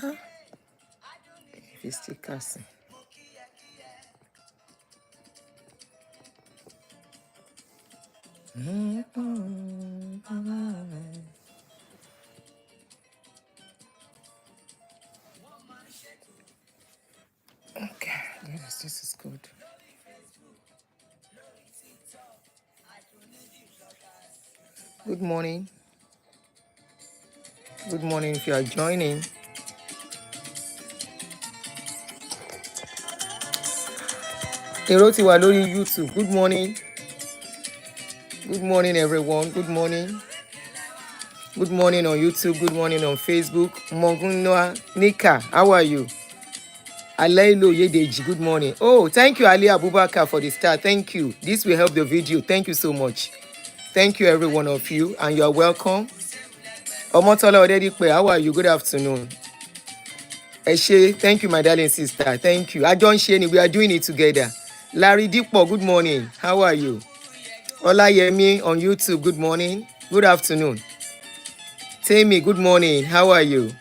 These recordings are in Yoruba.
If still casting. Okay, yes, this is good. Good morning. Good morning if you are joining. Èrò ti wà lórí YouTube. Good morning. Good morning, everyone. Good morning. Good morning on YouTube. Good morning on Facebook. Mogunwa Nika, how are you? Alailo Yedeji, good morning. Oh, thank you, Ali Abubakar, for the star. Thank you. This will help the video. Thank you so much. Thank you, every one of you, and you are welcome. Omotola Odedipe, how are you? Good afternoon. Eshe, thank you, my darling sister. Thank you. Adon Sheni, we are doing it together. Larry Dipo, good morning. How are you? Olayemi on YouTube, good morning. Good afternoon. Temi, good morning. How are you?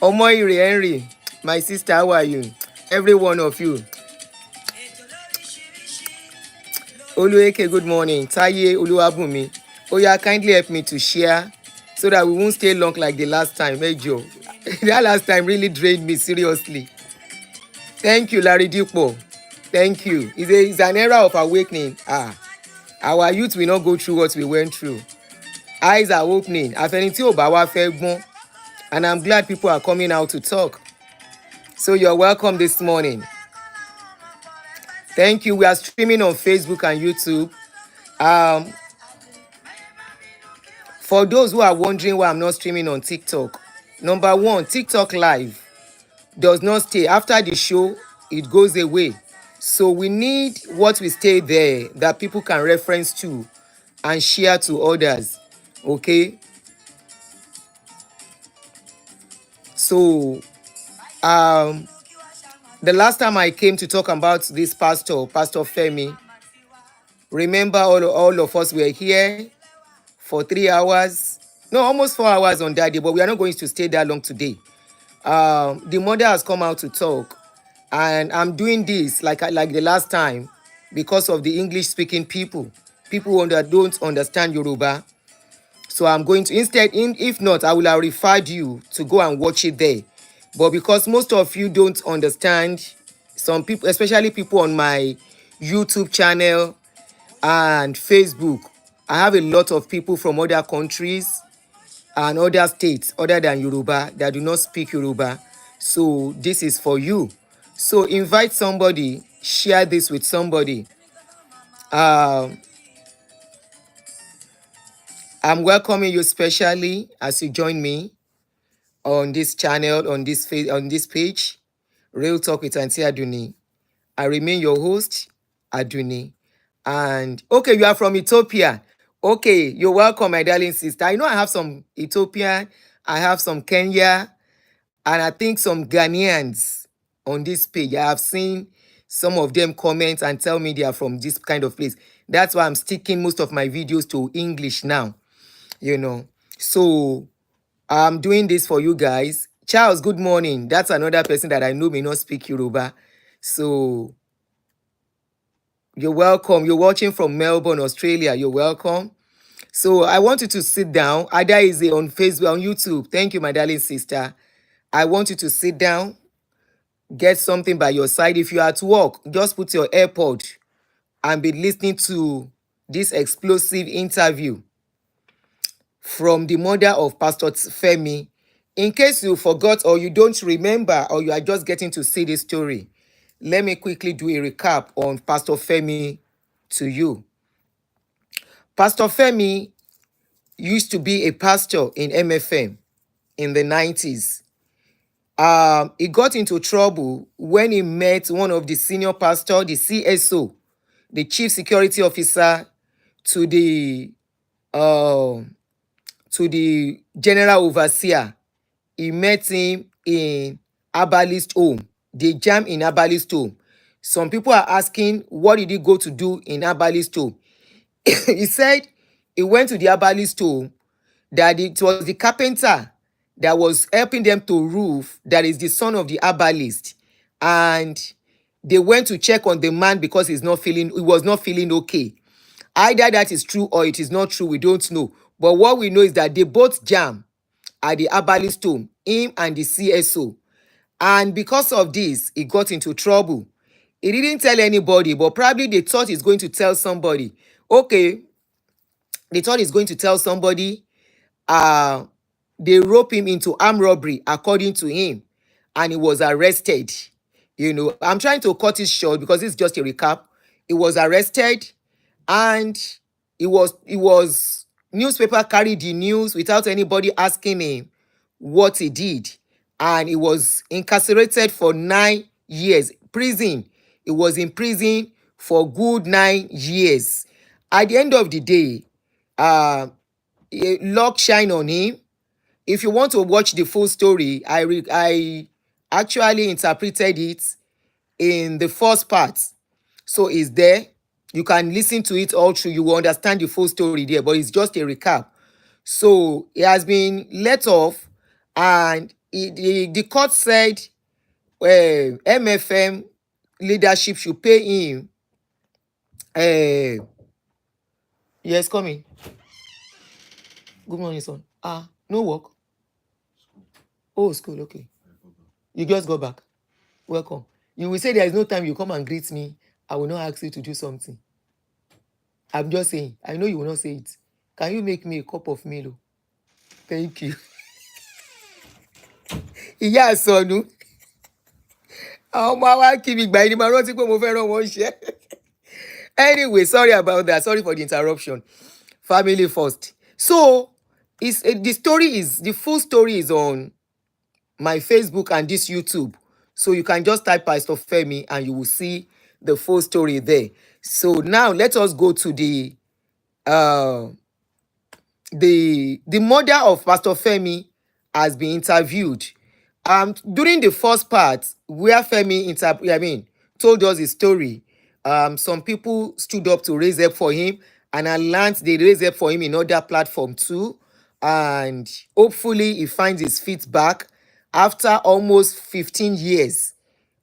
Omoire Henry, my sister, how are you? Every one of you. Olueke, good morning. Taye Oluwabumi. Oya, kindly help me to share so that we won't stay long like the last time. Mejo. That last time really drained me, seriously. Thank you, Larry Dipo. Thank you. It's an era of awakening. Our youth will not go through what we went through. Eyes are opening. Àfẹnití ò bá wá fẹ́ gbọ́n. And I'm glad people are coming out to talk. So you're welcome this morning. Thank you. We are streaming on Facebook and YouTube. For those who are wondering why I'm not streaming on TikTok, number one, TikTok Live does not stay. After the show, it goes away. So we need what we stay there that people can reference to and share to others. Okay? So, the last time I came to talk about this pastor, Pastor Femi, remember all of us were here for 3 hours. No, almost 4 hours on that day, but we are not going to stay that long today. The mother has come out to talk, and I'm doing this like the last time because of the English speaking people who don't understand Yoruba. So I'm going to if not, I will have referred you to go and watch it there. But because most of you don't understand, some people, especially people on my YouTube channel and Facebook, I have a lot of people from other countries and other states other than Yoruba that do not speak Yoruba. So this is for you. So invite somebody, share this with somebody. I'm welcoming you specially as you join me on this channel, on this page, Real Talk with Auntie Aduni. I remain your host, Aduni. And okay, you are from Ethiopia. Okay, you're welcome, my darling sister. I know I have some Ethiopian, I have some Kenya, and I think some Ghanaians on this page. I have seen some of them comment and tell me they are from this kind of place. That's why I'm sticking most of my videos to English now, you know. So I'm doing this for you guys. Charles, good morning. That's another person that I know may not speak Yoruba. So you're welcome. You're watching from Melbourne, Australia. You're welcome. So I want you to sit down. Ada is on Facebook, on YouTube. Thank you, my darling sister. I want you to sit down, get something by your side. If you're at work, just put your AirPod and be listening to this explosive interview from the mother of Pastor Femi. In case you forgot or you don't remember or you are just getting to see this story, let me quickly do a recap on Pastor Femi to you. Pastor Femi used to be a pastor in MFM in the 90s. He got into trouble when he met one of the senior pastor, the CSO, the chief security officer to the general overseer. He met him in Abalist home. They jam in Abalist home. Some people are asking, what did he go to do in Abalist home? He said he went to the Abalist home, that it was the carpenter that was helping them to roof, that is the son of the herbalist. And they went to check on the man because he was not feeling okay. Either that is true or it is not true, we don't know. But what we know is that they both jam at the herbalist home, him and the CSO. And because of this, he got into trouble. He didn't tell anybody, but probably they thought he's going to tell somebody. Okay, they thought he's going to tell somebody. uh they rope him into armed robbery according to him, and he was arrested. I'm trying to cut it short because it's just a recap. He was arrested, and it was newspaper carried the news without anybody asking him what he did, and he was incarcerated for 9 years prison. He was in prison for good 9 years. At the end of the day, uh luck shine on him. If you want to watch the full story, I actually interpreted it in the first part, so it's there. You can listen to it all through. You will understand the full story there, but it's just a recap. So he has been let off, and the court said MFM leadership should pay him. Yes, coming. Good morning, son. No work. Oh, school, okay. You just got back. Welcome. You will say there is no time, you come and greet me. I will not ask you to do something. I'm just saying. I know you will not say it. Can you make me a cup of Milo? Thank you. Ìyá àsọnù. Àwọn ọmọ wa kí mi gbà ẹni máa rántí pé mo fẹ́ rán wọn ṣẹ́. Anyway, sorry about that. Sorry for the interruption. Family first. So, the full story is on my Facebook and this YouTube. So you can just type Pastor Femi and you will see the full story there. So now let us go to the mother of Pastor Femi has been interviewed. During the first part where Femi told us his story, some people stood up to raise up for him, and I learned they raise up for him in other platform too. And hopefully he finds his feet back after almost 15 years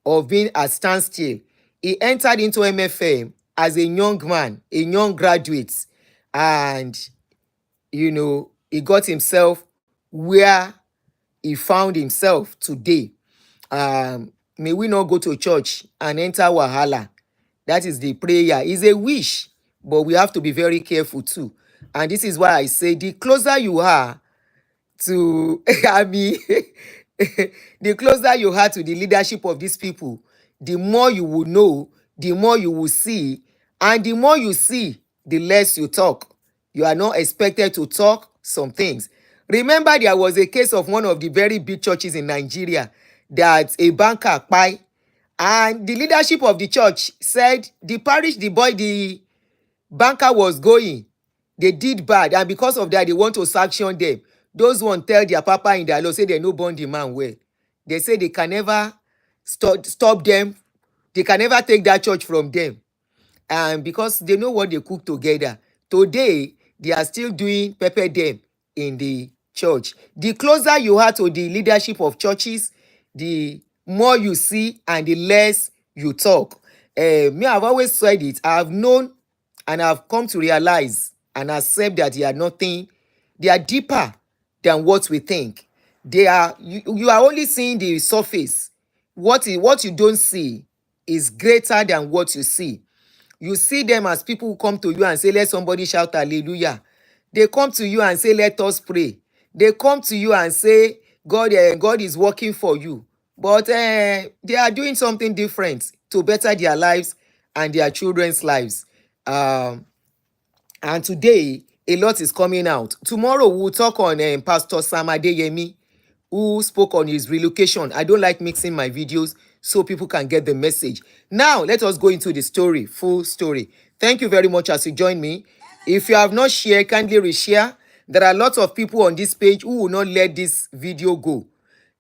of being at standstill. He entered into MFM as a young man, a young graduate, and he got himself where he found himself today. May we not go to church and enter wahala. That is the prayer. It's a wish, but we have to be very careful too. And this is why I say the closer you are to the closer you are to the leadership of these people, the more you will know, the more you will see, and the more you see, the less you talk. You are not expected to talk some things. Remember, there was a case of one of the very big churches in Nigeria that a banker kpai, and the leadership of the church said the banker was going, they did bad, and because of that they want to sanction them. Those one tell their papa in their law, say they no born the man well. They say they can never stop them. They can never take that church from them. And because they know what they cook together, today they are still doing pepper them in the church. The closer you are to the leadership of churches, the more you see and the less you talk. Me, I've always said it. I've known and I've come to realize and accept that they are nothing. They are deeper than what we think. They are. You are only seeing the surface. What you don't see is greater than what you see. You see them as people who come to you and say, let somebody shout hallelujah. They come to you and say, let us pray. They come to you and say, God is working for you. But they are doing something different to better their lives and their children's lives. And today, a lot is coming out. Tomorrow, we'll talk on Pastor Sam Adeyemi, who spoke on his relocation. I don't like mixing my videos so people can get the message. Now, let us go into the story, full story. Thank you very much as you join me. If you have not shared, kindly reshare. There are lots of people on this page who will not let this video go.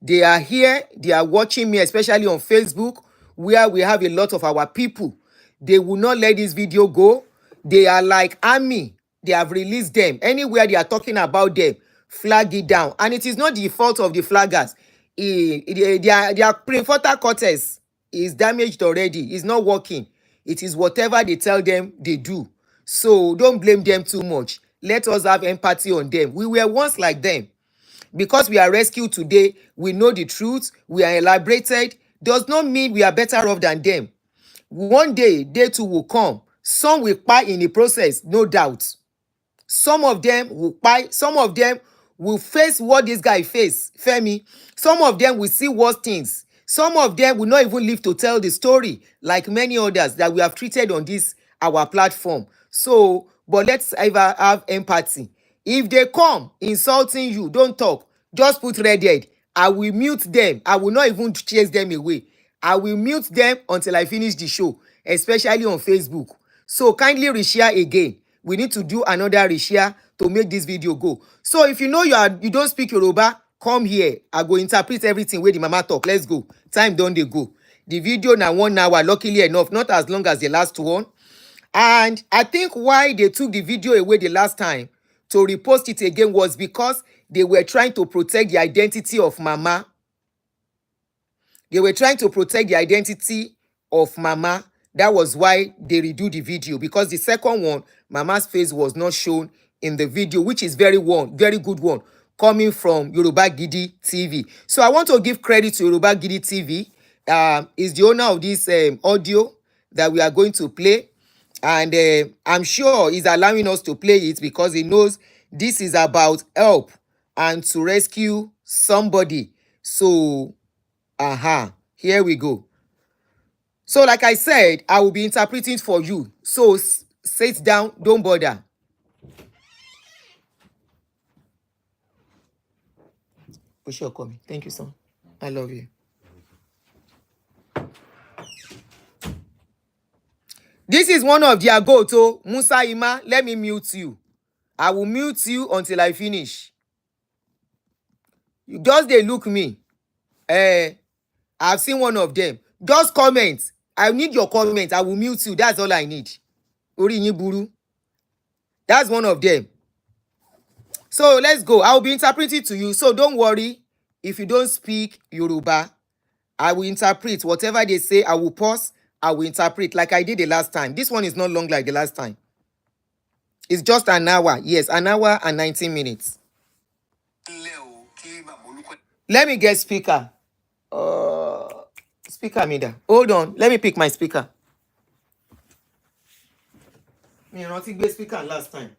They are here, they are watching me, especially on Facebook, where we have a lot of our people. They will not let this video go. They are like army. They have released them. Anywhere they are talking about them, flag it down. And it is not the fault of the flaggers. Their prefrontal cortex is damaged already. It's not working. It is whatever they tell them they do. So don't blame them too much. Let us have empathy on them. We were once like them. Because we are rescued today, we know the truth, we are elaborated, does not mean we are better off than them. One day, they too will come. Some will pay in the process, no doubt. Some of them will pay, some of them will face what this guy faced, Femi. Some of them will see worse things. Some of them will not even live to tell the story, like many others that we have treated on this our platform. So, but let's ever have empathy. If they come insulting you, don't talk. Just put red. I will mute them. I will not even chase them away. I will mute them until I finish the show, especially on Facebook. So kindly reshare again. We need to do another reshare to make this video go. So if you know you don't speak Yoruba, come here. I go interpret everything where the mama talk. Let's go. Time don't they go. The video now 1 hour, luckily enough, not as long as the last one. And I think why they took the video away the last time to repost it again was because they were trying to protect the identity of Mama. They were trying to protect the identity of Mama. That was why they redo the video, because the second one, Mama's face was not shown in the video, which is very good one, coming from Yoruba Gidi TV. So I want to give credit to Yoruba Gidi TV. Is the owner of this audio that we are going to play. And I'm sure he's allowing us to play it because he knows this is about help and to rescue somebody. So, here we go. So, like I said, I will be interpreting for you. So, sit down, don't bother. For sure, coming. Thank you, son. I love you. This is one of their go-to. Musa Ima, let me mute you. I will mute you until I finish. You just they look me. I've seen one of them. Just comment. I need your comment. I will mute you. That's all I need. Ori yin buru. That's one of them. So let's go. I will be interpreting to you. So don't worry if you don't speak Yoruba. I will interpret whatever they say. I will pause. I will interpret like I did the last time. This one is not long like the last time. It's just an hour. Yes, an hour and 19 minutes. Let me get speaker. Speaker Mida. Hold on. Let me pick my speaker. Me not get speaker last time.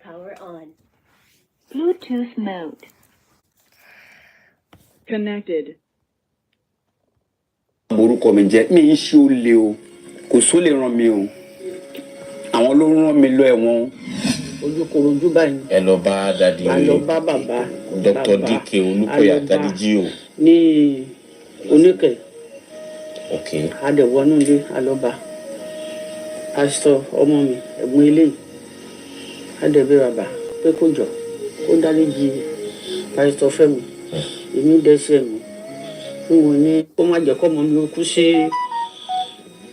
Power on. Bluetooth mode. Connected. Orúkọ mi jẹ́ mi ṣe ó lé o kò só lè ràn mí o àwọn ló ràn mí lọ ẹ̀wọ̀n ojúkorojú báyìí ẹ lọ bá dadi a lọ bá bàbá Dr. DK Olúkọ̀yà dadi jí o ní Oníkẹ̀ okay a dẹ̀ wọnú ilé a lọ bá pásítọ̀ ọmọ mi ẹ̀gbọ́n eléyìí a dẹ̀ bẹ̀ bàbá pé kó jọ kó dáríjì pásítọ̀ Fẹ́mi èmi dẹ́ṣẹ̀ mi mo ní kó má jẹ́ kọ́mọ mi ó kú sí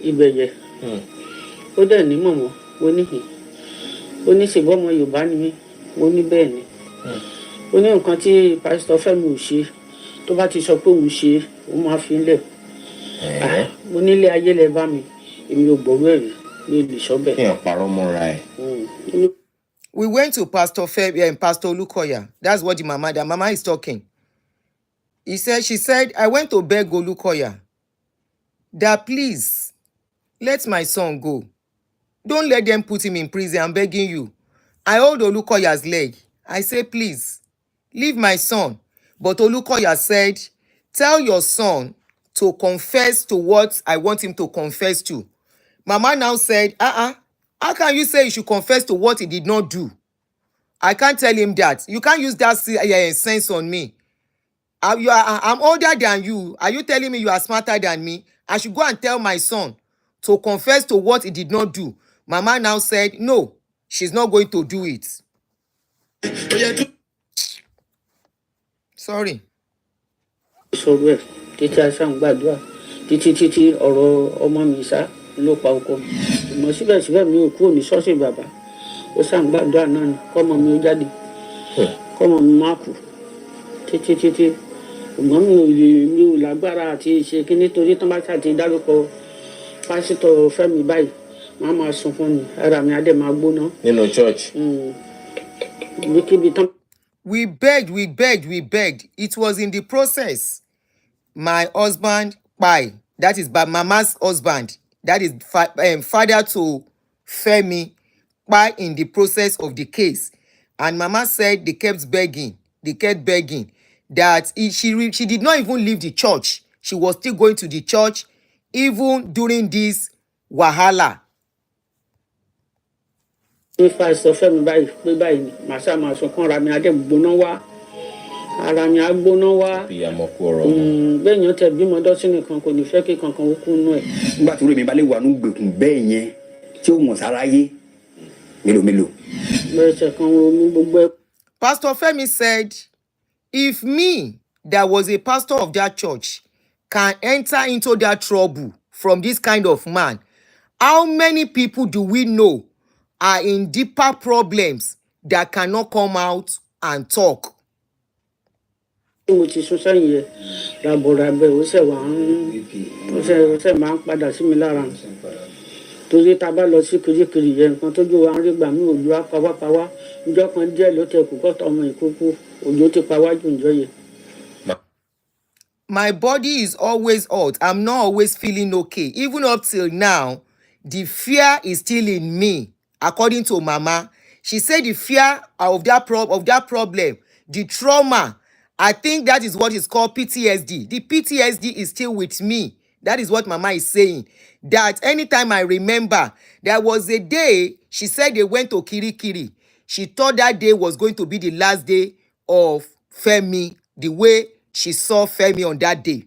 ibẹ̀ yẹn ó dẹ̀ ní mọ̀mọ́ ó ní ṣègbọ́n ọmọ Yorùbá ni mí mo ní bẹ́ẹ̀ ni ó ní nǹkan tí pásítọ̀ Fẹ́mi ò ṣe tó bá ti sọ pé òun ṣe òun máa fi lẹ̀ mo nílé ayé lẹ bá mi èmi ò gbọ́rú ẹ̀rí ní ìlú sọ́bẹ̀. kí ẹ̀ parọ́ mọ́ra ẹ̀. We went to Pastor Femi and Pastor Olukoya. That's what the mama is talking. She said, I went to beg Olukoya that please let my son go. Don't let them put him in prison. I'm begging you. I hold Olukoya's leg. I say, please, leave my son. But Olukoya said, tell your son to confess to what I want him to confess to. Mama now said, how can you say he should confess to what he did not do? I can't tell him that. You can't use that sense on me. I'm older than you. Are you telling me you are smarter than me? I should go and tell my son to confess to what he did not do. Mama now said, no, she's not going to do it. Sorry. sọ̀rọ̀ ẹ̀ títí aṣáà ń gbàdúrà títí ọ̀rọ̀ ọmọ mi sá ló pa ọkọ mi. Ṣùgbọ́n síbẹ̀síbẹ̀ mi ò kúrò ní ṣọ́ọ̀ṣì bàbá. Ó ṣàǹgbàdúrà náà ni kọ́mọ mi ó jáde, kọ́mọ mi má kú títí. Ṣùgbọ́n mi ò lágbára àti ṣe kí nítorí tán bá ṣàti dárúkọ pásítọ̀ Fẹ́mi báyìí máa máa sùn fún mi, ara mi á dẹ̀ máa gbóná. Nínú church. Ibikíbi tán. We begged. It was in the process. My husband, Pai, that is Mama's husband, that is father to Femi, Pai in the process of the case. And Mama said they kept begging that she did not even leave the church. She was still going to the church even during this wahala. If I suffer me by màṣá máa sọ kán ara mi á dẹ̀ gbóná wá. Ara mi á gbóná wá. Bẹ́ẹ̀yàn tẹ bímọ dọ́sí nìkan kò ní fẹ́ kí kankan ó kú nú ẹ̀. Nígbà tí orí mi bá lè wà ní gbèkùn bẹ́ẹ̀ yẹn tí ó wọ̀n sáráyé mélòó. Bẹ́ẹ̀sẹ̀ kan omi gbogbo ẹ̀. Pastor Femi said, if me, that was a pastor of that church, can enter into that trouble from this kind of man, how many people do we know are in deeper problems that cannot come out and talk? Mo ti sún sẹ́yìn yẹn làbọ̀ràbẹ̀ ó ṣẹ̀ máa ń padà sí mi lára. Torí tá bá lọ sí kirikiri yẹn nǹkan tójú wa ń rí gbà mí òjò á pawá. Ìjọ kan díẹ̀ ló tẹ kù kọ́tà ọmọ ìkókó òjò ti pa wájú ìjọ yẹn. My body is always hot. I'm not always feeling okay. Even up till now, the fear is still in me. According to Mama, she said the fear of that problem, the trauma, I think that is what is called PTSD. The PTSD is still with me. That is what Mama is saying. That anytime I remember, there was a day, she said they went to Kirikiri. She thought that day was going to be the last day of Femi, the way she saw Femi on that day.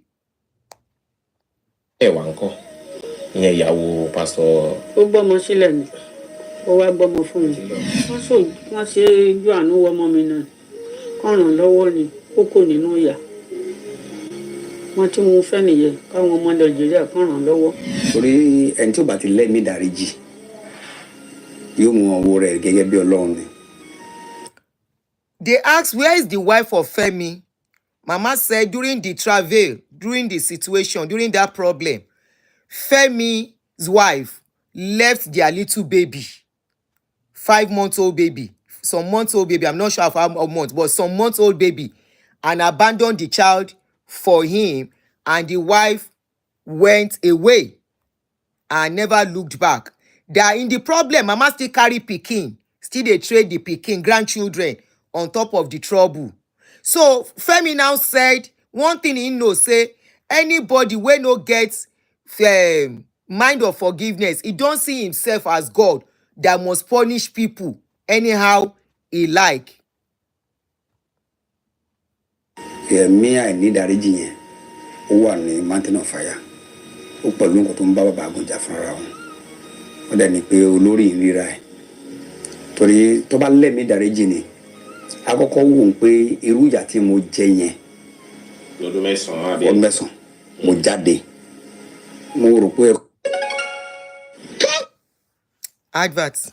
Pastor. Ó gbọ́mọ sílẹ̀ ni, ó wá gbọ́mọ fún mi. Wọ́n ṣe ojú àánú ọmọ mi náà. Kán ràn lọ́wọ́ ni, ó kò nínú ìyà. Wọ́n tí mo fẹ́ nìyẹn, káwọn ọmọ Nàìjíríà kán ràn lọ́wọ́. Torí ẹni tí ó bá ti lẹ́mí dáríjì yóò mú ọwọ́ rẹ̀ gẹ́gẹ́ bí Ọlọ́run ni. They asked, where is the wife of Femi? Mama said during the travail, during the situation, during that problem, Femi's wife left their little baby, 5-month-old baby, some months-old baby, I'm not sure of how months, but some months-old baby, and abandoned the child for him, and the wife went away and never looked back. They are in the problem. Mama still carry pikin, still they trade the pikin, grandchildren, on top of the trouble. So Femi now said, one thing he knows, say, anybody wey no get mind of forgiveness, he don't see himself as God that must punish people anyhow he like. Me, I need dáríjì yẹn. Ó wà ní mountain of fire. Ó pẹ̀lú nǹkan tó ń bá bàbá àgùnjà fúnra wọn. Ó dẹ̀ ní pé olórí ìríra ẹ̀. Torí tó bá lẹ́mí dáríjì ni, àkọ́kọ́ wò ó pé irú ìyà tí mo jẹ yẹn. Lọ́dún mẹ́sàn-án. Mo jáde. Mo rò pé. Advert.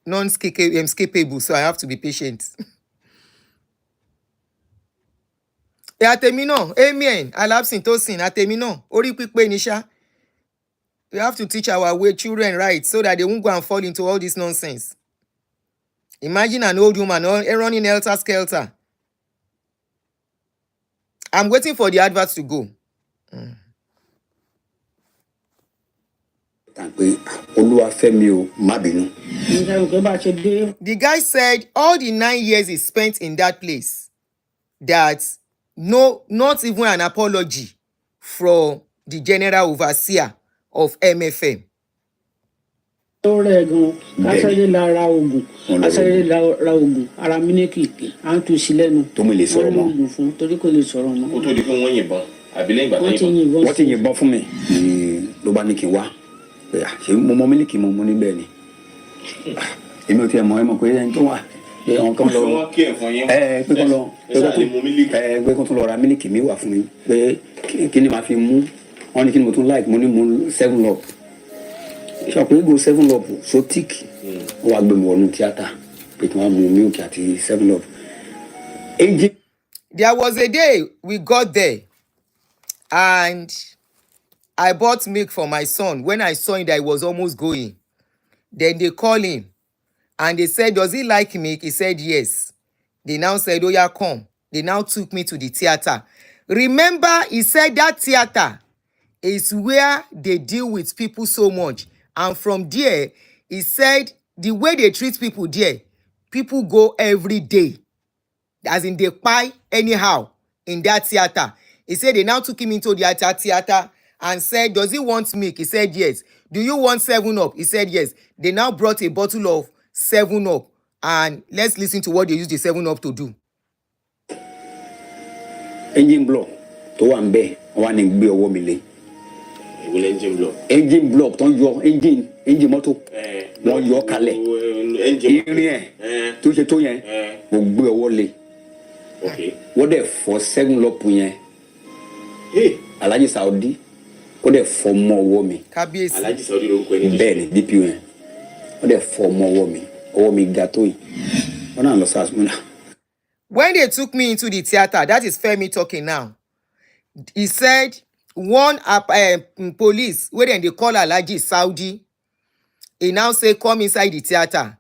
Non-skippable, so I have to be patient. Àtẹ̀mí náà, amen, alapsin tó sìn, àtẹ̀mí náà, orí pípé ni ṣá. We have to teach our children right so that they won't go and fall into all this nonsense. Imagine an old woman running helter-skelter. I'm waiting for the adverts to go. The guy said all the 9 years he spent in that place, that no, not even an apology from the general overseer of MFM. Wọ́n ti yìnbọn fún mi. Ló bá ní kí n wá pé ṣé mo mọ mílíkì mo ní bẹ́ẹ̀ ni èmi ò tiẹ̀ mọ̀ ẹ mọ̀ pé ẹni tó wà pé àwọn kan lọ pé kán lọ pé kán tún lọ ra mílíkì mi wà fún mi pé kí ni màá fi mú wọn ní kí ni mo tún like mo ní mo 7up ṣe pé go 7up so thick ó wàá gbé mi wọnú tíátà pé kí wọ́n mú mílíkì àti 7up. There was a day we got there and I bought milk for my son. When I saw him that he was almost going, then they called him and they said, does he like milk? He said, yes. They now said, oh yeah, come. They now took me to the theater. Remember, he said that theater is where they deal with people so much. And from there, he said, the way they treat people there, people go every day. As in they buy anyhow in that theater. He said they now took him into the theater and said, does he want milk? He said, yes. Do you want 7up? He said, yes. They now brought a bottle of 7up. And let's listen to what they used the 7up to do. Engine block tó wà ńbẹ̀ wọ́n ní gbé ọwọ́ mi lé. Ìwé engine block. Engine block tó ń yọ engine mọ́tò wọ́n yọ kalẹ̀. Irin ẹ̀ tó ṣe tó yẹn mo gbé ọwọ́ lé. Wọ́n dẹ̀ fọ́ 7up yẹn. Alhaji Saudi ó dẹ̀ fọ́ mọ́ ọwọ́ mi. Kábíyèsí. Alhaji Saudi ló ń pè ní. Bẹ́ẹ̀ ni DPO yẹn ó dẹ̀ fọ́ mọ́ ọwọ́ mi ga tó yìí. Wọ́n náà lọ sí àsùnmọ́nà. When they took me into the theater, that is Femi talking now. He said one police, where then they call Alhaji Saudi, he now say come inside the theater.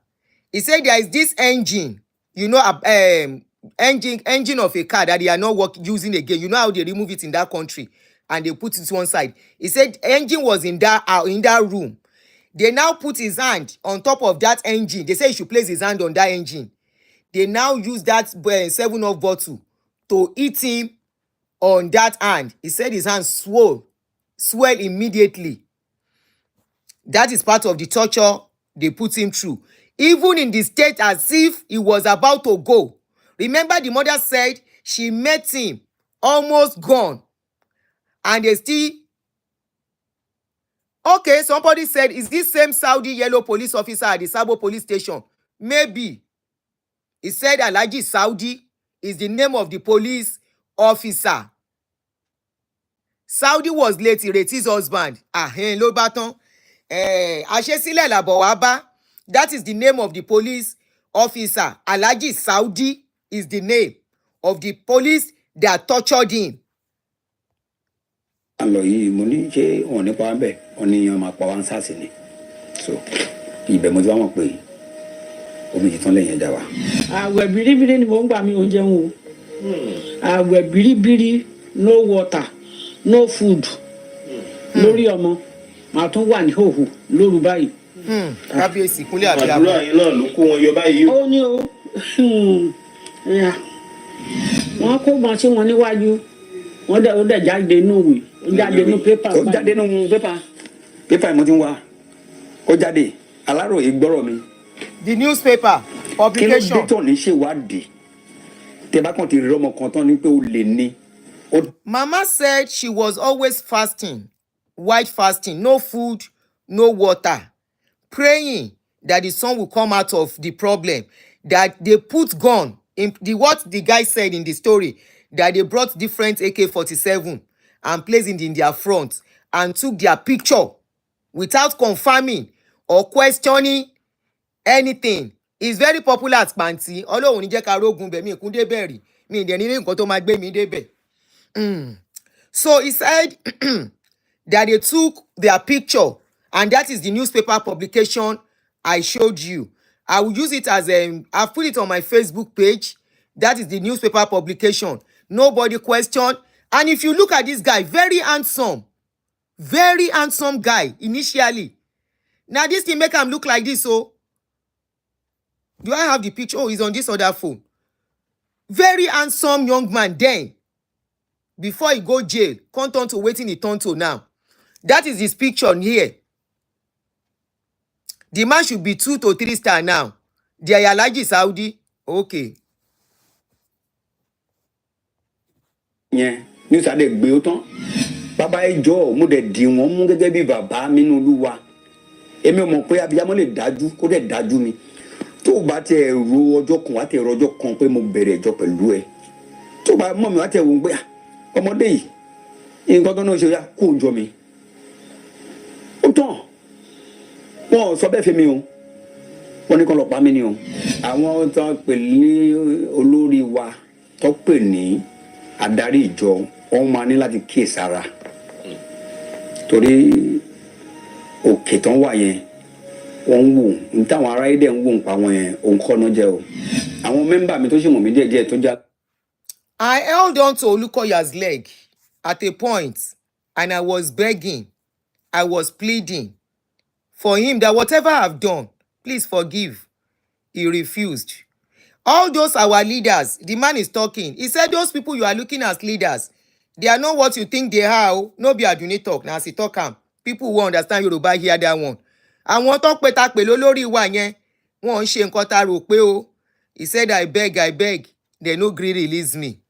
He said there is this engine, you know, engine of a car that they are not using again. You know how they remove it in that country and they put it to one side. He said engine was in that room. They now put his hand on top of that engine. They say he should place his hand on that engine. They now use that 7up bottle to hit him on that hand. He said his hand swelled immediately. That is part of the torture they put him through. Even in the state as if he was about to go. Remember, the mother said she met him almost gone. And they still... Okay, somebody said, is this same Saudi yellow police officer at the Sabo police station? Maybe. He said Alhaji Saudi is the name of the police officer. Saudi was late, Ireti's husband. Ló bá tán. Àṣesílẹ̀ làbọ̀ wá bá. That is the name of the police officer. Alhaji Saudi is the name of the police that tortured him. Àlọ́ yìí mo ní ṣé wọn nípa bẹ́ẹ̀ wọn ní yan máa pa wá ń sàṣì ni. So ibẹ̀ mo ti wá mọ̀ pé omi ìtàn lẹ́yìn ẹja wa. Àwẹ̀ bìrìbìrì ni mò ń gbà mí oúnjẹ wọn o. Àwẹ̀ bìrìbìrì, no water, no food. Lórí ọmọ, màá tún wà ní hòhò lóru báyìí. Kábíyèsí kúnlẹ̀ àbí àbúrò yín náà ló kó wọn yọ báyìí. Ó ní o. Wọ́n kó wọn sí wọn níwájú. Wọ́n dẹ̀ jáde nínú ìwé. Ó jáde nínú pépà. Ó jáde nínú pépà. Pépà mo ti ń wá. Ó jáde. Aláròyé gbọ́rọ̀ mi. The newspaper publication. Kí ló dé tó ní ṣèwádìí? Tẹ́ bá kàn ti rí ọmọ kan tán ní pé ó lè ní. Mama said she was always fasting, white fasting, no food, no water, praying that the son will come out of the problem, that they put gun in what the guy said in the story, that they brought different AK-47 and placed it in their front and took their picture without confirming or questioning anything. It's very popular at Panti. Ọlọ́run ní jẹ́ ká rógun bẹ̀ mí ìkún débẹ̀ rí. Mi ìdẹ̀ nílé nǹkan tó máa gbé mi débẹ̀. So he said that they took their picture, and that is the newspaper publication I showed you. I will use it as I've put it on my Facebook page. That is the newspaper publication. Nobody questioned. And if you look at this guy, very handsome guy initially. Now this thing make him look like this. So do I have the picture? Oh, he's on this other phone. Very handsome young man then. Before he go jail, come turn to waiting he turn to now. That is his picture here. The man should be 2 to 3 star now. They are Alhaji Saudi. Okay. Yẹn ní sáré gbé ó tán. Bàbá ìjọ mo dẹ̀ dì wọ́n mú gẹ́gẹ́ bí bàbá mi nínú Olúwa. èmi ò mọ̀ pé abiyamọ lè dájú kó dẹ̀ dájú mi tó o bá tiẹ̀ ro ọjọ́ kan wá tiẹ̀ ro ọjọ́ kan pé mo bẹ̀rẹ̀ ẹjọ́ pẹ̀lú ẹ tó o bá mọ̀ mi wá tiẹ̀ wò ó pé ọmọdé yìí nǹkan tó náà ṣe yá kó o jọ mi ó tán wọn ò sọ bẹ́ẹ̀ fi mi o wọn ní kàn lọ pa mí ni o àwọn tó ń pè ní olórí wa tó pè ní adarí ìjọ wọn máa ní láti kíyèsára torí òkè tán wà yẹn wọn ń wò ní táwọn ará ẹdẹ ń wò ń pa wọn yẹn òun kọ́ náà jẹ́ o àwọn mẹ́mbà mi tó ṣe mọ̀ mí díẹ̀díẹ̀ tó já. I held on to Olukoya's leg at a point and I was begging, I was pleading for him that whatever I've done, please forgive. He refused. All those our leaders, the man is talking. He said those people you are looking as leaders, they are not what you think they are. No be Aduni talk. Now as he talk am, people who understand Yoruba hear that one. Àwọn tó pé ta pè lólórí wa yẹn, wọ́n ń ṣe nǹkan tá rò pé o. He said I beg, they no gree release me.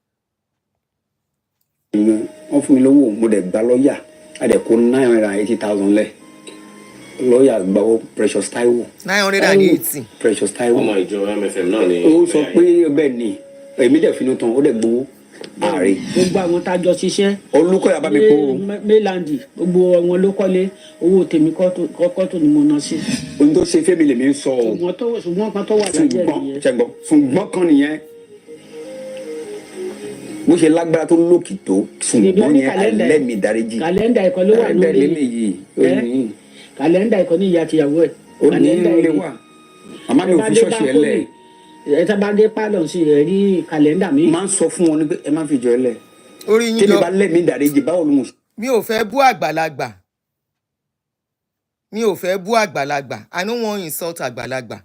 wọ́n fún mi lówó mo dẹ̀ gba lọ́ọ̀yà a dẹ̀ kó 980,000 lẹ̀ lọ́ọ̀yà gba owó Precious Taiwo. 980. Precious Taiwo. ọmọ ìjọ MFM náà ni. ó sọ pé bẹ́ẹ̀ ni èmi dẹ̀ finú tán ó dẹ̀ gbowó ààrẹ. gbogbo àwọn tájọ ṣiṣẹ́ Olúkọ̀yà bá mi kó o. mélàndì gbogbo wọn ló kọ́lé owó tèmi kọ́kọ́ tó ni mo ná sí. ohun tó ṣe fẹ́mi lèmi ń sọ o. ṣùgbọ́n kan tó wà lájẹ́ nìyẹn. ṣùgbọ́n kan nìyẹn bó ṣe lágbára tó lókì tó ṣùgbọ́n yẹn alẹ́mi dáríjì. kàlẹ́ndà ẹ̀kọ́ ló wà lórí kàlẹ́ndà ẹ̀kọ́ ní ìyá àtìyàwó ẹ̀. ó ní ilé wà màmá mi ò fi ṣọ́ọ̀ṣì ẹ lẹ̀. ẹ tá bá dé pálọ̀ sí ẹ rí kàlẹ́ndà mi. máa ń sọ fún wọn ní pé ẹ má fi jọ ẹ lẹ̀. Orí yín tí mi lọ. bá lẹ́mi dáríjì báwo ló mú. Mi ò fẹ́ bú àgbàlagbà. Mi ò fẹ́ bú àgbàlagbà. I no wan insult àgbàlagbà.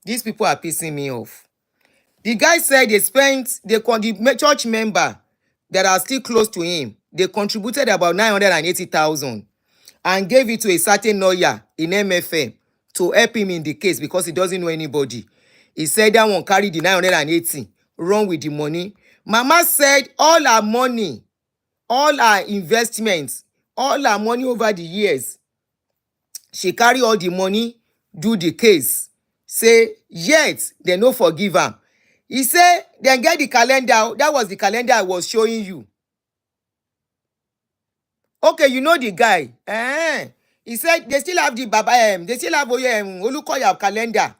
These people are pissing me off. The guy said the church member that are still close to him, they contributed about 980,000 and gave it to a certain lawyer in MFM to help him in the case because he doesn't know anybody. He said that one carry the 980, run with the money. Mama said all her money, all her investments, all her money over the years, she carry all the money, do the case. Say, yet, they no forgive am. He said, then get the calendar. That was the calendar I was showing you. Okay, you know the guy. He said they still have the Baba, they still have Olukoya calendar.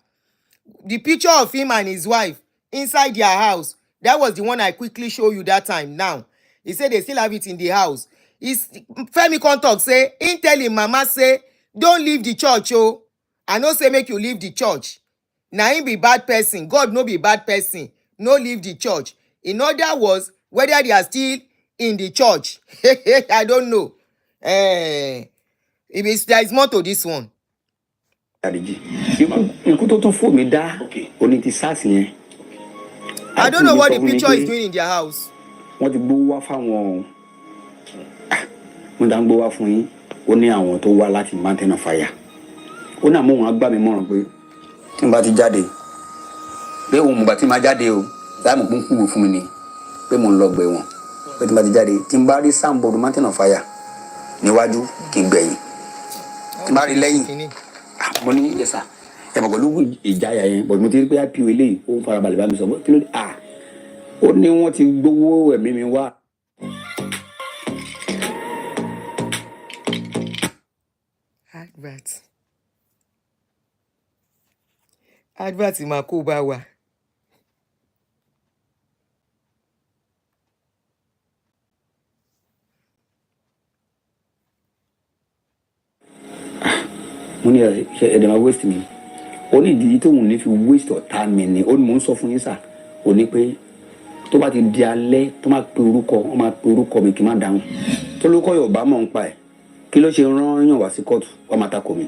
The picture of him and his wife inside their house. That was the one I quickly show you that time now. He said they still have it in the house. Femi Contact say, he tell him mama say, don't leave the church, oh. I no say make you leave the church. Now him be bad person. God no be bad person. No leave the church. In other words, whether they are still in the church. I don't know. There is more to this one. Ikú tó tún fò mí dá oní ti SARS yẹn. I don't know what the picture is doing in their house. Wọ́n ti gbówó wá fáwọn wọ́n dá ń gbówó wá fún yín ó ní àwọn tó wá láti Mountain of Fire. Ó ní àmọ́ wọn á gbà mí mọ̀ràn pé tí n bá ti jáde pé òun mùgbà tí n máa jáde o láàmú pé ń kúwò fún mi ni pé mò ń lọ gbé wọn pé tí n bá ti jáde tí n bá rí sáǹbọ̀dù Mountain of Fire níwájú kí n gbẹ̀yìn tí n bá rí lẹ́yìn mo ní yẹsà ẹ mọ̀ pẹ̀lú ìjáyà yẹn bọ̀ mo ti rí pé àpò eléyìí ó ń farabalẹ̀ bá mi sọ kí ló dé ó ní wọ́n ti gbowó ẹ̀mí mi wá. Advert máa kó bá wa. Mo ní ẹ̀dẹ̀ máa waste mi ó ní ìdí tóun ní fi waste ọ̀tá mi ni ó ní mò ń sọ fún yín sà ó ní pé tó bá ti di alẹ́ tó máa pe orúkọ wọ́n máa pe orúkọ mi kí n má dáhùn tó lórúkọ Yorùbá mọ̀ ń pa ẹ̀ kí ló ṣe rán yàn wá sí kóòtù wọ́n máa takò mí.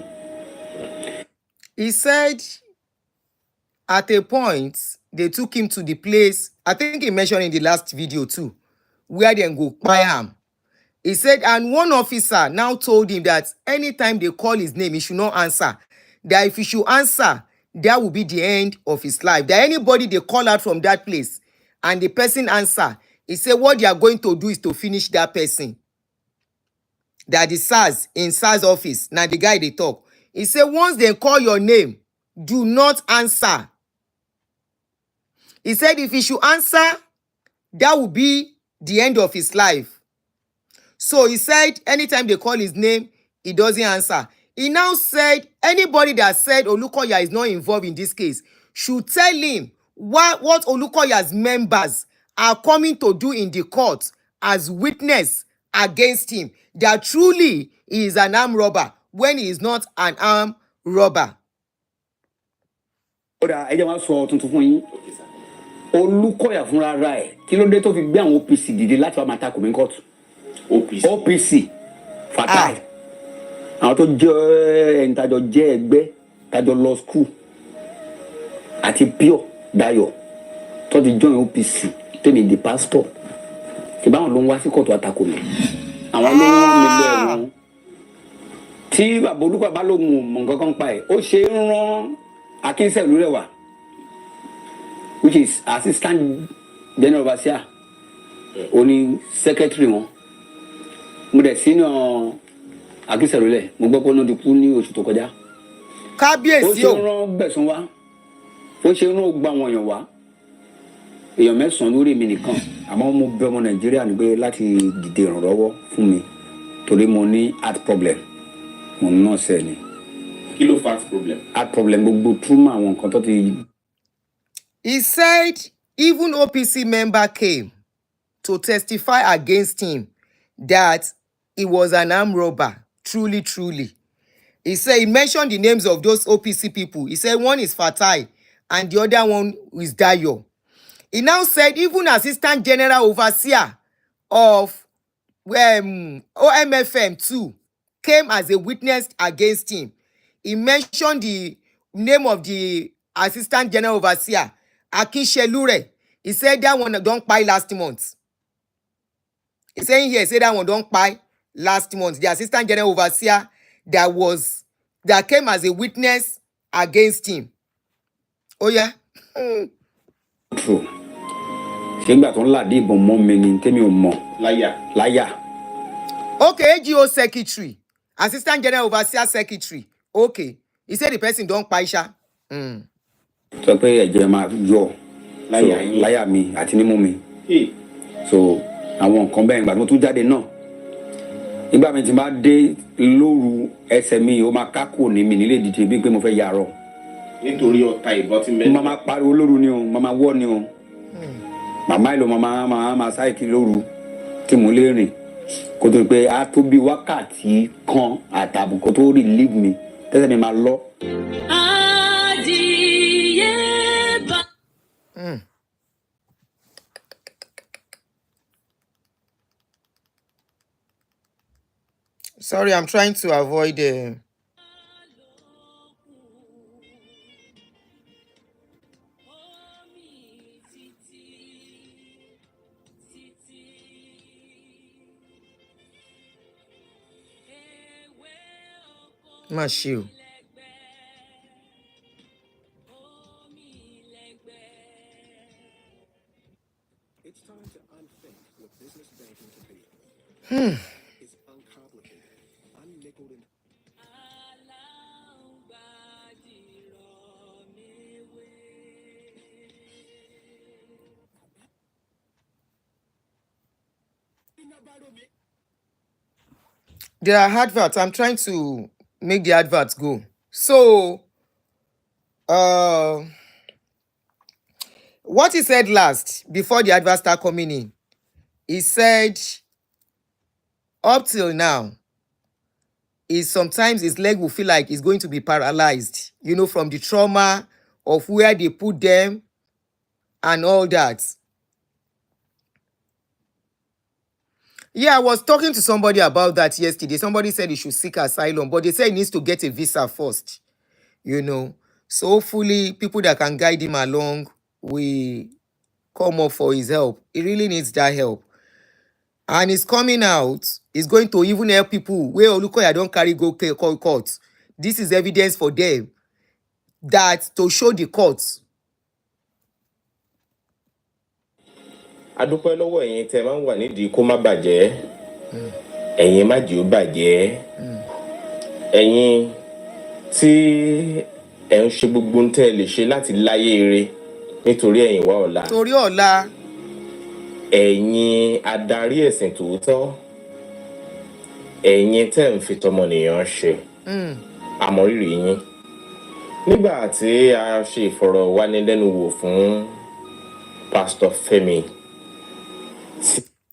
He said at a point they took him to the place, I think he mentioned in the last video too, where they go buy him. He said, and one officer now told him that anytime they call his name, he should not answer. That if he should answer, that will be the end of his life. That anybody they call out from that place and the person answer, he said what they are going to do is to finish that person. That the SARS, in SARS office, now the guy they talk, He said, once they call your name, do not answer. He said, if he should answer, that would be the end of his life. So he said, anytime they call his name, he doesn't answer. He now said, anybody that said Olukoya is not involved in this case should tell him what Olukoya's members are coming to do in the court as witness against him, that truly he is an armed robber when he is not an armed robber. Oda ẹ jẹ́ wá sọ tuntun fún yín. Olúkọ̀yà fúnra ra ẹ̀ kí ló dé tó fi gbé àwọn OPC dìde láti wá máa takò mí kóòtù. OPC Fatai àwọn tó jẹ́ ẹni tájọ jẹ́ ẹgbẹ́ tájọ lọ school àti Pure Dayo tó ti join OPC tèmi di pastor kí báwọn ló ń wá sí kóòtù àtakò mi àwọn ló ń rán mi lẹ́rù tí bàbá Olúkọ̀yà bá lóun mọ̀ nǹkan kan pa ẹ̀ ó ṣe ń rán Akínsẹ̀lú rẹ̀ wá which is assistant general overseer oni secretary wọn mo dẹ̀ sínú Akínsẹ̀lú lẹ̀ mo gbọ́ pé ó ti kú ní oṣù tó kọjá. Kábíyèsí o. Ó ṣe rán Gbẹ̀sùn wá ó ṣe rán gba àwọn èèyàn wá èèyàn 9 lórí mi nìkan àmọ́ mo bẹ̀ ọmọ Nàìjíríà nígbẹ́ láti dìde ìrànlọ́wọ́ fún mi torí mo ní heart problem mo ń náà sẹ́ẹ̀ ni. Kí ló fa problem? Heart problem gbogbo túmọ̀ àwọn nǹkan tó ti. He said even OPC member came to testify against him that he was an armed robber. Truly, truly. He said he mentioned the names of those OPC people. He said one is Fatai and the other one is Dayo. He now said even Assistant General Overseer of OMFM 2 came as a witness against him. He mentioned the name of the Assistant General Overseer, Akinshelure. He said that one don't pay last month. He's saying here, he said that one don't pay last month. The Assistant General Overseer that came as a witness against him. Oh yeah. True. Nígbà tó ń làdí ìbọn mọ́ mi ni tèmi ò mọ̀. Láyà. Okay, AGO secretary, Assistant General Overseer secretary. Okay. He said the person don't pay sha. Sọ pé ẹ̀jẹ̀ máa yọ láyà mi àti nímú mi. So àwọn nǹkan bẹ́ẹ̀ nígbà tó tún jáde náà. Nígbà mi ti máa dé lóru ẹsẹ̀ mi ó máa kákò ní mi nílé ìdíje bí pé mo fẹ́ yàrá. Nítorí ọ̀tá ìbọn tí mẹ́rin. Màmá pariwo lóru ni o, màmá wọ́ ni o. Màmá ìlò màmá sáìkì lóru tí mo lè rìn. Kó tó pé a tó bí wákàtí kan àtàbù kó tó relieve mi tẹ́sẹ̀ mi máa lọ. Sorry, I'm trying to avoid má ṣe o. It's time to unthink what business banking can be. It's uncomplicated, unnickeled and There are adverts. I'm trying to make the adverts go. So, what he said last, before the adverts start coming in, he said, up till now, sometimes his leg will feel like it's going to be paralyzed, from the trauma of where they put them and all that. Yeah, I was talking to somebody about that yesterday. Somebody said he should seek asylum, but they said he needs to get a visa first, So hopefully people that can guide him along will come up for his help. He really needs that help. And he's coming out. He's going to even help people where Olukoya don't carry go court. This is evidence for them that to show the courts. Adúpẹ́ lọ́wọ́ ẹ̀yin tẹ́ máa ń wà nídìí kó má bàjẹ́. Ẹ̀yin má jẹ́ ó bàjẹ́. Ẹ̀yin tí ẹ̀ ń ṣe gbogbo ohun tẹ́ ẹ lè ṣe láti láyé ire nítorí ẹ̀yìn wá ọ̀la. torí ọ̀la. Ẹ̀yin adarí ẹ̀sìn tòótọ́, ẹ̀yin tẹ́ ń fi tọmọnìyàn ṣe, àmọ̀rírì yín. Nígbà tí a ṣe ìfọ̀rọ̀wánilẹ́nuwò fún Pastor Femi.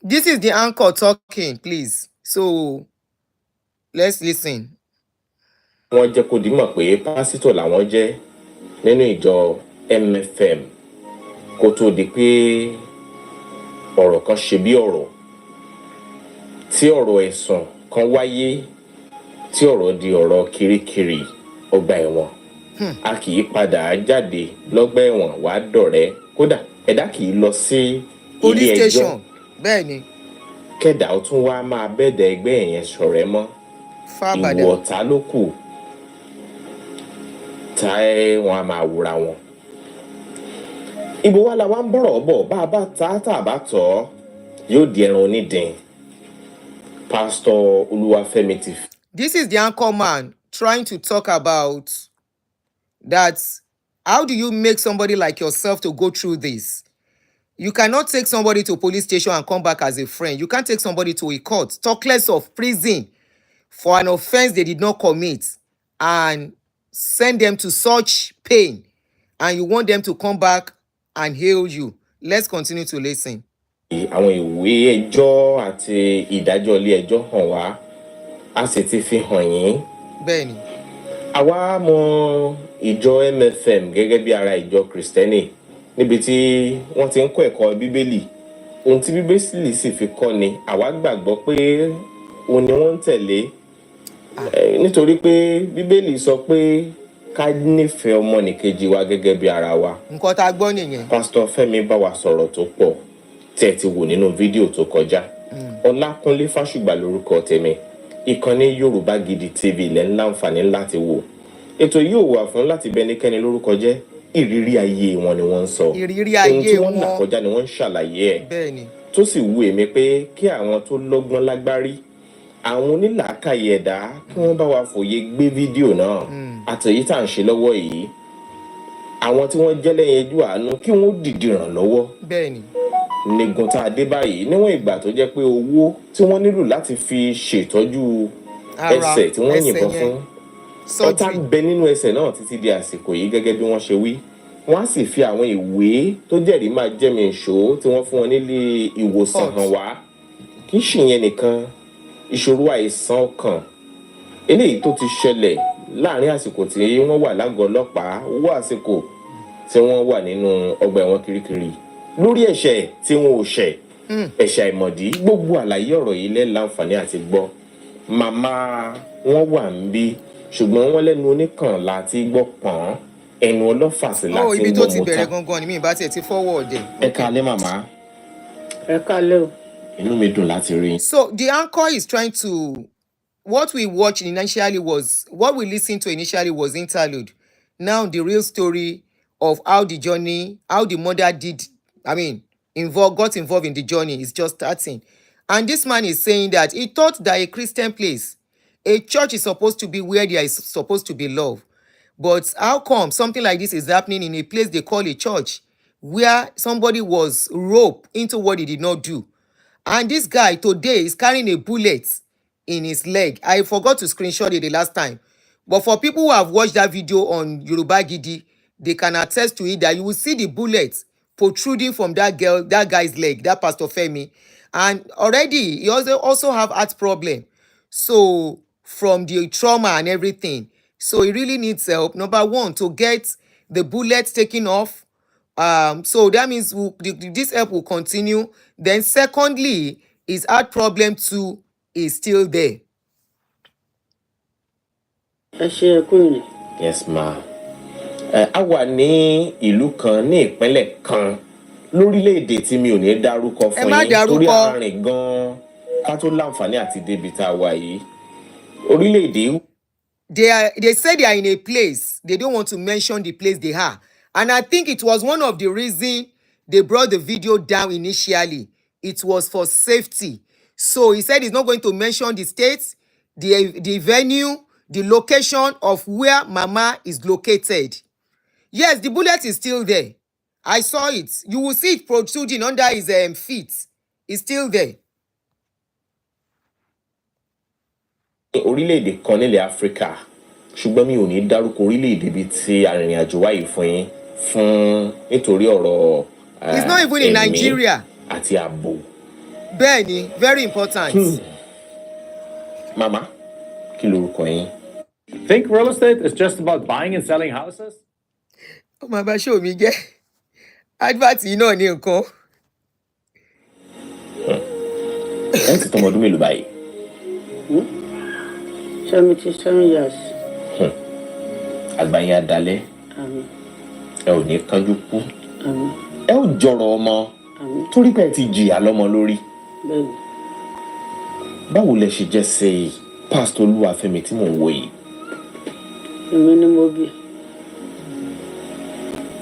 This is the anchor talking, please. So let's listen. Wọ́n jẹ́ kó dímọ̀ pé pásítọ̀ làwọn jẹ́ nínú ìjọ MFM kó tó di pé ọ̀rọ̀ kan ṣe bí ọ̀rọ̀, tí ọ̀rọ̀ ẹ̀sùn kan wáyé, tí ọ̀rọ̀ di ọ̀rọ̀ kirikiri ọgbà ẹ̀wọ̀n. A kì í padà jáde lọ́gbà ẹ̀wọ̀n wá dọ̀rẹ́, kódà ẹ̀dá kì í lọ sí Police ilé ẹjọ́ station. Bẹ́ẹ̀ ni. kẹ̀dá ó tún wá máa bẹ́ẹ̀dẹ̀ ẹgbẹ́ yẹn ṣọ̀rẹ́ mọ́. Fábàdà. Ìwọ ọ̀tá ló kù tá wọn a máa wúra wọn. Ibo wa la wá ń bọ̀rọ̀ bọ̀ bá a bá ta tá a bá tọ̀ ọ́ yóò di ẹran onídìín. Pastor Olúwafẹ́mi ti. This is the anchor man trying to talk about that. How do you make somebody like yourself to go through this? You cannot take somebody to a police station and come back as a friend. You can't take somebody to a court, talk less of prison, for an offense they did not commit, and send them to such pain, and you want them to come back and hail you. Let's continue to listen. Àwọn ìwé ẹjọ́ àti ìdájọ́ ilé ẹjọ́ hàn wá, a sì ti fi hàn yín. Bẹ́ẹ̀ni. Àwa mọ ìjọ MFM gẹ́gẹ́ bí ara ìjọ Kristẹni níbi tí wọ́n ti ń kọ́ ẹ̀kọ́ Bíbélì. Ohun tí Bíbélì sì fi kọ́ ni àwa gbàgbọ́ pé òun ni wọ́n ń tẹ̀lé. Nítorí pé Bíbélì sọ pé ká nífẹ̀ẹ́ ọmọnìkejì wa gẹ́gẹ́ bí ara wa. Nǹkan tá a gbọ́ nìyẹn. Pastor Femi bá wa sọ̀rọ̀ tó pọ̀ tí ẹ ti wò nínú fídíò tó kọjá. Ọlákúnlé Fásùgbà lórúkọ tèmi. Ìkànnì Yorùbá Gidi TV ilẹ̀ ńlá àǹfààní láti wò. Ètò yìí ò wà fún láti bẹnikẹ́ni lórúkọ jẹ́. Ìrírí ayé wọn ni wọ́n ń sọ. Ìrírí ayé wọn. Ohun tí wọ́n là kọjá ni wọ́n ń ṣàlàyé ẹ̀. Bẹ́ẹ̀ni. Tó sì wù èmi pé kí àwọn tó lọ́gbọ́n lágbárí, àwọn onílàákàyè ẹ̀dá kí wọ́n bá wa fòye gbé fídíò náà. Àtẹ̀yí tá à ń ṣe lọ́wọ́ yìí. Àwọn tí wọ́n jẹ́ lẹ́yìn ojú àánú kí wọ́n dìde ràn lọ́wọ́. Bẹ́ẹ̀ni. Nígun tá a dé báyìí níwọ̀n ìgbà tó jẹ́ pé owó tí wọ́n nílò láti fi ṣètọ́jú ẹsẹ̀ tí wọ́n yìnbọn fún. Ọ̀tá ń bẹ nínú ẹsẹ̀ náà títí di àsìkò yìí gẹ́gẹ́ bí wọ́n ṣe wí. Wọ́n á sì fi àwọn ìwé tó jẹ́rìí máa jẹ́mi ìṣó tí wọ́n fún wọn nílé ìwòsàn hàn wá. Kì í ṣìyẹn nìkan, ìṣòro àìsàn ọkàn eléyìí tó ti ṣẹlẹ̀ láàrin àsìkò tí wọ́n wà lágọ̀ọ́ ọlọ́pàá owó àsìkò tí wọ́n wà nínú ọgbà ẹ̀wọ̀n kirikiri lórí ẹ̀ṣẹ̀ tí wọn ò ṣẹ̀, ẹ̀ṣẹ̀ àìmọ̀dí. Gbogbo àlàyé ọ̀rọ̀ yìí lẹ́ láǹfààní àti gbọ́. Màmá wọn wà ń bí ṣùgbọ́n wọ́n lẹ́nu oníkànlá tí gbọ́ pọ̀n, ẹnu ọlọ́fà sí láti Ibi tó ti gbọ́ bẹ̀rẹ̀ mọ́ta. gangan ni mi ìbá tiẹ̀ ti fọwọ́ ọ̀dẹ̀. Ẹ káalẹ́ màmá, ẹ kálẹ́ o. inú mi dùn láti rí yín. So the anchor is trying to, what we watched initially was, what we listened to initially was interlude. Now the real story of how the journey, how the mother did, got involved in the journey is just starting. And this man is saying that he thought that a Christian place, a church is supposed to be where there is supposed to be love. But how come something like this is happening in a place they call a church, where somebody was roped into what he did not do? And this guy today is carrying a bullet in his leg. I forgot to screenshot it the last time. But for people who have watched that video on Yoruba Gidi, they can attest to it that you will see the bullet protruding from that guy's leg, that Pastor Femi. And already he also have heart problem. So from the trauma and everything. So he really needs help. Number one, to get the bullet taken off. So that means this help will continue. Then secondly, his heart problem too is still there. ẹ ṣe ẹ kú ìrìn. Yes ma. A wà ní ìlú kan ní ìpínlẹ̀ kan lórílẹ̀‐èdè tí mi ò ní dárúkọ fún yín torí àárín gan-an ká tó láǹfààní àti débi tá a wà yìí. Orílẹ̀‐èdè. They say they are in a place. They don't want to mention the place they are. And I think it was one of the reasons they brought the video down initially. It was for safety. So he said he's not going to mention the states, the venue, the location of where Mama is located. Yes, the bullet is still there. I saw it. You will see it protruding under his feet. It's still there. Orílẹ̀-èdè kan nílẹ̀ Áfíríkà, ṣùgbọ́n mi ò ní dárúkọ orílẹ̀-èdè bíi ti arìnrìn-àjò wáyé fún yín fún nítorí ọ̀rọ̀ It's not even in Nigeria. Àti ààbò. Bẹ́ẹ̀ni, very important. Mama, kí lorúkọ yín? Think real estate is just about buying and selling houses? Ó máa bá ṣó mi jẹ́. Advert yìí náà ní nǹkan. Ẹ ti tọmọ ọdún mélòó báyìí? 77 years. Àgbáyé adalẹ́. Àmín. Ẹ ò ní kánjú kú. Àmín. Ẹ ò jọrọ ọmọ. Àmín. Torí pé ẹ ti jìyà lọ́mọ lórí. Bẹ́ẹ̀ni. Báwo lẹ ṣe jẹ́ sí Pásítọ̀ Olúwafẹ́mi tí mò ń wò yìí? Èmi ni mo bí.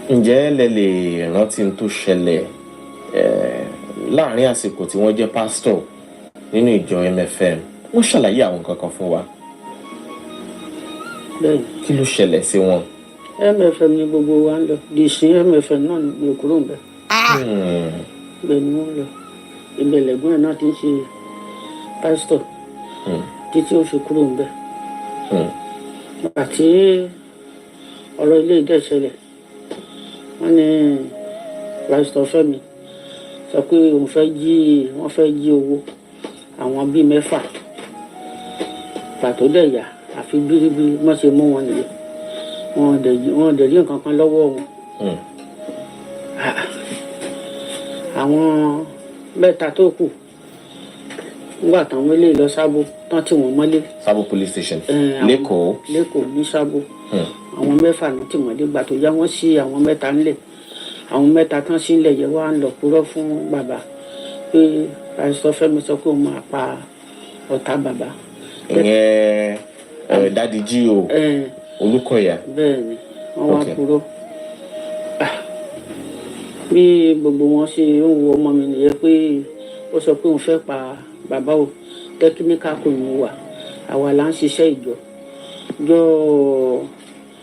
Ǹjẹ́ lẹ lè rántí n tó ṣẹlẹ̀ láàrin àsìkò tí wọ́n jẹ́ pásítọ̀ nínú ìjọ MFM? Wọ́n ṣàlàyé àwọn nǹkan kan fún wa. Bẹ́ẹ̀ni. Kí ló ṣẹlẹ̀ sí wọn? MFM ni gbogbo wa ń lọ. Di ìsìn MFM náà ni mo kúrò ń bẹ̀. Bẹ́ẹ̀ ni wọ́n lọ. Ìbẹ̀lẹ̀gbọ́n náà ti ń ṣe pásítọ̀ títí ó fi kúrò ń bẹ̀. Àti ọ̀rọ̀ ilé ìdẹ́sẹ̀lẹ̀ wọ́n ní pásítọ̀ Fẹ́mi sọ pé wọ́n fẹ́ jí owó àwọn bíi 6 pàtó dẹ̀ yà àfi bíríbírí wọ́n ṣe mú wọn nìyẹn wọ́n dẹ̀ rí nǹkan kan lọ́wọ́ wọn. Àwọn 3 tó kù nígbà táwọn eléyìí lọ Sábó tán tí wọ́n mọ́lé. Sábó police station lẹ́kọ̀ọ́. Lẹ́kọ̀ọ́ ní Sábó. Àwọn 6 náà tí wọ́n dé gbà tó yá wọ́n sí àwọn 3 ńlẹ̀. Àwọn 3 tán sí ńlẹ̀ yẹn wá ń lọ purọ́ fún bàbá pé pásítọ̀ Fẹ́mi sọ pé òun máa pa ọ̀tá bàbá. Ìyẹn Dádì Jí o Olúkọ̀yà. Bẹ́ẹ̀ni wọ́n wá purọ́. Bí gbogbo wọn ṣe ń wo ọmọ mi nìyẹn pé ó sọ pé òun fẹ́ pa bàbá o tẹkíníkà kò ní wà àwa là ń ṣiṣẹ́ ìjọ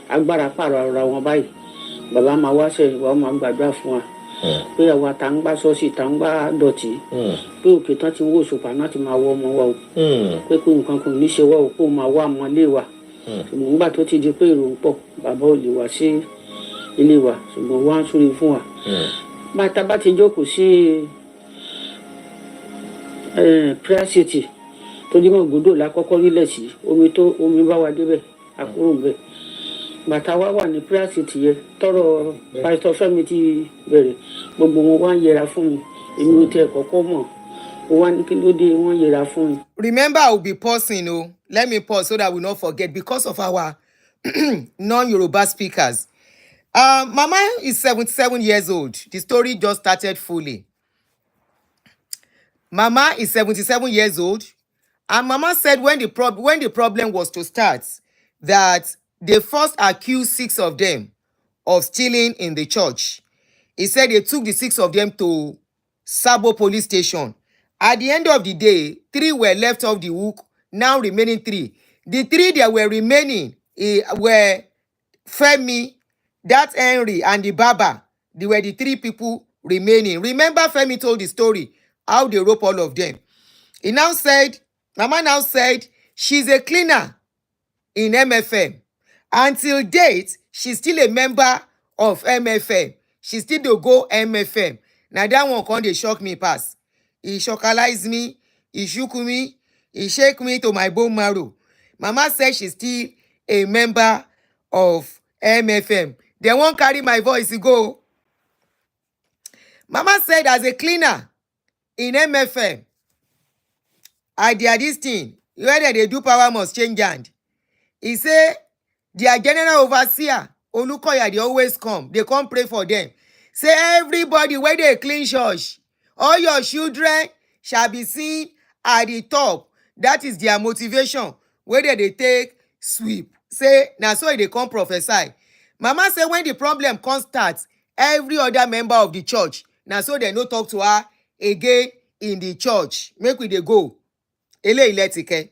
agbára pààrọ̀ ara wọn báyìí bàbá máa wá sẹ́yìn wa máa gbàdúrà fún wa pé àwa tá ń gbá ṣọ́ọ̀ṣì tá ń gbá dọ̀tí pé òkè tán ti ń wò ṣùpá náà ti máa wọ ọmọ wa o pé kó nǹkan kò ní ṣe wá o kó máa wá ọmọ ilé wa ṣùgbọ́n nígbà tó ti di pé èrò ń pọ̀ bàbá ò lè wá sí ilé wa ṣùgbọ́n wá ń súre fún wa bàtà bá ti jókòó sí prayer city tó dí mọ́ gbòdò lákọ́kọ́ rílẹ̀ sí omi bá wa débẹ̀ àkúrò ń bẹ̀ bàtà wa wà ní prayer city yẹn tọrọ pásítọ̀ Fẹ́mi ti bẹ̀rẹ̀ gbogbo wọn wá ń yẹra fún mi èmi ò tẹ kọ́kọ́ mọ̀ ó wá ní kí ló dé wọ́n yẹra fún mi. Remember, I will be pausing. Let me pause so that we not forget because of our non-Yoruba speakers. Mama is 77 years old. The story just started fully. Mama is 77 years old. And Mama said when the problem was to start, that they first accused 6 of them of stealing in the church. He said they took the 6 of them to Sabo police station. At the end of the day, 3 were left off the hook, now remaining 3. The 3 that were remaining were Femi, that Henry, and the Baba. They were the 3 people remaining. Remember, Femi told the story, how they rope all of them. Mama now said, she's a cleaner in MFM. Until date, she's still a member of MFM. She still dey go MFM. Now that one come dey shock me pass. He shockalize me, he shook me, he shake me to my bone marrow. Mama said she's still a member of MFM. They won't carry my voice go. Mama said as a cleaner in MFM, I did this thing, whether they do power must change hand. He say their general overseer, Olukoya, they always come. They come pray for them. Say everybody where they clean church, all your children shall be seen at the top. That is their motivation. Whether they take sweep. Say, now so they come prophesy. Mama say when the problem comes start, every other member of the church, now so they no talk to her again in the church. Make we dey go. Ele iletike.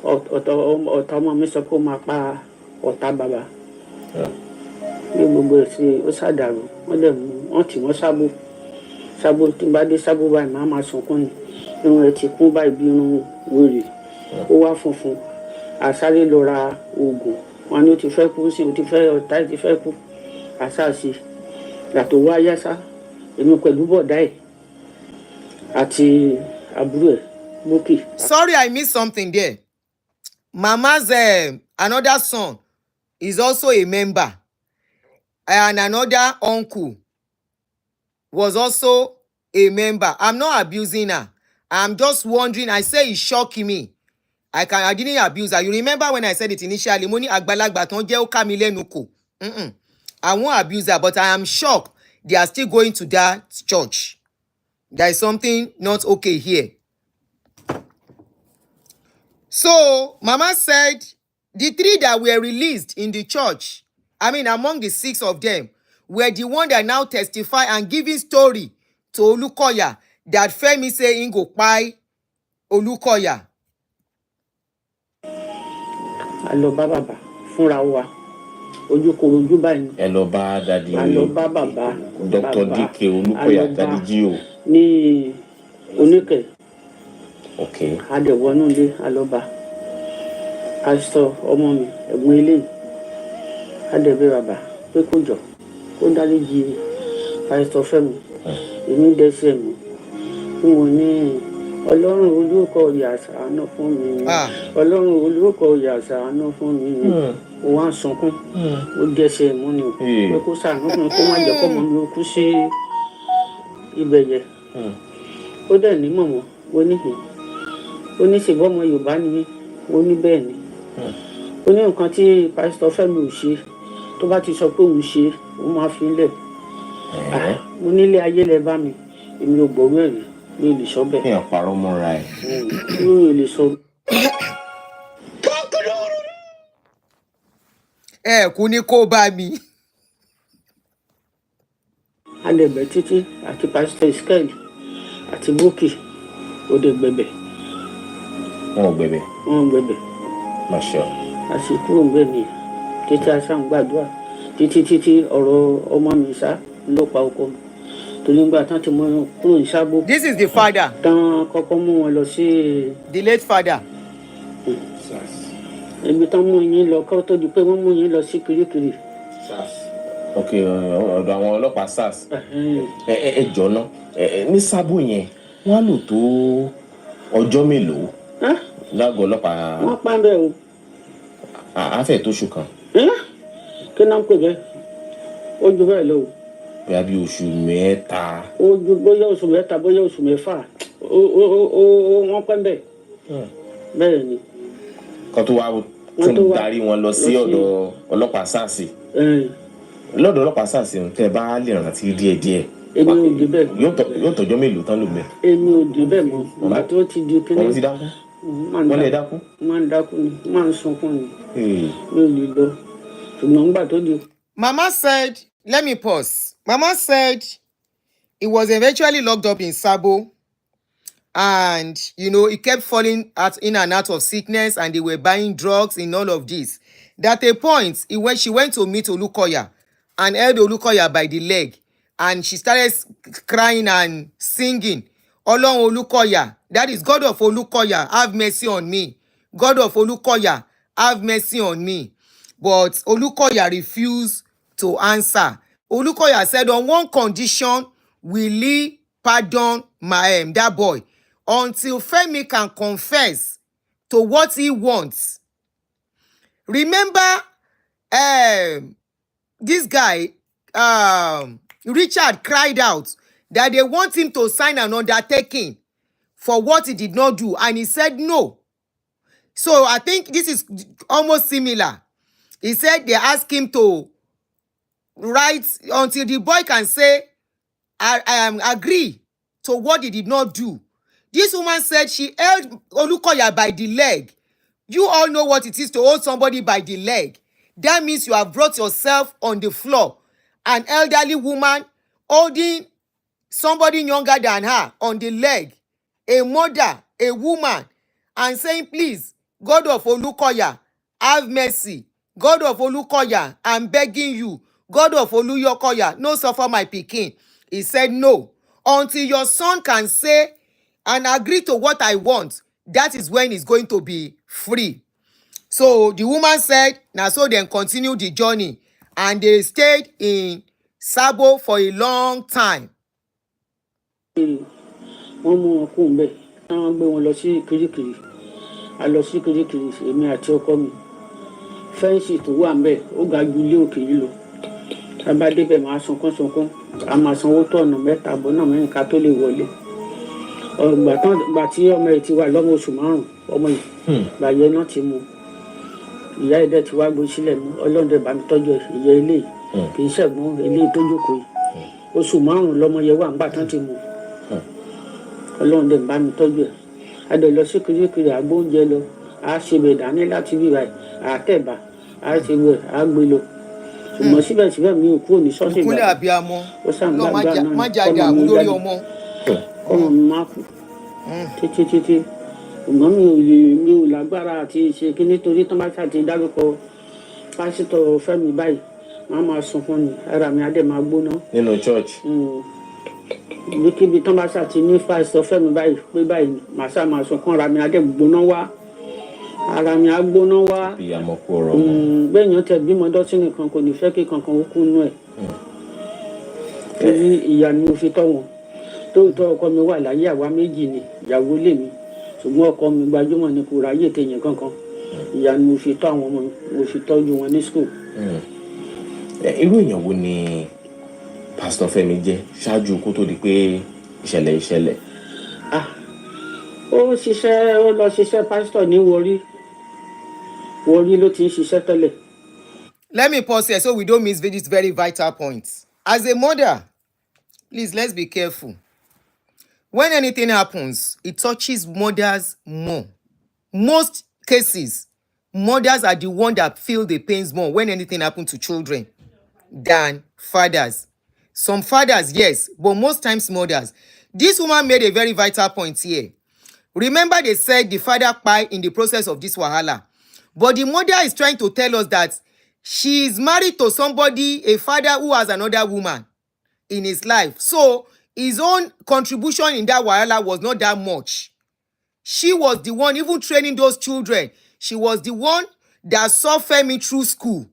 ọ̀tá ọmọ mi sọ pé ó máa pa ọ̀tá bàbá ní gbogbo ẹ̀sìn ó ṣàdàrú wọ́n dẹ̀ mú wọ́n tì wọ́n sábó tí n bá dé sábó báyìí máa sunkún ni irun ẹ̀ ti kún báyìí bí irun wèrè ó wá funfun àsáré lọ ra oògùn wọn ni ó ti fẹ́ kú sí ó ti fẹ́ ọ̀tá ẹ̀ ti fẹ́ kú àṣàṣì yàtọ̀ wá yásá èmi pẹ̀lú bọ̀dá ẹ̀ àti àbúrò ẹ̀ mókè. Sorry, I missed something there. Mama's another son is also a member, and another uncle was also a member. I'm not abusing her. I'm just wondering. I say it's shocking me. I didn't abuse her. You remember when I said it initially? Money agbalagba ton je o ka mi lenu ko. I won't abuse her, but I am shocked they are still going to that church. There is something not okay here. So, Mama said the 3 that were released in the church, I mean, among the 6 of them, were the one that now testify and giving story to Olukoya that Femi say in go buy Olukoya. A lọ bá bàbá fúnra wa ojúkorojú báyìí. Ẹ lọ bá dadi a lọ bá bàbá Dr. Dike Olukoya dadi Gio ní Oníkẹ̀. Okay. A dẹ̀ wọnú ilé a lọ bá pásítọ̀ ọmọ mi ẹ̀gbọ́n eléyìí a dẹ̀ bẹ̀ bàbá pé kó jọ kó dáríjì pásítọ̀ Fẹ́mi èmi dẹ́ṣẹ̀ mi fún wọn ní Ọlọ́run Olúkọ̀yà ṣàánú fún mi Ọlọ́run Olúkọ̀yà ṣàánú fún mi ó wá ń sunkún ó dẹ́ṣẹ̀ mú ni pé kó ṣàánú fún mi kó má jẹ́ kọ́mọ mi ó kú sí ibẹ̀ yẹn ó dẹ̀ ní mọ̀mọ́ ó níhìn ó ní ṣègbọ́n ọmọ Yorùbá ni mí ó ní bẹ́ẹ̀ ni ó ní nǹkan tí pásítọ̀ Fẹ́mi ò ṣe tó bá ti sọ pé òun ṣe òun máa fi ń lẹ̀ mo nílé ayé lẹ bá mi èmi ò gbọ́ wẹ̀rí mi ò lè sọ bẹ́ẹ̀. Kí àparọ́ mọ́ra ẹ̀. mi ò lè sọ. Ẹ kú ní kó bá mi. A lè bẹ̀ títí àti pásítọ̀ Iskel àti Bókì ó dé gbẹ̀bẹ̀. Wọn ò gbẹ̀bẹ̀. Wọn ò gbẹ̀bẹ̀. Masha. Àsìkò òǹgbẹ mi títí aṣáà ń gbàdúrà títí ọ̀rọ̀ ọmọ mi sá ló pa ọkọ mi torí nígbà tán ti mú kúrò ní Sábó. This is the father. Tán kọ́kọ́ mú wọn lọ sí. The late father. Ibi tán mú yín lọ kọ́ tó di pé wọ́n mú yín lọ sí Kirikiri. Ok, ọ̀dọ̀ àwọn ọlọ́pàá SARS. Ẹ jọ ná ní Sábó yẹn wọ́n á lò tó ọjọ́ mélòó lágọ̀ọ́ ọlọ́pàá. Wọ́n pa ń bẹ̀ o. Àáfẹ̀ tó oṣù kan. Kí náà ń pè bẹ́ẹ̀ ó ju bẹ́ẹ̀ lọ o. Bóyá bí oṣù mẹ́ta. Ó ju bóyá oṣù mẹ́ta bóyá oṣù mẹ́fà wọ́n pẹ́ ń bẹ̀. Bẹ́ẹ̀ ni. Kan tó wá tún darí wọn lọ sí ọ̀dọ̀ ọlọ́pàá SARS. Lọ́dọ̀ ọlọ́pàá SARS tẹ́ bá lè rántí díẹ̀díẹ̀. Èmi ò dé bẹ́ẹ̀. Yóò tọ́jọ́ mélòó tán ló mẹ́. Èmi ò dé bẹ́ẹ̀ mọ́ ìgbà tó ti di kíní. Wọ́n ti dákú. Wọ́n lè dákú. Máa ń dákú ni máa ń sunkún ni mi ò lè lọ ṣùgbọ́n nígbà tó di. Mama said, let me pause. Mama said he was eventually locked up in Sabo, and he kept falling in and out of sickness, and they were buying drugs in all of this. At a point, she went to meet Olukoya and held Olukoya by the leg, and she started crying and singing, Ọlọ́run Olukoya, that is God of Olukoya, have mercy on me. God of Olukoya, have mercy on me. But Olukoya refused to answer. Olukoya said, on one condition, will he pardon that boy until Femi can confess to what he wants. Remember, this guy, Richard, cried out that they want him to sign an undertaking for what he did not do, and he said no. So I think this is almost similar. He said they asked him to write until the boy can say, I agree to what he did not do. This woman said she held Olukoya by the leg. You all know what it is to hold somebody by the leg. That means you have brought yourself on the floor. An elderly woman holding somebody younger than her on the leg. A mother, a woman, and saying, please, God of Olukoya, have mercy. God of Olukoya, I'm begging you. God of Oluyokoya, no suffer my pikin. He said no. Until your son can say and agree to what I want, that is when he's going to be free. So the woman said, now so then continue the journey. And they stayed in Sabo for a long time. wọ́n mú wọn kú ńbẹ̀ táwọn gbé wọn lọ sí Kirikiri a lọ sí Kirikiri èmi àti ọkọ mi fẹ́ǹsì tó wà ńbẹ̀ ó ga ju ilé òkè yìí lọ tá a bá débẹ̀ máa sunkún a máa sanwó tó ọ̀nà mẹ́ta bọ́nà mẹ́rin ká tó lè wọlé gbà tí ọmọ yìí ti wà lọ́mọ oṣù márùn-ún ọmọ yìí gbàyẹ náà ti mú ìyá ẹ̀ dẹ̀ ti wá gbé sílẹ̀ mú Ọlọ́run dẹ̀ bá mi tọ́jú ìyá ilé kì í ṣẹ̀gbọ́n ilé tó jókòó yìí oṣù márùn-ún lọ́mọ yẹn wà ńgbà tán ti mú Ọlọ́run dẹ̀ bá mi tọ́jú ẹ̀ a dẹ̀ lọ sí Kirikiri àgbó oúnjẹ lọ a ṣe bẹ̀ dání láti bí báyìí àtẹ̀bà a ṣe bẹ̀ a gbé lọ ṣùgbọ́n síbẹ̀síbẹ̀ mi ò kúrò ní ṣọ́ọ̀ṣì ìkúlẹ̀ àbíamọ ó ṣàǹgbàgbà náà má jáde àmú lórí ọmọ. ọmọ mi máa kú títí ṣùgbọ́n mi ò lágbára àti ṣe kí nítorí tó bá ṣàti dárúkọ pásítọ̀ Fẹ́mi báyìí máa máa sunkún ni ara mi á dẹ̀ máa gbóná. nínú church. ibikíbi tó bá ṣàti ní pásítọ̀ Fẹ́mi báyìí pé báyìí màá ṣáà máa sunkún ara mi á dẹ̀ gbóná wá ara mi á gbóná wá. ìyàmọ̀ kú ọ̀rọ̀ mọ́. gbẹ̀yìn tẹ̀ bímọ dọ́tí nìkan kò ní fẹ́ kí kankan ó kú nú ẹ̀. torí ìyá ni mo fi tọ́ wọn tóòtọ́ ọkọ mi wà láyé àwa méjì ni ìyàwó lè mi ṣùgbọ́n ọkọ mi gbajúmọ̀ ní kò ráyè téèyàn kankan ìyá ni mo fi tọ́ àwọn ọmọ mi mo fi tọ́jú wọn ní school. irú èèyàn wo ni pásítọ̀ Fẹ́mi jẹ́ ṣáájú kó tó di pé ìṣẹ̀lẹ̀. ó lọ ṣiṣẹ́ pásítọ̀ ní Warri ló ti ń ṣiṣẹ́ tẹ́lẹ̀. Let me pause here so we don't miss this very vital point. As a mother, please, let's be careful. When anything happens, it touches mothers more. Most cases, mothers are the one that feel the pains more when anything happens to children than fathers. Some fathers, yes, but most times mothers. This woman made a very vital point here. Remember they said the father died in the process of this wahala. But the mother is trying to tell us that she is married to somebody, a father who has another woman in his life. So his own contribution in that wahala was not that much. She was the one even training those children. She was the one that saw Femi through school.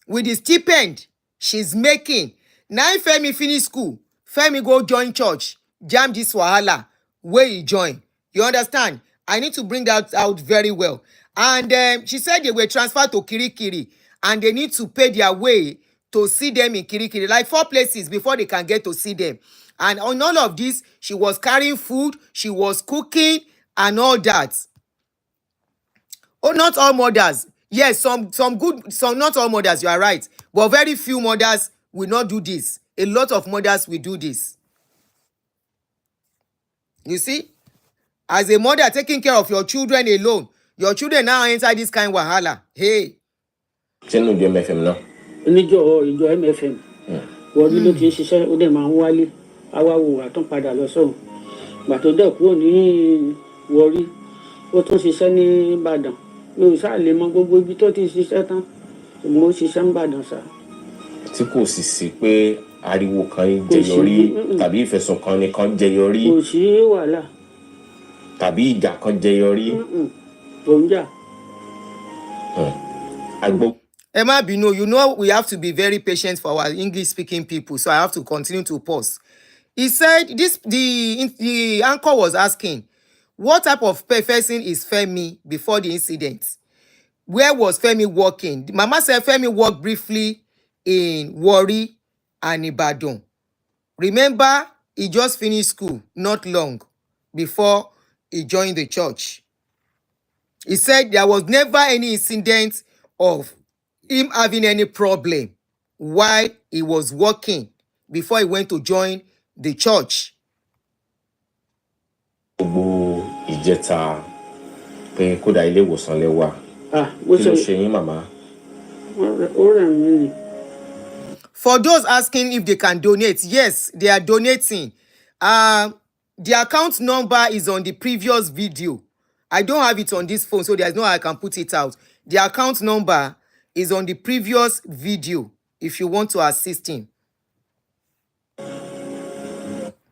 With the stipend she's making. Now Femi finish school, Femi go join church, jam this wahala, where he join. You understand? I need to bring that out very well. And she said they were transferred to Kirikiri and they need to pay their way to see them in Kirikiri, like 4 places before they can get to see them. And on all of this, she was carrying food, she was cooking and all that. Oh, not all mothers. Yes, some not all mothers, you are right. But very few mothers will not do this. A lot of mothers will do this. You see? As a mother taking care of your children alone, your children now enter this kind of wahala. Hey. Sínú ìjọ MFM náà. ìjọ MFM. Warri ló ti ń ṣiṣẹ́ ó dẹ̀ máa ń wálé. Àwa wò wá tún padà lọ sọ́hùn. Gbà tó dẹ̀ kúrò ní Warri, ó tún ṣiṣẹ́ ní Ìbàdàn. Mi ò sáà lè mọ gbogbo ibi tó ti ṣiṣẹ́ tán. Ṣùgbọ́n ó ṣiṣẹ́ ní Ìbàdàn sá. Tí kò sì sí pé ariwo kan jẹyọrí tàbí ìfẹ̀sùnkanni kan jẹyọrí. Kò sí wàhálà. Tàbí ìjà kan jẹyọrí. Oúnjà. Emma Bino, you know we have to be very patient for our English-speaking people, so I have to continue to pause. He said the anchor was asking, what type of person is Femi before the incident? Where was Femi working? The mama said Femi worked briefly in Warri and Ibadan. Remember, he just finished school not long before he joined the church. He said there was never any incident of him having any problem while he was working before he went to join the church. Gbogbo ìjẹta pé kódà ilé ìwòsàn lẹ wà. Kí ló ṣe yín màmá? Ó rẹ̀ mí ni. For those asking if they can donate, yes, they are donating. The account number is on the previous video. I don't have it on this phone, so there's no way I can put it out. The account number is on the previous video if you want to assist him.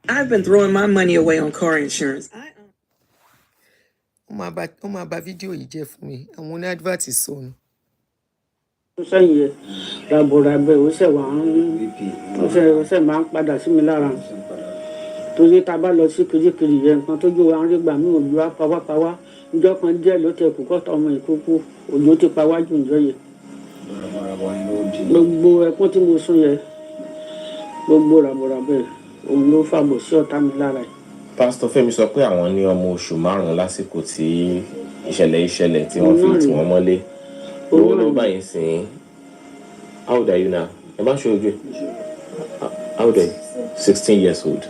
I've been throwing my money away on car insurance. Video yìí jẹ́ fún mi. Àwọn ní advert sọnù. sẹ́yìn yẹn ràbọ̀ràbẹ̀ ó ṣẹ̀ máa ń padà sí mi lára torí tá a bá lọ sí kirikiri yẹn nǹkan tójú wa ń rí gbà mí òjò á pawápawá níjọ́ kan díẹ̀ ló tẹ̀ kú kọ́tà ọmọ ìkókó òjò ti pa wájú ìjọ yẹn gbogbo ẹkún tí mo sún yẹn gbogbo ràbọ̀ràbẹ̀ òun ló fàbọ̀ sí ọ̀tá mi lára yìí. Pásítọ̀ Fẹ́mi sọ pé àwọn ní ọmọ oṣù 5 lásìkò tí ìṣẹ̀lẹ̀ tí wọ́n fi tì wọ́n mọ́lé. Lọ́wọ́lọ́wọ́ báyìí sìn. How old are you now? Ẹ má ṣe ojú. How old are you? 16 years old.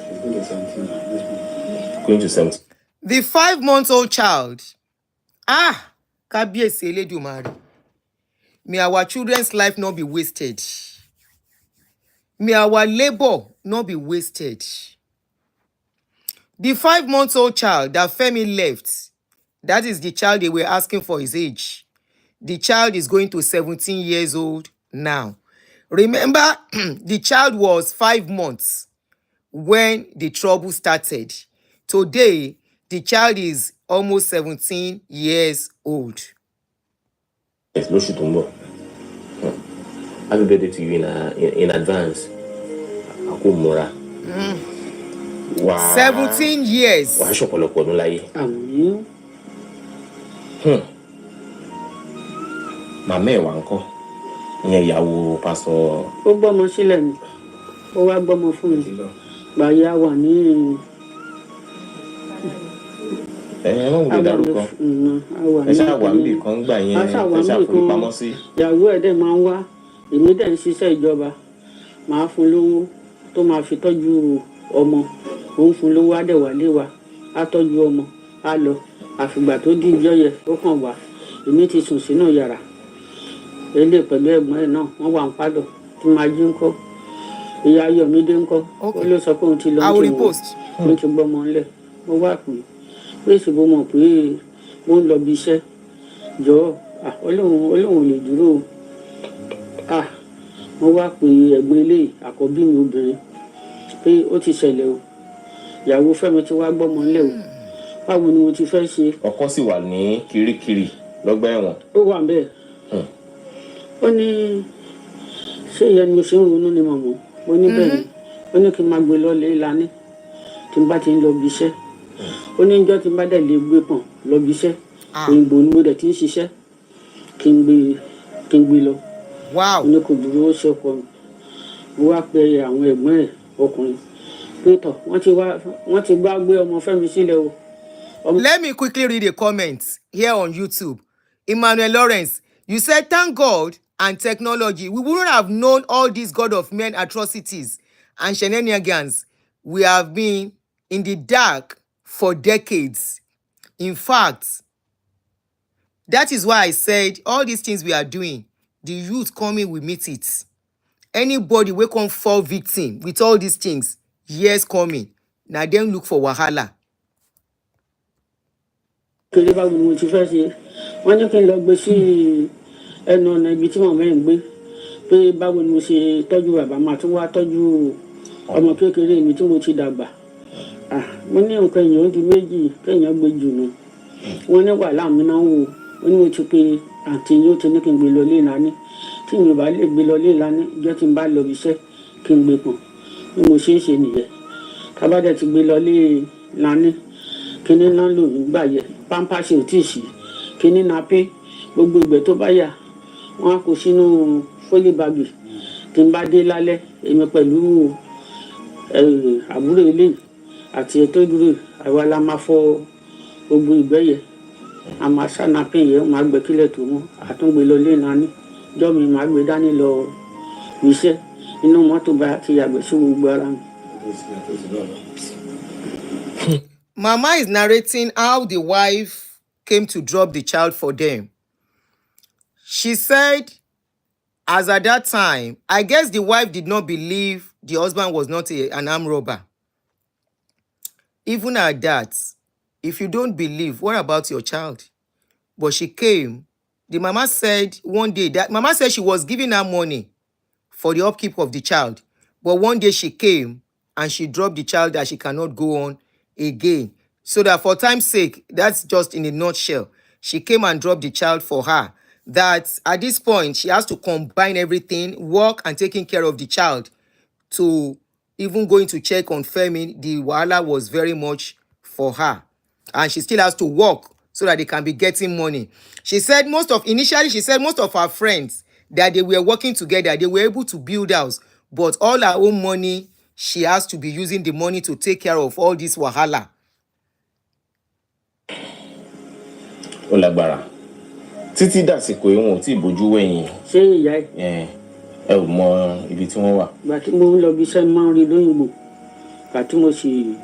Going to 17. The 5-month-old child. Kábíyèsí Elédùmarè. May our children's life not be wasted. May our labor not be wasted. The 5-month-old child that Femi left, that is the child they were asking for his age. The child is going to 17 years old now. Remember, the child was 5 months when the trouble started. Today, the child is almost 17 years old. Yes, no shit on. Happy birthday to you in advance. Akumura. Wow. 17 years. Wàá ṣọ̀pọ̀lọpọ̀ ọdún láyé. Àmín. Màmá ẹ̀ wá ńkọ́? Ìyẹn ìyàwó pásọ. Ó gbọ́mọ sílẹ̀ ni ó wá gbọ́mọ fún mi gbàyà wà ní. Ẹ wọ́n wùdí dárúkọ. Ẹ ṣáà wà níbì kan gbà yẹn ẹ ṣáà forí pamọ́ sí. Ìyàwó ẹ̀ dẹ̀ máa ń wá èmi dẹ̀ ń ṣiṣẹ́ ìjọba màá fún lówó tó máa fi tọ́jú ọmọ òun fún lówó á dẹ̀ wà lé wa á tọ́jú ọmọ á lọ àfìgbà tó di ìjọ yẹ ó kàn wá èmi ti sùn sínú yàrá ilé pẹ̀lú ẹ̀gbọ́n ẹ̀ náà wọ́n wà ń pádọ̀ tí máa jí ńkọ́ ìyá Ayọ̀mídé ńkọ́ ó ló sọ pé òun ti lọ òun ti gbọ́mọ ńlẹ̀ mo wá pé ìṣèbó mọ̀ pé mo ń lọ bí iṣẹ́ jọ̀ọ́ Ọlọ́run lè dúró mo wá pé ẹ̀gbọ́n ilé àkọ́bí mi obìnrin pé ó ti ṣẹlẹ̀ o ìyàwó Fẹ́mi ti wá gbọ́mọ ńlẹ̀ o báwo ni mo ti fẹ́ ṣe. Ọkọ sì wà ní Kirikiri lọ́gbà ẹ̀wọ̀n. Ó wà bẹ́ẹ̀. Ó ní ṣé ìyẹn ni mo ṣe ń ronú ni màmú mo ní bẹ́ẹ̀ ni ó ní kí n máa gbé lọ lé lání tí n bá ti ń lọ bí iṣẹ́ ó ní ìjọ́ tí n bá dẹ̀ lè gbé pọ̀n lọ bí iṣẹ́ òyìnbó ni mo dẹ̀ ti ń ṣiṣẹ́ kí n gbé lọ. Ó ní kò dúró ó ṣe ọkọ mi mo wá pe àwọn ẹ̀gbọ́n ẹ̀ ọkùnrin pé tọ̀ wọ́n ti gbá gbé ọmọ Fẹ́mi sílẹ̀ o. Let me quickly read a comment here on YouTube. Emmanuel Lawrence, you said, thank God and technology, we wouldn't have known all these God of men atrocities and shenanigans. We have been in the dark for decades. In fact, that is why I said all these things we are doing, the youth coming will meet it. Anybody will come fall victim with all these things, years coming. Now then look for wahala. Kéré báwo ni mo ti fẹ́ ṣe wọ́n ní kí n lọ gbé sí ẹnu ọ̀nà ibi tí màmá ẹ̀ ń gbé pé báwo ni mo ṣe tọ́jú bàbá máa tún wá tọ́jú ọmọ kékeré mi tí mo ti dàgbà mo ní nǹkan èèyàn di méjì kéèyàn gbé jù nù wọ́n ní wàhálà mi náà wò ó ní mo ti pe àǹtí yóò ti ní kí n gbé lọ lé lání tí mi ò bá lè gbé lọ lé lání ìjọ́ tí n bá lọ iṣẹ́ kí n gbé pọ̀n bí mo ṣe ń ṣe nìyẹn kábàdẹ̀ ti gbé lọ lé lání kíní náà lò nígbà yẹ pampasì ò tí ì sí kíní náà pé gbogbo ìgbẹ́ tó bá yà wọ́n á kó sínú fólíbàgì tí n bá dé lálẹ́ èmi pẹ̀lú àbúrò ilé àti ètò ìdúró àwa la máa fọ gbogbo ìgbẹ́ yẹ a máa sáná pé yẹ máa gbẹ kílẹ̀ tó mọ́ àtúngbè lọ lé nání jọ́ mi máa gbé dání lọ iṣẹ́ inú mọ́tò bá ti yàgbẹ́ sí gbogbo ara mi. Mama is narrating how the wife came to drop the child for them. She said, as at that time, I guess the wife did not believe the husband was not an armed robber. Even at that, If you don't believe, what about your child? But she came. The mama said one day, that mama said she was giving her money for the upkeep of the child. But one day she came and she dropped the child that she cannot go on again. So that for time's sake, that's just in a nutshell. She came and dropped the child for her. That at this point, she has to combine everything, work and taking care of the child, to even going to check on Femi. The wahala was very much for her. And she still has to work so that they can be getting money. She said initially she said most of her friends that they were working together, they were able to build house, but all her own money, she has to be using the money to take care of all this wahala. Ó lágbára. Títí dàsìkò yìí wọn ò tí ì bójú wẹ̀yìn. Ṣé ìyá ẹ̀? Ẹ ò mọ ibi tí wọ́n wà. Ìgbà tí mo ń lọ bí iṣẹ́ máa ń rí lóyìnbó. Ìgbà tí mo sì.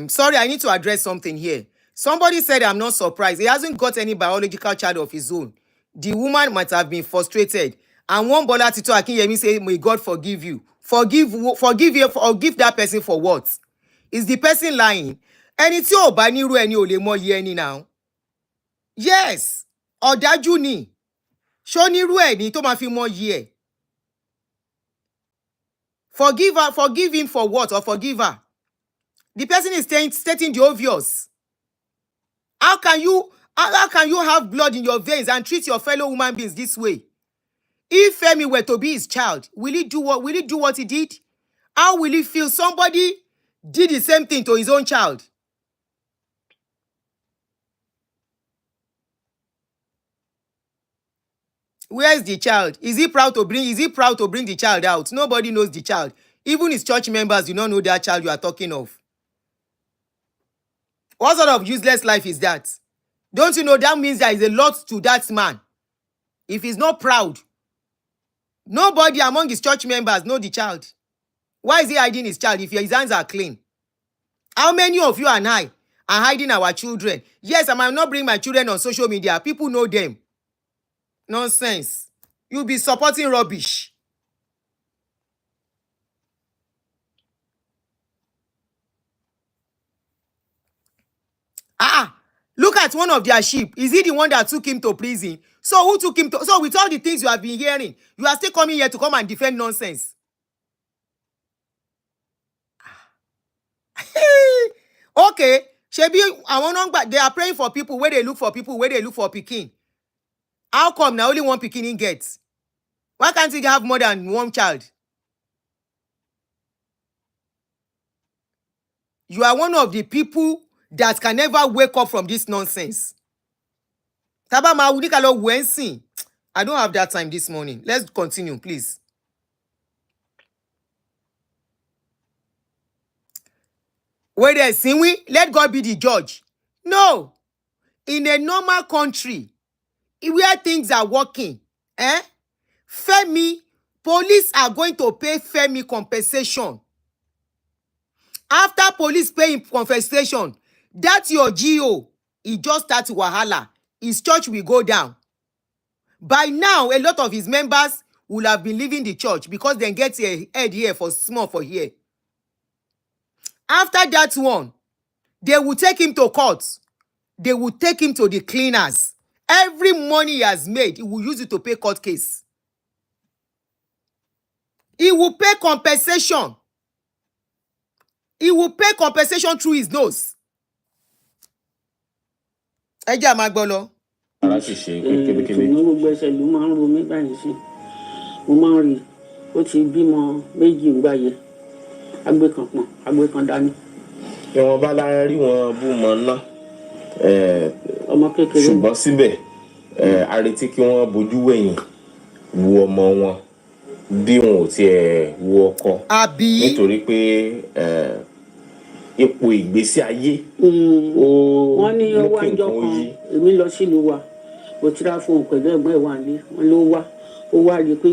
Sorry, I need to address something here. Somebody said I'm not surprised. He hasn't got any biological child of his own. The woman might have been frustrated. And one Bola Tito Akinyemi say, may God forgive you. Forgive that person for what? Is the person lying? Ẹni tí ò bá nírú ẹni ò lè mọ iye ẹni now. Yes. Ọ̀dájú ni. Ṣó nírú ẹni tó máa fi mọ iye ẹ̀. Forgive him for what, or forgive her? The person is stating the obvious. How can you have blood in your veins and treat your fellow human beings this way? If Femi were to be his child, will he do what he did? How will he feel? Somebody did the same thing to his own child. Where is the child? Is he proud to bring the child out? Nobody knows the child. Even his church members do not know that child you are talking of. What sort of useless life is that? Don't you know that means there is a lot to that man? If he's not proud, nobody among his church members know the child. Why is he hiding his child if his hands are clean? How many of you and I are hiding our children? Yes, I might not bring my children on social media. People know them. Nonsense. You'll be supporting rubbish. Look at one of their sheep. Is he the one that took him to prison? So who took him to? So with all the things you have been hearing, you are still coming here to come and defend nonsense. Okay. Shebi, they are praying for people where they look for Pekin. How come now only one Pekin in gets? Why can't he have more than one child? You are one of the people that can never wake up from this nonsense. I don't have that time this morning. Let's continue, please. Where there's sin, let God be the judge. No. In a normal country, where things are working, Femi, police are going to pay Femi compensation. After police paying compensation, that's your GO. He just starts wahala. His church will go down. By now, a lot of his members will have been leaving the church because they get a head here for small for here. After that one, they will take him to court. They will take him to the cleaners. Every money he has made, he will use it to pay court case. He will pay compensation. He will pay compensation through his nose. Ẹ jẹ́ máa gbọ́ lọ. Ara sì ṣe kébékébé. Mo gbogbo ẹsẹ̀ ló máa ń ro mí báyìí sí. Mo máa ń rí ó ti bímọ méjì ń gbáyé. Agbe kan pọ̀n, agbe kan dání. Ìwọ̀n bá lára rí wọn bú mọ ná. Ọmọ kékeré. Ṣùgbọ́n síbẹ̀, a retí kí wọ́n bojú wẹ̀yìn wo ọmọ wọn bí wọn ò tiẹ̀ wo ọkọ. Nítorí pé ipò ìgbésí ayé. Wọ́n ní ó wá ọjọ́ kan, èmi lọ sílùú wa. Mo tira fún òun pẹ̀lú ẹ̀gbọ́n ẹ̀ wà nílé. Wọ́n ló wá. Ó wá rí pé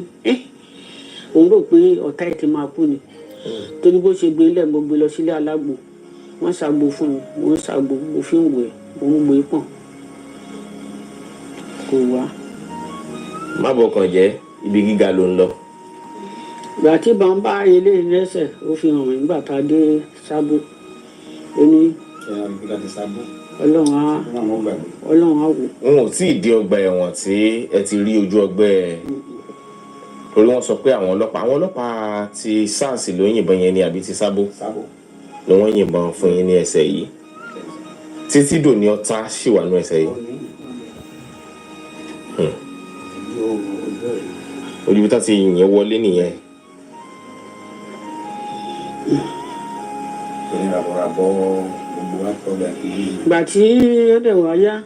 òun rò pé ọ̀tá ẹ̀ ti máa kú ni. Torí bó ṣe gbé ilẹ̀ mo gbé lọ sílé alágbo. Wọ́n ṣàgbo fún mi. Mo ń ṣàgbo. Mo fi ń wẹ̀. Mo ń gbé pọ̀n. Kò wá. Má bọkàn jẹ́, ibi gíga ló ń lọ. Ìgbà tí bá ń bá eléyìí lẹ́sẹ̀, ó fi hàn mí nígbà tá a dé Sábó. ó ní Ọlọ́run á wò. N ò tí ì dé ọgbà ẹ̀wọ̀n tí ẹ ti rí ojú ọgbẹ́ torí wọ́n sọ pé àwọn ọlọ́pàá ti SARS ló yìnbọn yẹn ni àbí ti Sábó ni wọ́n yìnbọn fún yín ní ẹsẹ̀ yìí títí dòní ọ̀tá ṣì wà ní ẹsẹ̀ yìí. Ojú bí tá ti yìn wọlé nìyẹn. Ìgbà tí ó dẹ̀ wá yá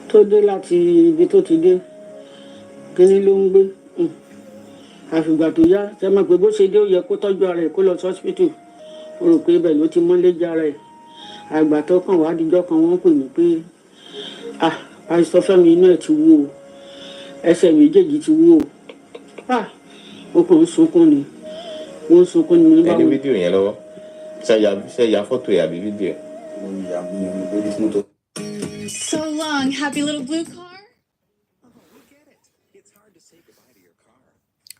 tó dé láti ibi tó ti dé kíní ló ń gbé àfìgbà tó yá ṣe máa pé bó ṣe dé ó yẹ kó tọ́jú ara ẹ̀ kó lọ sí hospital ó rò pé ibẹ̀ ló ti mọ́lé jára ẹ̀ àgbà tó kàn wá díjọ́ kan wọ́n pè mí pé pásítọ̀ Fẹ́mi inú ẹ̀ ti wú o ẹsẹ̀ méjèèjì ti wú o ó kàn ń sunkún ni wọ́n ń sunkún ni mo ní báwo. Ẹni fídíò yẹn lọ́wọ́ ṣe ya fọ́tò ẹ̀ àbí fídíò ẹ̀. So long, happy little blue car.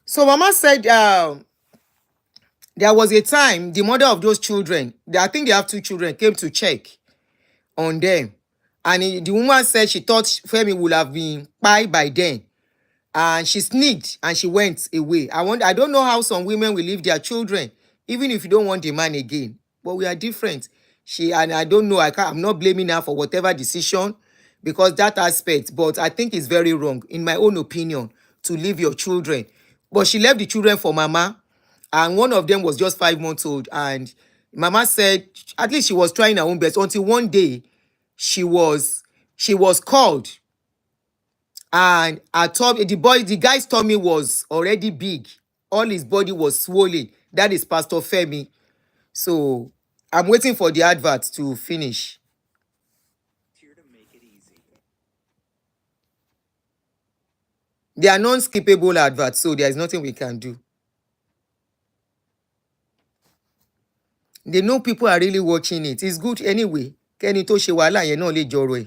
So Mama said there was a time the mother of those children, I think they have 2 children, came to check on them. And the woman said she thought Femi would have been by then. And she sneaked and she went away. I don't know how some women will leave their children, even if you don't want the man again. But we are different. And I don't know, I'm not blaming her for whatever decision, because that aspect, but I think it's very wrong, in my own opinion, to leave your children. But she left the children for Mama, and one of them was just 5 months old. And Mama said, at least she was trying her own best, until one day she was called. And the guy's tummy was already big. All his body was swollen. That is Pastor Femi. So I'm waiting for the advert to finish. They are non-skippable adverts, so there is nothing we can do. They know people are really watching it. It's good anyway. Kẹ́ni tó ṣe wàhálà yẹn náà lè jọrọ ẹ̀.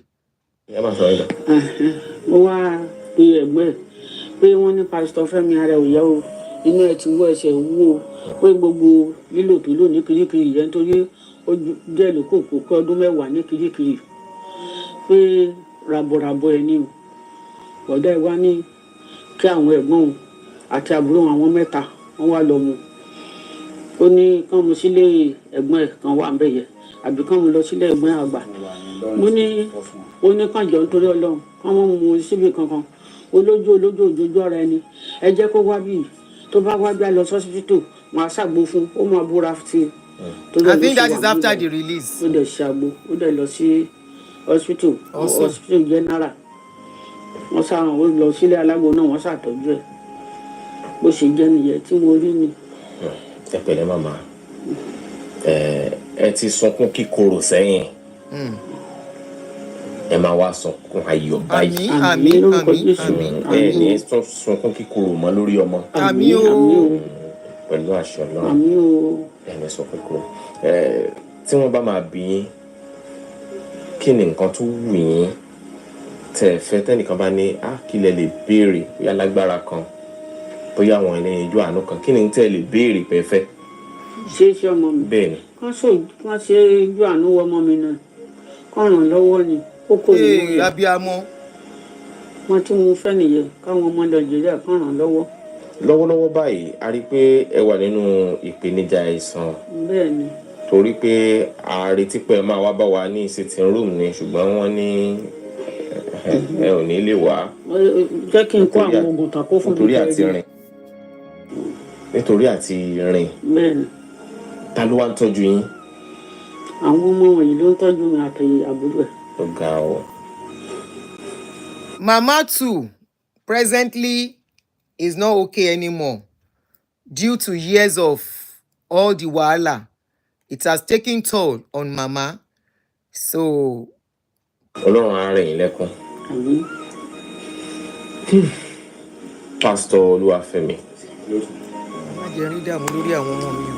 Mo wá pe ẹ̀gbọ́n ẹ̀ pé wọ́n ní pásítọ̀ Fẹ́mi ara ò yá o inú ẹ̀ ti wọ́ ẹsẹ̀ wú o pé gbogbo lílò tó lò ní kirikiri yẹn nítorí ó jẹ́ lókòkò pé ọdún 10 ní kirikiri pé rabọ̀rabọ̀ ẹ̀ ní o ọ̀dọ́ ẹ̀ wá ní kí àwọn ẹ̀gbọ́n òun àti àbúrò àwọn 3 wọ́n wá lọ mú ó ní kán mú sílé ẹ̀gbọ́n ẹ̀ kan wà ń bẹ̀ yẹ àbí kán mú lọ sílé ẹ̀gbọ́n àgbà mo ní ó ní kàn jọ nítorí Ọlọ́run kán mọ́ mú síbi kankan olójú òjòjú ara ẹni ẹ jẹ́ kó wá bí tó bá wá bí a lọ sọ́sibítù wọn á ṣàgbo fún ó máa búra sí i. I think that is after the release. ó dẹ̀ ṣàgbo ó dẹ̀ lọ sí hospital general wọ́n ṣàràn ó lọ sílé alágbo náà wọ́n ṣàtọ́jú ẹ̀ bó ṣe jẹ́ nìyẹn tí mo rí ni. Ẹ pẹ̀lẹ́ màmá ẹ ti sunkún kíkorò sẹ́yìn ẹ máa wá sunkún ayọ̀ báyìí. Àmín. Ẹ ní sunkún kíkorò mọ́ lórí ọmọ. Àmín o. Pẹ̀lú àṣẹ Ọlọ́run ẹ ní sunkún kíkorò. Tí wọ́n bá máa bí yín kí ni nǹkan tó wù yín tẹ́ fẹ́ tẹ́nìkan bá ní kí lẹ lè béèrè bóyá lágbára kan bóyá àwọn ẹni ìjọ àánú kan kí ni tẹ́ lè béèrè pẹ́fẹ́. ṣé ọmọ mi. Bẹ́ẹ̀ni. kán ṣe ìjọ àánú wọ ọmọ mi náà kán ràn lọ́wọ́ ni kókó ìlú rẹ̀. Abiyamọ. wọ́n tí mo fẹ́ nìyẹn káwọn ọmọ Nàìjíríà kán ràn lọ́wọ́. Lọ́wọ́lọ́wọ́ báyìí a rí pé ẹ wà nínú ìpèníjà àìsàn. Bẹ́ẹ̀ni. Torí pé a retí pé ẹ máa wá bá wa ní sitting room ni ṣùgbọ́n wọ́n ní ẹ ò ní lè wá. Jẹ́ kí n kó àwọn oògùn tán kó fún mi. Nítorí àti rìn. Bẹ́ẹ̀ni. Ta ló wá ń tọ́jú yín? Àwọn ọmọ wọ̀nyí ló ń tọ́jú mi àti àbúrò ẹ̀. Ó ga o. Mama too presently is not okay anymore due to years of all the wahala. It has taken toll on Mama. So Ọlọ́run á rẹ̀ yín lẹ́kún. Àmín. Pastor Olúwafẹ́mi. má jẹ́ rí dààmú lórí àwọn ọmọ mi o.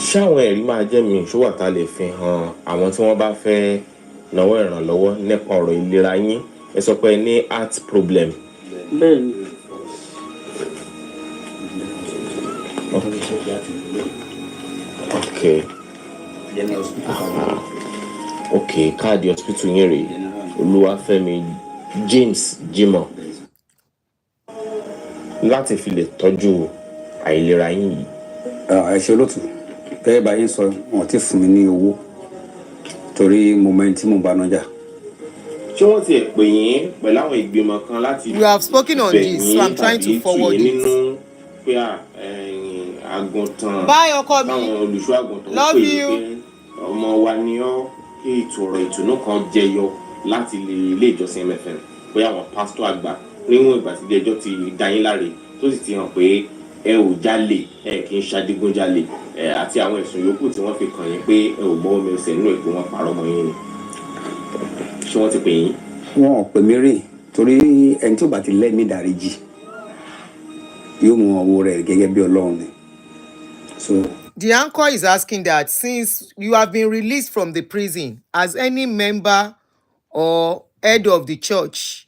Ṣáwọn ẹ̀rí máa jẹ́ mi ìṣòwò tá lè fi hàn àwọn tí wọ́n bá fẹ́ náwó ìrànlọ́wọ́ nípa ọ̀rọ̀ ìlera yín ẹ sọ pé ní heart problem. Bẹ́ẹ̀ni. Okay. Okay, káàdì hospital yẹn rèé. Olúwafẹ́mi James Jimoh. Láti fi lè tọ́jú àìlera yín yìí. Ẹ ṣe olóòtú bẹ́ẹ̀ bá yín sọ wọn ti fún mi ní owó torí mo mọ ẹni tí mo bá nájà. Ṣé wọ́n ti ẹ̀ pè yín pẹ̀lú àwọn ìgbìmọ̀ kan láti We have spoken on this, so I'm trying to forward it. nínú pé àgùntàn Bye, ọkọ mi. táwọn olùṣọ́ àgùntàn Love pè yín you. pé ọmọ wa ni ọ́ kí ìtòrò ìtùnú kan jẹyọ láti ilé ìjọsìn MFM pé àwọn pásítọ̀ àgbà níwọ̀n ìgbà tí ilé ẹjọ́ ti dá yín láre tó sì ti hàn pé ẹ ò jalè ẹ kì í ṣàdígunjalè àti àwọn ẹ̀sùn yòókù tí wọ́n fi kàn yín pé ẹ ò gbọ́ omi ẹsẹ̀ nínú ìpín wọn parọ́ mọ́ yín ni. Ṣé wọ́n ti pè yín? Wọn ò pè mí rí torí ẹni tí ò bá ti lẹ́mí ìdáríjì yóò mú owó rẹ̀ gẹ́gẹ́ bí Ọlọ́run ni. So The anchor is asking that since you have been released from the prison, as any member or head of the church,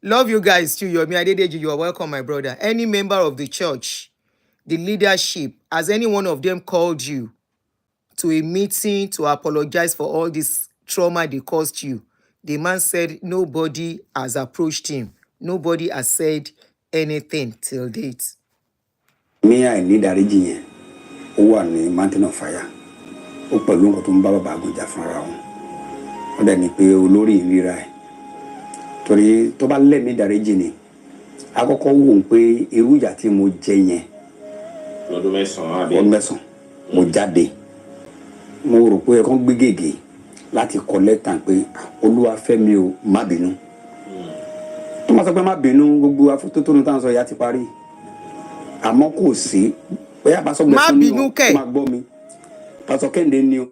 love you guys too, Yomi Adedeji, you are welcome, my brother. Any member of the church, the leadership, has any one of them called you to a meeting to apologize for all this trauma they caused you? The man said nobody has approached him. Nobody has said anything till date. mi àìní ìdáríjì yẹn ó wà ní mountain of fire ó pẹ̀lú nǹkan tó ń bá bàbá àgùnjà fúnra wọn ó dẹ̀ ní pé olórí ìríra ẹ̀ torí tó bá lẹ́mí ìdáríjì ni àkọ́kọ́ wò ó pé irú ìyà tí mo jẹ yẹn Lọ́dún mẹ́sàn-án àbí? ọdún mẹ́sàn-án mo jáde mo rò pé ẹ kàn gbé gègé láti kọ lẹ́tà pé Olúwafẹ́mi o má bínú tó máa sọ pé má bínú gbogbo afútótónu tá à ń sọ ya ti parí àmọ́ kò sí bóyá pásọgbẹ Má fún mi bínú o kẹ̀. máa gbọ́ mi pásọ Kẹ́hìndé ni o.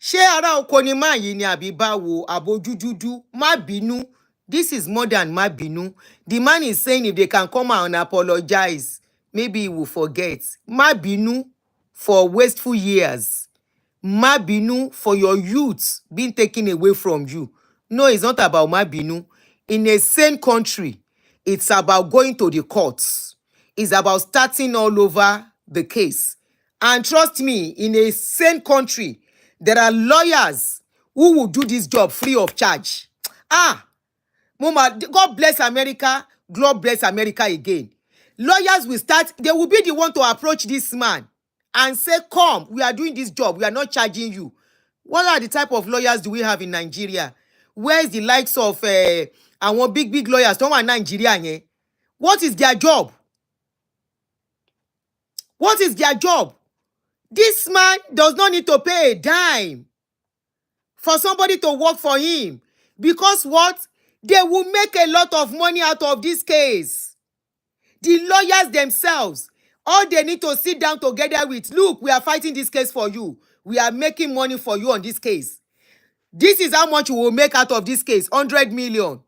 Ṣé ará oko ni máa yìí ni àbí báwo àbójú dúdú? Má bínú. This is more than má bínú. The man is saying if they can come out and apologize, maybe he will forget. Má bínú for wasteful years. Má bínú for your youth being taken away from you. No, it's not about má bínú. In a sane country, it's about going to the courts. It's about starting all over the case. And trust me, in a sane country, there are lawyers who will do this job free of charge. Mama, God bless America. God bless America again. Lawyers will start, they will be the one to approach this man and say, come, we are doing this job. We are not charging you. What are the type of lawyers do we have in Nigeria? Where is the likes of our big lawyers? Don't want Nigeria. Yeah? What is their job? What is their job? This man does not need to pay a dime for somebody to work for him. Because what? They will make a lot of money out of this case. The lawyers themselves, all they need to sit down together with, look, we are fighting this case for you. We are making money for you on this case. This is how much we will make out of this case, 100 million.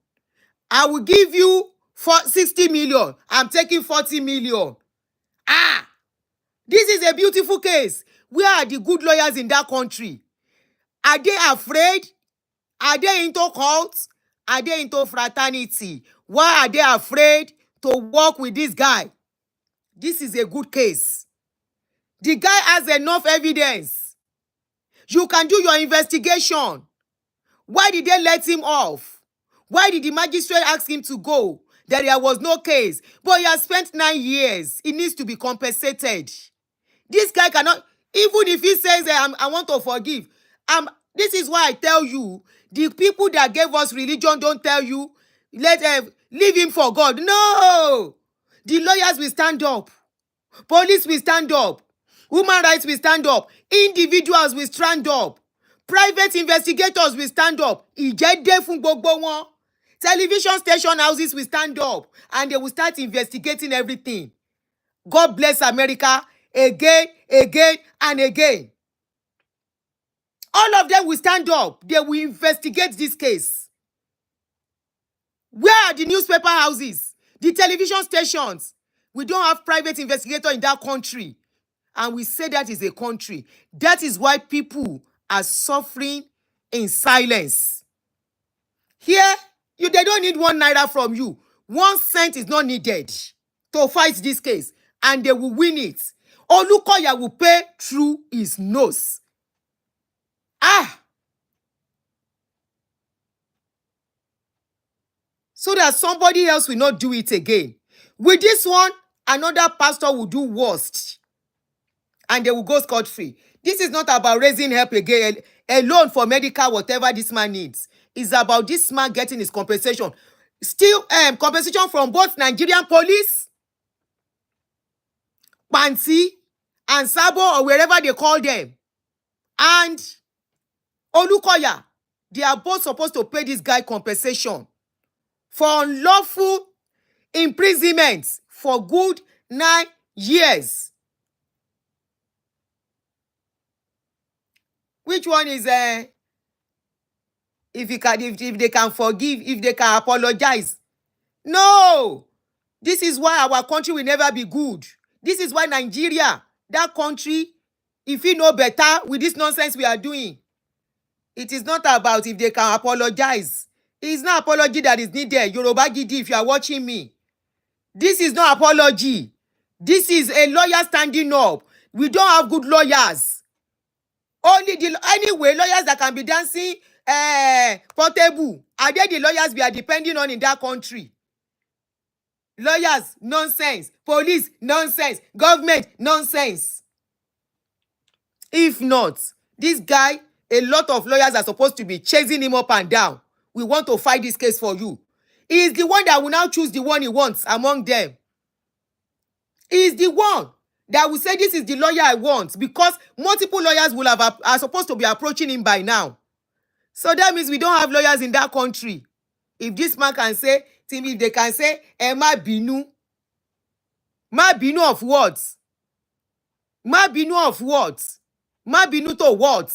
I will give you 60 million. I'm taking 40 million. This is a beautiful case. Where are the good lawyers in that country? Are they afraid? Are they into cults? Are they into fraternity? Why are they afraid to work with this guy? This is a good case. The guy has enough evidence. You can do your investigation. Why did they let him off? Why did the magistrate ask him to go? That there was no case. But he has spent 9 years. He needs to be compensated. This guy cannot, even if he says, I want to forgive. This is why I tell you, the people that gave us religion don't tell you, leave him for God. No! The lawyers will stand up. Police will stand up. Human rights will stand up. Individuals will stand up. Private investigators will stand up. Ìjẹ́dé fún gbogbo wọn. Television station houses will stand up. And they will start investigating everything. God bless America again, and again. All of them will stand up. They will investigate this case. Where are the newspaper houses? The television stations? We don't have private investigator in that country. And we say that is a country. That is why people are suffering in silence. Here, they don't need 1 naira from you. 1 cent is not needed to fight this case. And they will win it. Olukoya will pay through his nose. So that somebody else will not do it again. With this one, another pastor will do worst. And they will go scot-free. This is not about raising help again, alone for medical, whatever this man needs. It's about this man getting his compensation. Still, compensation from both Nigerian police, Pansi, and Sabo, or wherever they call them, and Olukoya. They are both supposed to pay this guy compensation for unlawful imprisonment for good 9 years. Which one is if they can forgive, if they can apologize? No. This is why our country will never be good. This is why Nigeria, that country, if you know better with this nonsense we are doing, it is not about if they can apologize. It is not apology that is needed. Yoruba Gidi, if you are watching me, this is not apology. This is a lawyer standing up. We don't have good lawyers. Anyway, lawyers that can be dancing portable. Are they the lawyers we are depending on in that country? Lawyers, nonsense. Police, nonsense. Government, nonsense. If not, this guy, a lot of lawyers are supposed to be chasing him up and down. We want to fight this case for you. He is the one that will now choose the one he wants among them. He is the one that will say, this is the lawyer I want, because multiple lawyers are supposed to be approaching him by now. So that means we don't have lawyers in that country. If this man can say, if they can say, Ma binu. Ma binu of what? Ma binu of what? Ma binu to what?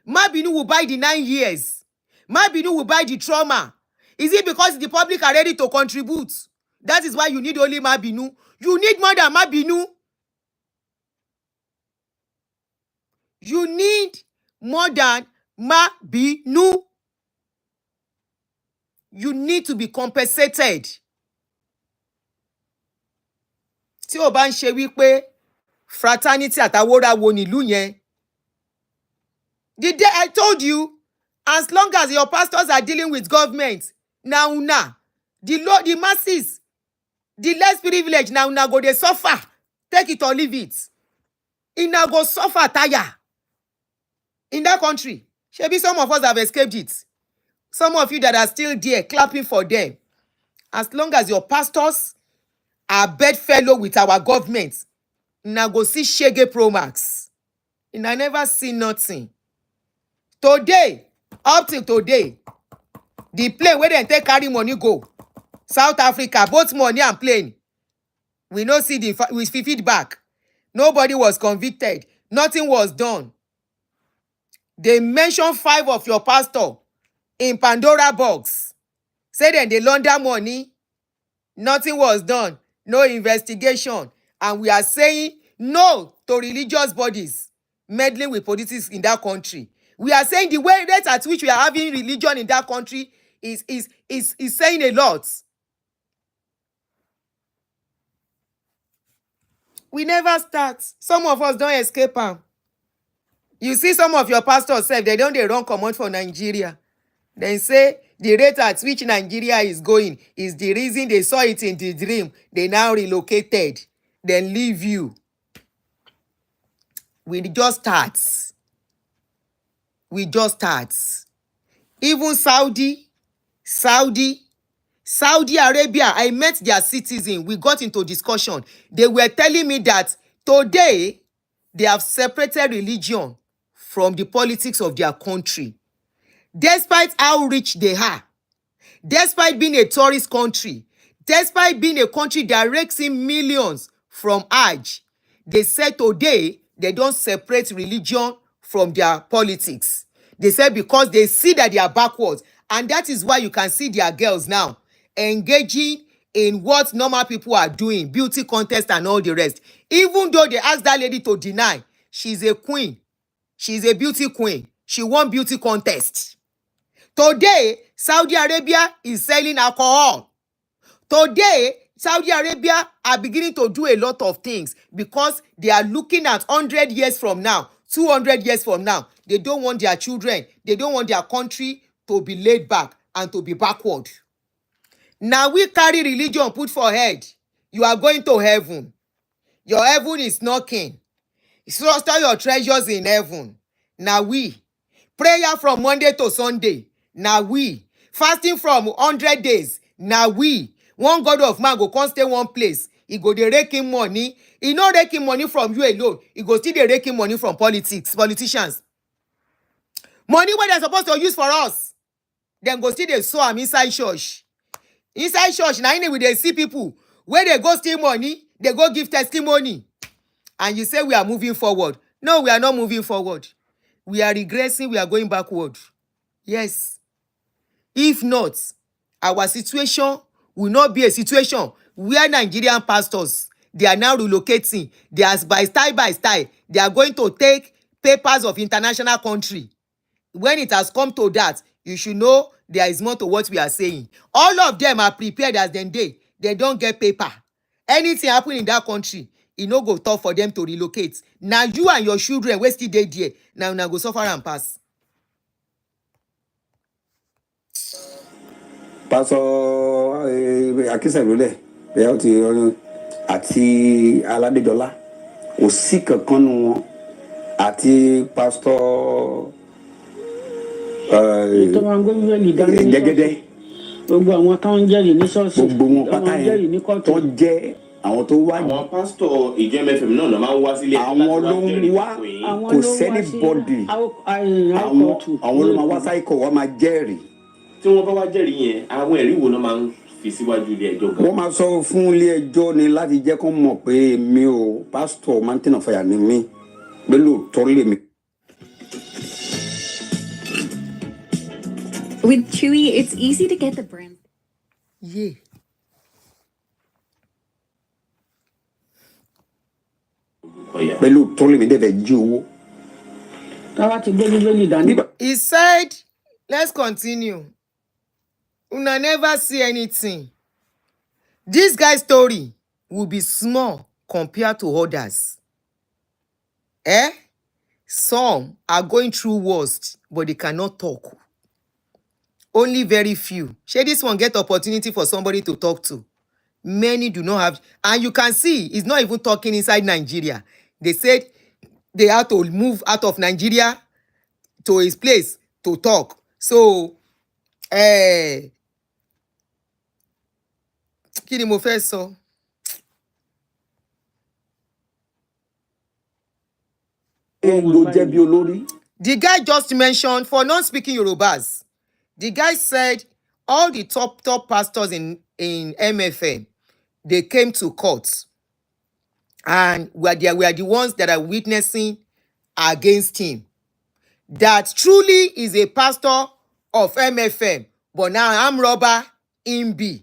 Ma binu will buy the 9 years. Ma binu will buy the trauma. Is it because the public are ready to contribute? That is why you need only Ma binu. You need more than Ma binu. You need more than Ma binu. You need to be compensated. Tí o bá ń ṣe wípé fraternity àtàwòràwò nílùú yẹn. The day I told you, as long as your pastors are dealing with government, now the masses, the less privileged, now go they suffer. Take it or leave it. It now go suffer tire. In that country, maybe some of us have escaped it. Some of you that are still there clapping for them. As long as your pastors are bedfellow with our government, now go see Shege Pro Max. And I never see nothing. Today, up till today, the plane where they take carry money go, South Africa, both money and plane, we no see the feedback. Nobody was convicted. Nothing was done. They mentioned 5 of your pastor in Pandora box. Say then they launder money. Nothing was done. No investigation. And we are saying no to religious bodies meddling with politics in that country. We are saying the way rate at which we are having religion in that country is saying a lot. We never start. Some of us don't escape them. You see some of your pastors say they run command for Nigeria. They say the rate at which Nigeria is going is the reason they saw it in the dream. They now relocated. Then leave you. We just start. We just start. Even Saudi Arabia, I met their citizen. We got into discussion. They were telling me that today they have separated religion from the politics of their country. Despite how rich they are, despite being a tourist country, despite being a country that rakes in millions from Hajj, they said today they don't separate religion from their politics. They said because they see that they are backwards. And that is why you can see their girls now engaging in what normal people are doing, beauty contest and all the rest. Even though they asked that lady to deny, she's a queen. She's a beauty queen. She won beauty contest. Today, Saudi Arabia is selling alcohol. Today, Saudi Arabia are beginning to do a lot of things because they are looking at 100 years from now 200 years from now, they don't want their children, they don't want their country to be laid back and to be backward. Now we carry religion put for head. You are going to heaven. Your heaven is knocking. Store your treasures in heaven. Now we. Prayer from Monday to Sunday. Now we. Fasting from 100 days. Now we. One God of man go come stay one place. He go dey raking money. He no raking money from you alone. He go still dey raking money from politicians. Money wey they're supposed to use for us. Then go still dey sow am inside church. Inside church, na we dey see people where they go steal money, they go give testimony. And you say we are moving forward. No, we are not moving forward. We are regressing, we are going backward. Yes. If not, our situation will not be a situation where Nigerian pastors, they are now relocating. They are by style, they are going to take papers of international country. When it has come to that, you should know there is more to what we are saying. All of them are prepared as them day. They don't get paper. Anything happen in that country, it no go tough for them to relocate. Now you and your children wey still dey there, now go suffer and pass. Pastor Akínsẹ̀lúlẹ̀ bẹ́ẹ̀ ti àti Aládéjọlá kò sí kankan nu wọn àti Pastor Jẹ́gẹ́dẹ́ gbogbo àwọn tó ń jẹ́rìí ní ṣọ́ọ̀ṣì gbogbo wọn pátá yẹn tó jẹ́ àwọn tó wá. Àwọn pásítọ̀ ìjọ MFM náà ló máa ń wá sílé ẹjọ́ àwọn ló ń wá kò sẹ́ni bọ́dì àwọn ló máa wá sáìkọ̀ wọ́n máa jẹ́rìí. Tí wọ́n bá wá jẹ́rìí yẹn, àwọn ẹ̀rí wo náà máa ń fi síwájú ilé ẹjọ́ gan? Wọ́n máa sọ fún ilé ẹjọ́ ni láti jẹ́ kó mọ̀ pé mi ò pásítọ̀ Mountain of Fire ni mí pé lóòótọ́ lè mi. With Chewy, it's easy to get the brand. Yeah. Pé lóòótọ́ lè mi dẹ̀ fẹ́ jí owó. He said, let's continue. Una never see anything. This guy's story will be small compared to others. Some are going through worst, but they cannot talk. Only very few. Shall this one get opportunity for somebody to talk to? Many do not have. And you can see, he's not even talking inside Nigeria. They said they had to move out of Nigeria to his place to talk. So, kí ni mo fẹ́ sọ? The guy just mentioned, for not speaking Yorubas, the guy said all the top pastors in MFM, they came to court and were the ones that are witnessing against him. That truly is a pastor of MFM, but now I'm robber in B.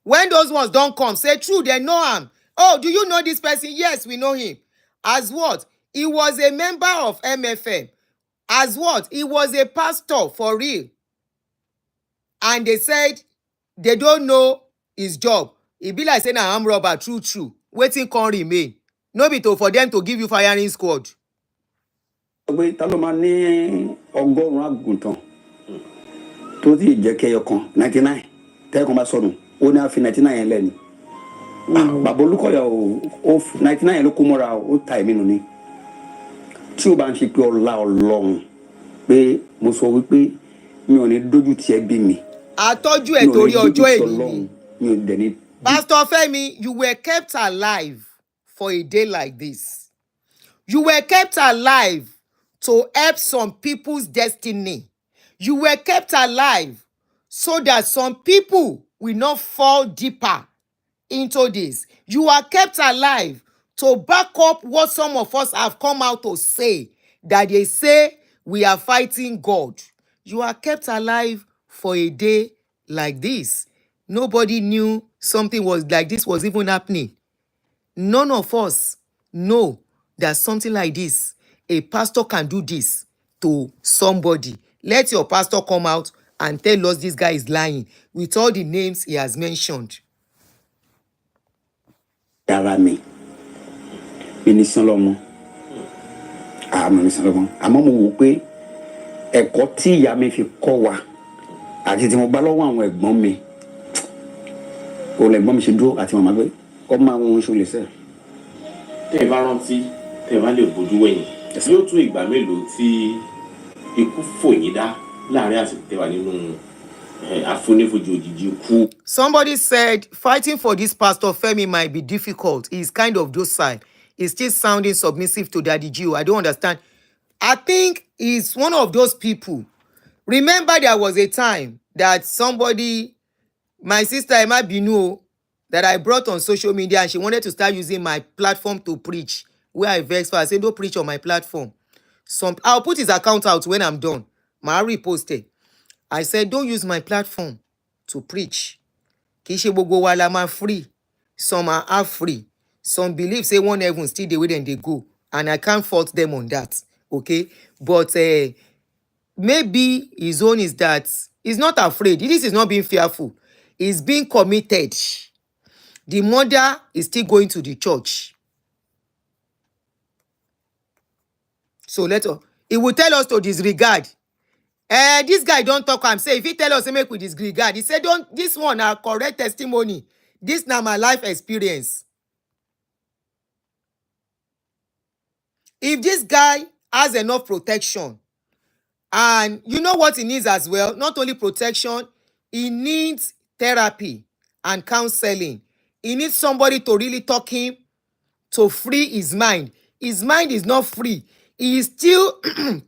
When those ones don't come, say true, they know him. Oh, do you know this person? Yes, we know him. As what? He was a member of MFM. As what? He was a pastor for real. And they said they don't know his job. It be like saying I'm robber, true. Waiting can remain. No be to for them to give you firing squad. Ta ló máa ní ọgọ́rùn-ún àgùntàn tó ti jẹ́ kẹyọkan 99 tẹ́ẹ̀kan bá sọnù ó ní àfi 99 yẹn lẹ́ni. Bàbá Olúkọ̀yà ó 99 yẹn ló kó mọ́ra ó ta èmi nù ni. Tí o bá ń ṣe pé ọlá Ọlọ́run pé mo sọ wípé mi ò ní dójú tì ẹ́ bí mi. Àtọ́jú ẹ̀ torí ọjọ́ èyí. Mi ò dẹ̀ ní. Pastor Femi, you were kept alive for a day like this. You were kept alive to help some people's destiny. You were kept alive so that some people will not fall deeper into this. You are kept alive to back up what some of us have come out to say, that they say we are fighting God. You are kept alive for a day like this. Nobody knew something was like this was even happening. None of us know that something like this, a pastor can do this to somebody. Let your pastor come out and tell us this guy is lying with all the names he has mentioned. Yàrá mi, Bínísí Ọlọ́mọ, àmọ́ ní sanlọ́gbọ́n àmọ́ mo wò pé ẹ̀kọ́ tí ìyá mi fi kọ́ wa àti tí mo bá lọ́wọ́ àwọn ẹ̀gbọ́n mi òun ẹ̀gbọ́n mi ṣe dúró àti màmá gbé ọmọ àwọn ohun ṣe lè sẹ́ẹ̀. tẹ́ ẹ bá rántí tẹ́ ẹ bá lè bójú wẹ̀yìn yóò tó ìgbà mélòó tí ikú fò yín dá láàrin àsìkò tẹ́ wà nínú àfonífojì òjijì ikú. Somebody said fighting for this Pastor Femi might be difficult. He's kind of docile. He's still sounding submissive to Daddy Gio. I don't understand. I think he's one of those people. Remember, there was a time that somebody, my sister Emma Binu, that I brought on social media, and she wanted to start using my platform to preach. Where I vexed her, I said, don't preach on my platform. I'll put his account out when I'm done. My reposted. I said, don't use my platform to preach. Kì í ṣe gbogbo wa la máa free. Some are half free. Some believe say one heaven still the way then they go. And I can't fault them on that. Okay? But maybe his own is that he's not afraid. This is not being fearful. He's being committed. The mother is still going to the church. So he will tell us to disregard. This guy don't talk. I'm saying if he tell us make we disregard, he said don't. This one are correct testimony. This now my life experience. If this guy has enough protection, and you know what he needs as well, not only protection, he needs therapy and counseling. He needs somebody to really talk him to free his mind. His mind is not free. He is still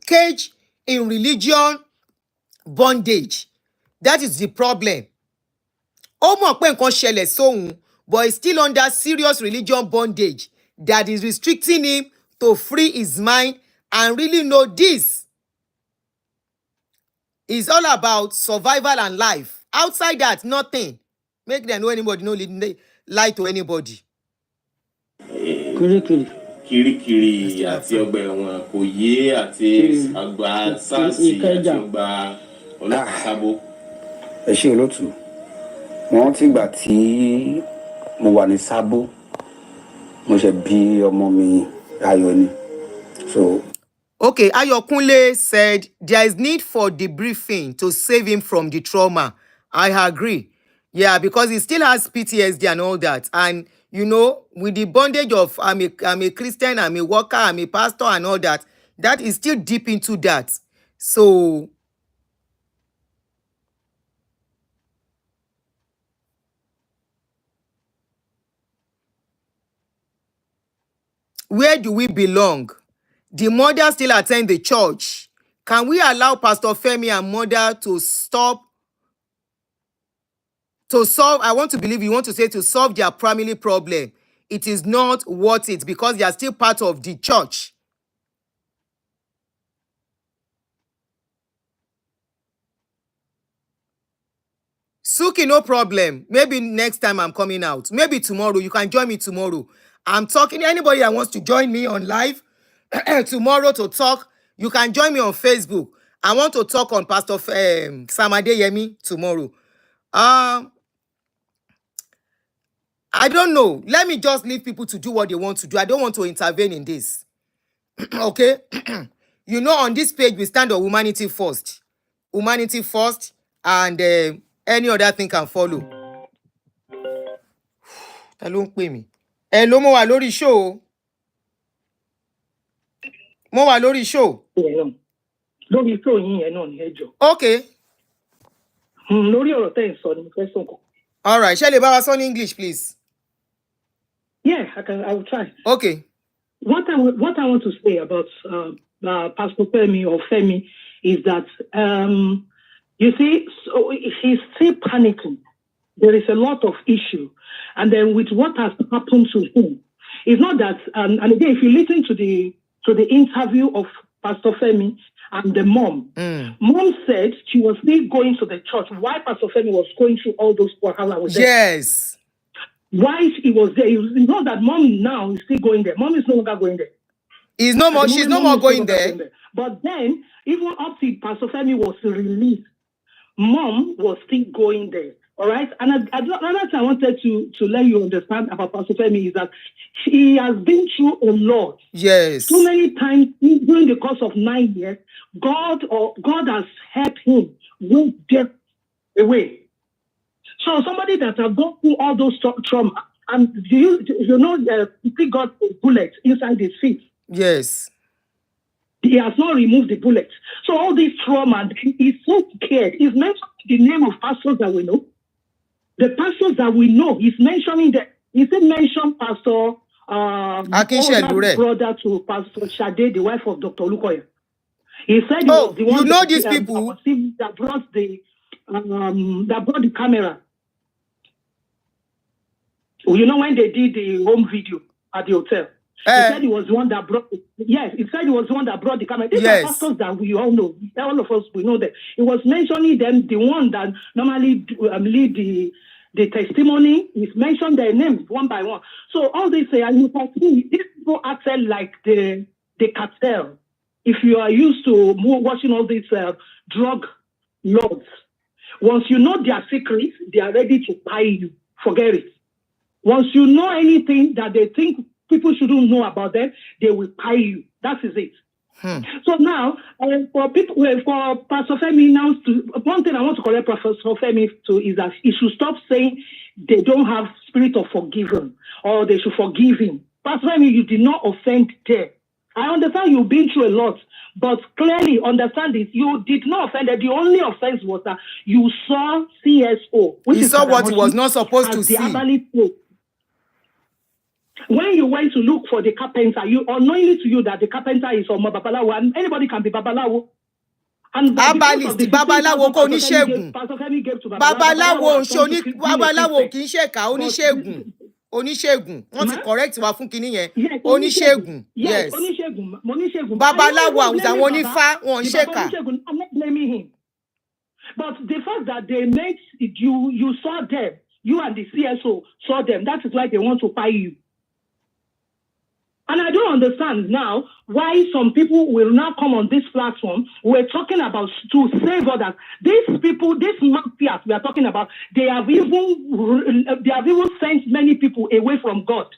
caged in religion bondage. That is the problem. Ó mọ̀ pé nǹkan ṣẹlẹ̀ sóhun, but he's still under serious religion bondage that is restricting him to free his mind and really know this is all about survival and life. Outside that, nothing. Make them know anybody, no lie to anybody. Kirikiri àti ọgbà ẹ̀wọ̀n kò yé àti àgbà sáàsì àti ọgbà ọlọ́pàá sábó. Ẹ ṣé olótù. Mo rántí ìgbà tí mo wà ní sábó mo ṣe bí ọmọ mi Ayọ̀ ni. So okay, Ayokunle said there is need for debriefing to save him from the trauma. I agree. Yeah, because he still has PTSD and all that. And you know, with the bondage of I'm a Christian, I'm a worker, I'm a pastor and all that, that is still deep into that. So where do we belong? The mother still attend the church. Can we allow Pastor Femi and mother to solve? I want to believe you want to say to solve their primary problem. It is not worth it because they are still part of the church. Suki, no problem. Maybe next time I'm coming out. Maybe tomorrow. You can join me tomorrow. I'm talking. Anybody that wants to join me on live tomorrow to talk, you can join me on Facebook. I want to talk on Pastor Samadeyemi tomorrow. I don't know. Let me just leave people to do what they want to do. I don't want to intervene in this. Okay? You know, on this page, we stand on humanity first. Humanity first, and any other thing can follow. Hello, mo wà lórí show. Mo wà lórí show. Lórí show yín yẹn náà ni ẹ jọ̀ọ́. Okay. Lórí ọ̀rọ̀ tẹ́ ń sọ ni mo fẹ́ sọ nǹkan. All right. Shall we bá wa sọ in English, please? Yeah, I will try. Okay. What I want to say about Pastor Femi or Femi is that you see, so he's still panicking. There is a lot of issue, and then with what has happened to him, it's not that. And again, if you listen to the interview of Pastor Femi and the mom, mom said she was still going to the church. Why Pastor Femi was going through all those wahala was there? Yes. Why he was there? It's not that mom now is still going there. Mom is no longer going there. She's no more going there. But then, even up to Pastor Femi was released, mom was still going there. All right. And another thing I wanted to let you understand about Pastor Femi is that he has been through a lot. Yes. So many times during the course of 9 years, God has helped him with death away. So somebody that has gone through all those trauma, and he got a bullet inside his feet. Yes. He has not removed the bullet. So all this trauma, he's so scared. He's mentioning the name of pastors that we know. The pastors that we know, he's mentioning that. He said mention Pastor brother to Pastor Shade, the wife of Dr. Lukoya. He said he was the one these people that brought the camera. You know when they did the home video at the hotel. He said he was the one that brought. He said he was the one that brought the camera. These are pastors that we all know. All of us we know that. He was mentioning them, the one that normally lead the testimony. He's mentioned their names one by one. So all they say, and you can see these people acted like the cartel. If you are used to watching all these drug lords, once you know their secrets, they are ready to buy you. Forget it. Once you know anything that they think people shouldn't know about them, they will buy you. That is it. So now, for Pastor Femi now, one thing I want to correct Pastor Femi to is that he should stop saying they don't have spirit of forgiven or they should forgive him. Pastor Femi, you did not offend there. I understand you've been through a lot, but clearly understand this, you did not offend. The only offense was that you saw CSO, which is saw what he was not supposed to see. When you went to look for the carpenter, you unknowingly to you that the carpenter is Omo Babalawo, and anybody can be Babalawo. And Babalawo kò oníṣègùn. Babalawo kì í ṣèkà, oníṣègùn. Wọ́n ti correct wa fún kinní yẹn. Oníṣègùn. Yes. Babalawo àwọn onífá wọn ṣèkà. I'm not blaming him. But the fact that they made you saw them, you and the CSO saw them, that is why they want to buy you. And I don't understand now why some people will now come on this platform. We're talking about to save others. These people, these mafias we are talking about, they have even sent many people away from God.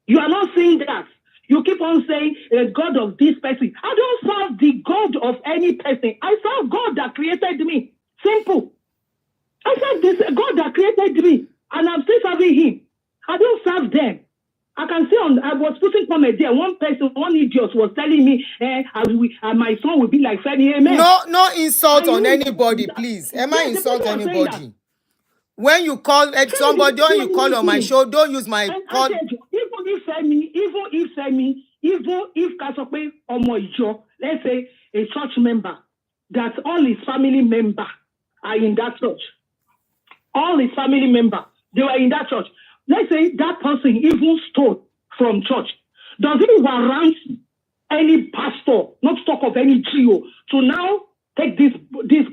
You are not seeing that. You keep on saying God of this person. I don't serve the God of any person. I serve God that created me. Simple. I serve this God that created me, and I'm still serving Him. I don't serve them. I can see I was putting comment there. One idiot was telling me, my son will be like Femi. Amen. No insult on anybody, please. Emma insult anybody. When you call somebody, when you call on my show, don't use my call. Even if Kasope Omo Ijo, let's say a church member, that all his family members are in that church. All his family members, they were in that church. Let's say that person even stole from church. Does it warrant any pastor, not talk of any GO, to now take this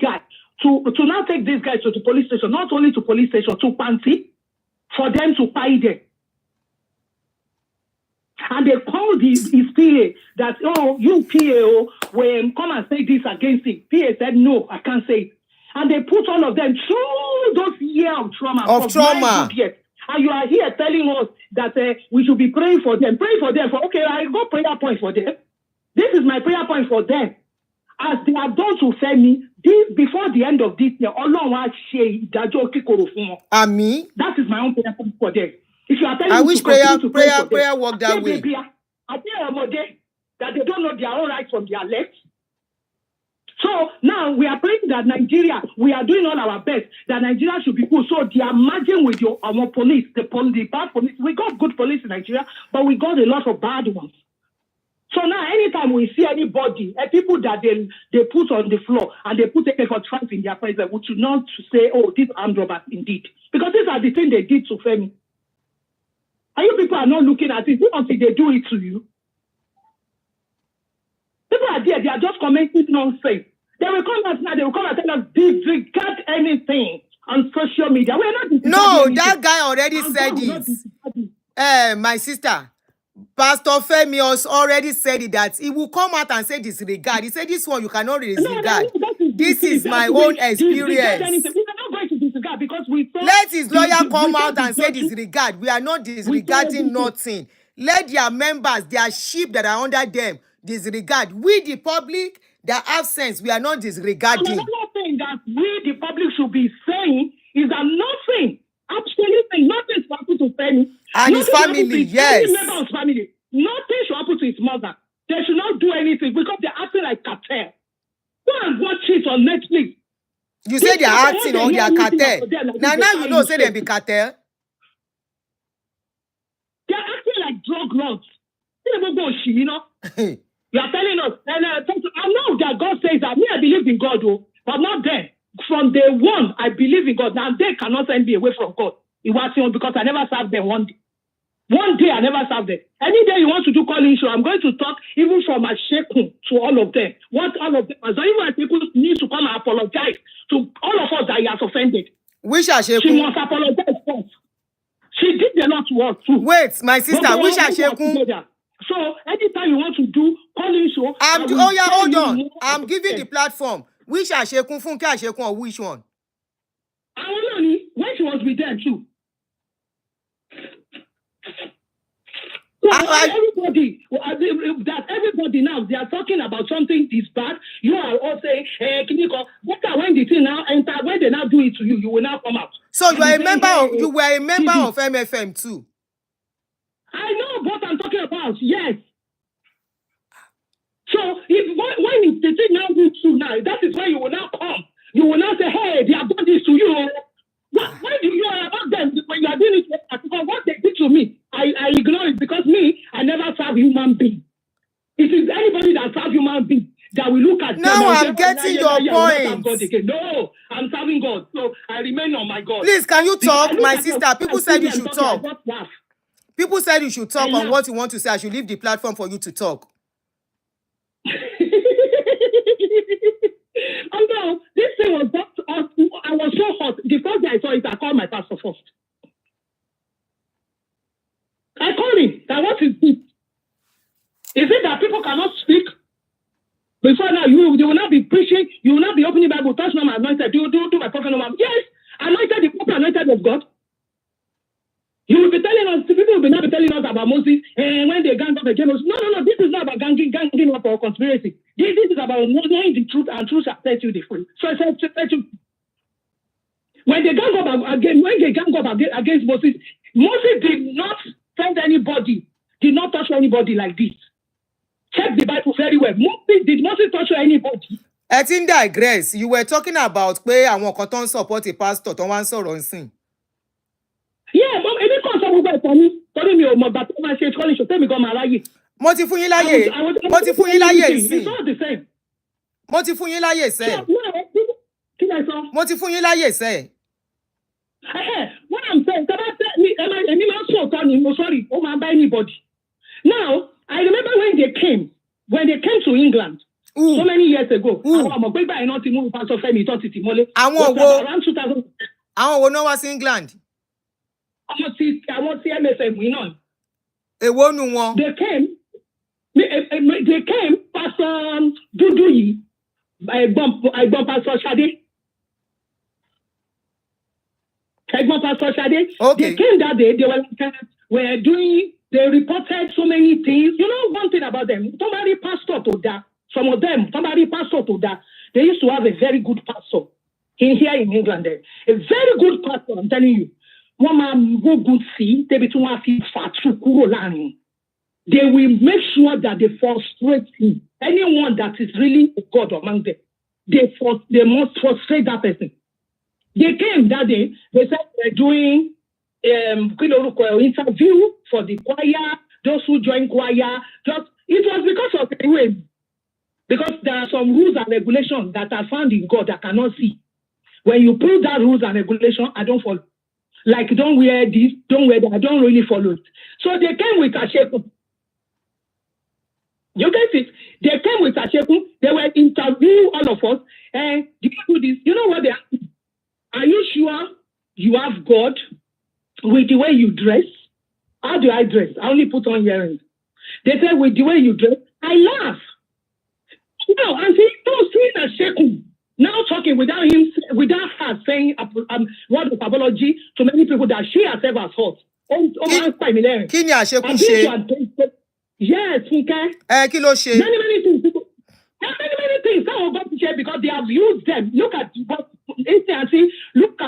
guy to the police station, not only to police station, to Panti, for them to pay them? And they called his PA that, you PA, when come and say this against him. PA said, no, I can't say it. And they put all of them through those years of trauma. And you are here telling us that we should be praying for them. Pray for them. Okay, I got prayer point for them. This is my prayer point for them. As they have done to Femi, before the end of this year, Allah will share ìdájọ́ kíkorò fún wọn. Àmín. That is my own prayer point for them. If you are telling I me wish to prayer work that way. I tell them that they don't know their own right from their left. So now we are praying that Nigeria, we are doing all our best, that Nigeria should be good. So they are merging with our police, the bad police. We got good police in Nigeria, but we got a lot of bad ones. So now anytime we see anybody, people that they put on the floor and they put AK-45 in their presence, we should not say, these armed robbers indeed. Because these are the things they did to Femi. And you people are not looking at it until they do it to you. People are there, they are just commenting nonsense. They will come out now, they will come and tell us, disregard anything on social media. We're not anything. That guy already said it. My sister, Pastor Femi already said it, that he will come out and say disregard. He said this one you cannot disregard. This is my own experience. We are not going to disregard because we Let his lawyer come out and say disregard. We are not disregarding nothing. Let their members, their sheep that are under them, disregard. We, the public, that have sense, we are not disregarding. Another thing that we, the public, should be saying is that nothing, absolutely nothing should happen to Femi. And his family, yes. Any member of his family. Nothing should happen to his mother. They should not do anything because they're acting like cartel. Go and watch it on Netflix. You say they are acting or they are cartel. Now you know, say they be cartel. They're acting like drug lords. You know? You are telling us, I know that God says that me, I believe in God, but not them. From day one, I believe in God. Now they cannot send me away from God. It was because I never served them one day. One day I never served them. Any day you want to do calling show, I'm going to talk even from my shekun to all of them. What all of them, so even people need to come and apologize to all of us that he has offended. Which are shekun? She must apologize first. She did a lot to us too. Wait, my sister, which are shekun? So anytime you want to do calling show, hold on. I'm giving the platform. Which are shekun, Funke Ashekun, or which one? When she was with them too. So everybody now, they are talking about something is bad. You are all saying, when the thing now enter, when they now do it to you, you will now come out. So you are a member of, you were a member of MFM too. I know what I'm talking about, yes. So when the thing now goes through now, that is why you will now come. You will now say, hey, they have done this to you. Why do you are about them when you are doing it? Because what they did to me, I ignore it because me, I never serve human being. It is anybody that serves human being that will look at. Now I'm getting your point. No, I'm serving God, so I remain on my God. Please, can you talk, my sister? People said you should talk. People said you should talk on what you want to say. I should leave the platform for you to talk. No, this thing was just I was so hot. The first day I saw it, I called my pastor first. I called him. That what is this? Is it that people cannot speak? Before now, you will not be preaching, you will not be opening the Bible, touch no man anointed, do my prophet no man. Yes, anointed, the prophet anointed of God. You will be telling us, people will be not telling us about Moses and when they gang up against us. No, this is not about ganging up or conspiracy. This is about knowing the truth, and truth shall set you the free. So I said, when they gang up against Moses, Moses did not send anybody, did not touch anybody like this. Check the Bible very well. Did Moses touch anybody? I think digress. You were talking about where I want to support a pastor to one sọ̀rọ̀ nsìn. Yeah, but any concern about me, telling me about my church calling should tell me go my Mo ti fún yín láyè. Mo ti fún yín láyè sí. It's not the same. Mo ti fún yín láyè sẹ́. Mo ti fún yín láyè sẹ́. What I'm saying, sorry, by anybody. Now, I remember when they came to England so many years ago. Around 2000. Àwọn wo náà wá sí England? I want to see MSM, you know. Èwo nu wọn? They came, Pastor Duduyi, I bump Pastor Shade. Okay. They came that day, they they reported so many things. You know one thing about them, somebody pastor to that. Some of them, somebody pastor to that. They used to have a very good pastor here in England. A very good pastor, I'm telling you. One man go good see, they will make sure that they frustrate him. Anyone that is really a God among them, they must frustrate that person. They came that day, they said they're doing interview for the choir, those who join choir. It was because of the way, because there are some rules and regulations that are found in God that I cannot see. When you put that rules and regulation, I don't follow. Like, don't wear this, don't wear that. I don't really follow it. So they came with Ashekun. You get it? They came with Ashekun. They were interviewing all of us. And do you do this? You know what they asked? Are you sure you have God with the way you dress? How do I dress? I only put on earrings. They said, with the way you dress, I laugh. No, and see, don't see Ashekun. Now talking without her saying word of apology to many people that she herself has hurt. Kí ni àṣekún ṣe? Yes, okay. Kí ló ṣe? Many things. Many things. Some of them share because they have used them. Look at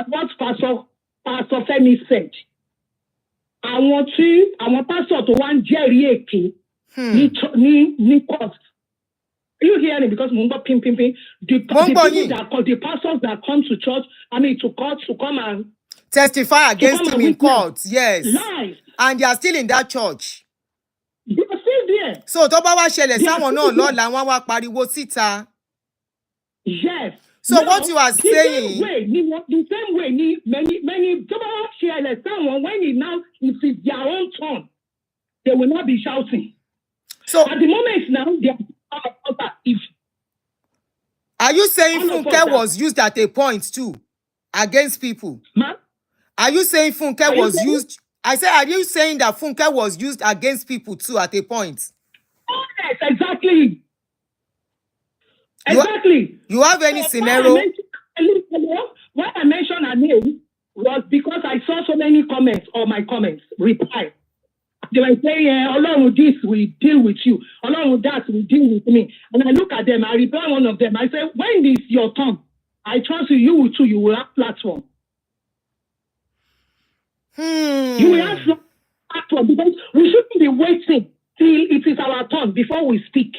what Pastor Femi said. Àwọn pastor tó wá ń jẹ́rìí èké ní court. You hear it because Mumba pim. The pastors that come to church, to court to come and testify against him in court. Yes. Lies. And they are still in that church. They are still there. So tó bá wá ṣẹlẹ̀ sáwọn náà lọ́la wọ́n wá pariwo síta. Yes. So now, what you are saying? The same way, many tó bá wá ṣẹlẹ̀ sáwọn when if it's their own turn, they will not be shouting. So at the moment now, they are. Are you saying Funke was used at a point too against people? Are you saying Funke was used? I said, are you saying that Funke was used against people too at a point? Yes, exactly. Exactly. You have any scenario? Why I mentioned her name was because I saw so many comments on my comments, reply. They were saying, Along with this, we deal with you. Along with that, we deal with me. And I look at them, I reply one of them. I say, when is your turn? I trust you too. You will have platform. You will have platform because we shouldn't be waiting till it is our turn before we speak.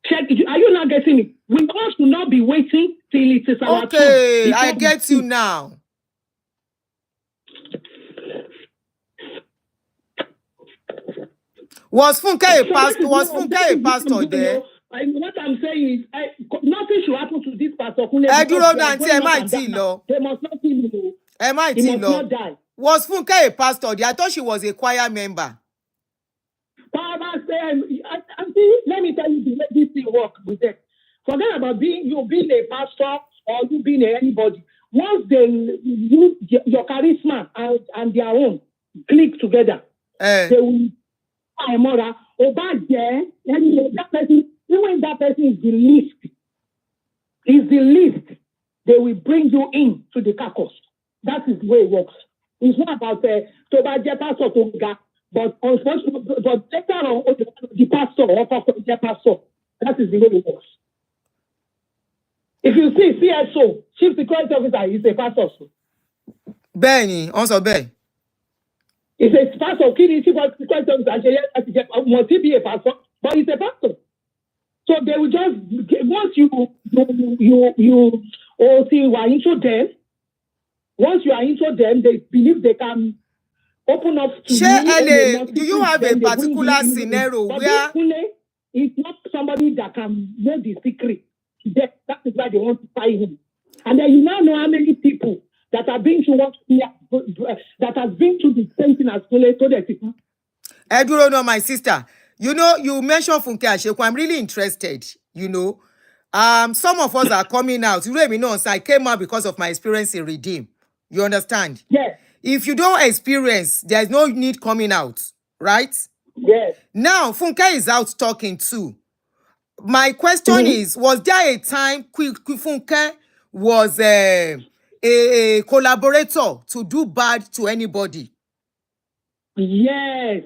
Check it. Are you not getting it? We also should not be waiting till it is our turn. Okay, I get you now. Was Funke a pastor? There? What I'm saying is, nothing should happen to this pastor. They must not kill him. He must not die. Was Funke a pastor there? I thought she was a choir member. Let me tell you the way this thing works with them. Forget about being a pastor or you being anybody. Once they use your charisma and their own click together, they will. That person, even that person is the least, they will bring you in to the carcass. That is the way it works. It's not about but unfortunately, but later on, the pastor or pastor. That is the way it works. If you see CSO, Chief Security Officer, is a pastor. Benny, also Ben. It's a pastor. Must he be a pastor? But it's a pastor. So they will just once you are into them. Once you are into them, they believe they can open up to you. Do you have a particular scenario where it's not somebody that can know the secret? That is why they want to fight him. And then you now know how many people that have been to that has been to the same thing as Kule told the people. I don't know, my sister. You know, you mentioned Funke Asheku. I'm really interested. You know, some of us are coming out. You let me know. So I came out because of my experience in Redeem. You understand? Yes. If you don't experience, there's no need coming out, right? Yes. Now Funke is out talking too. My question is: was there a time Funke was a collaborator to do bad to anybody? Yes.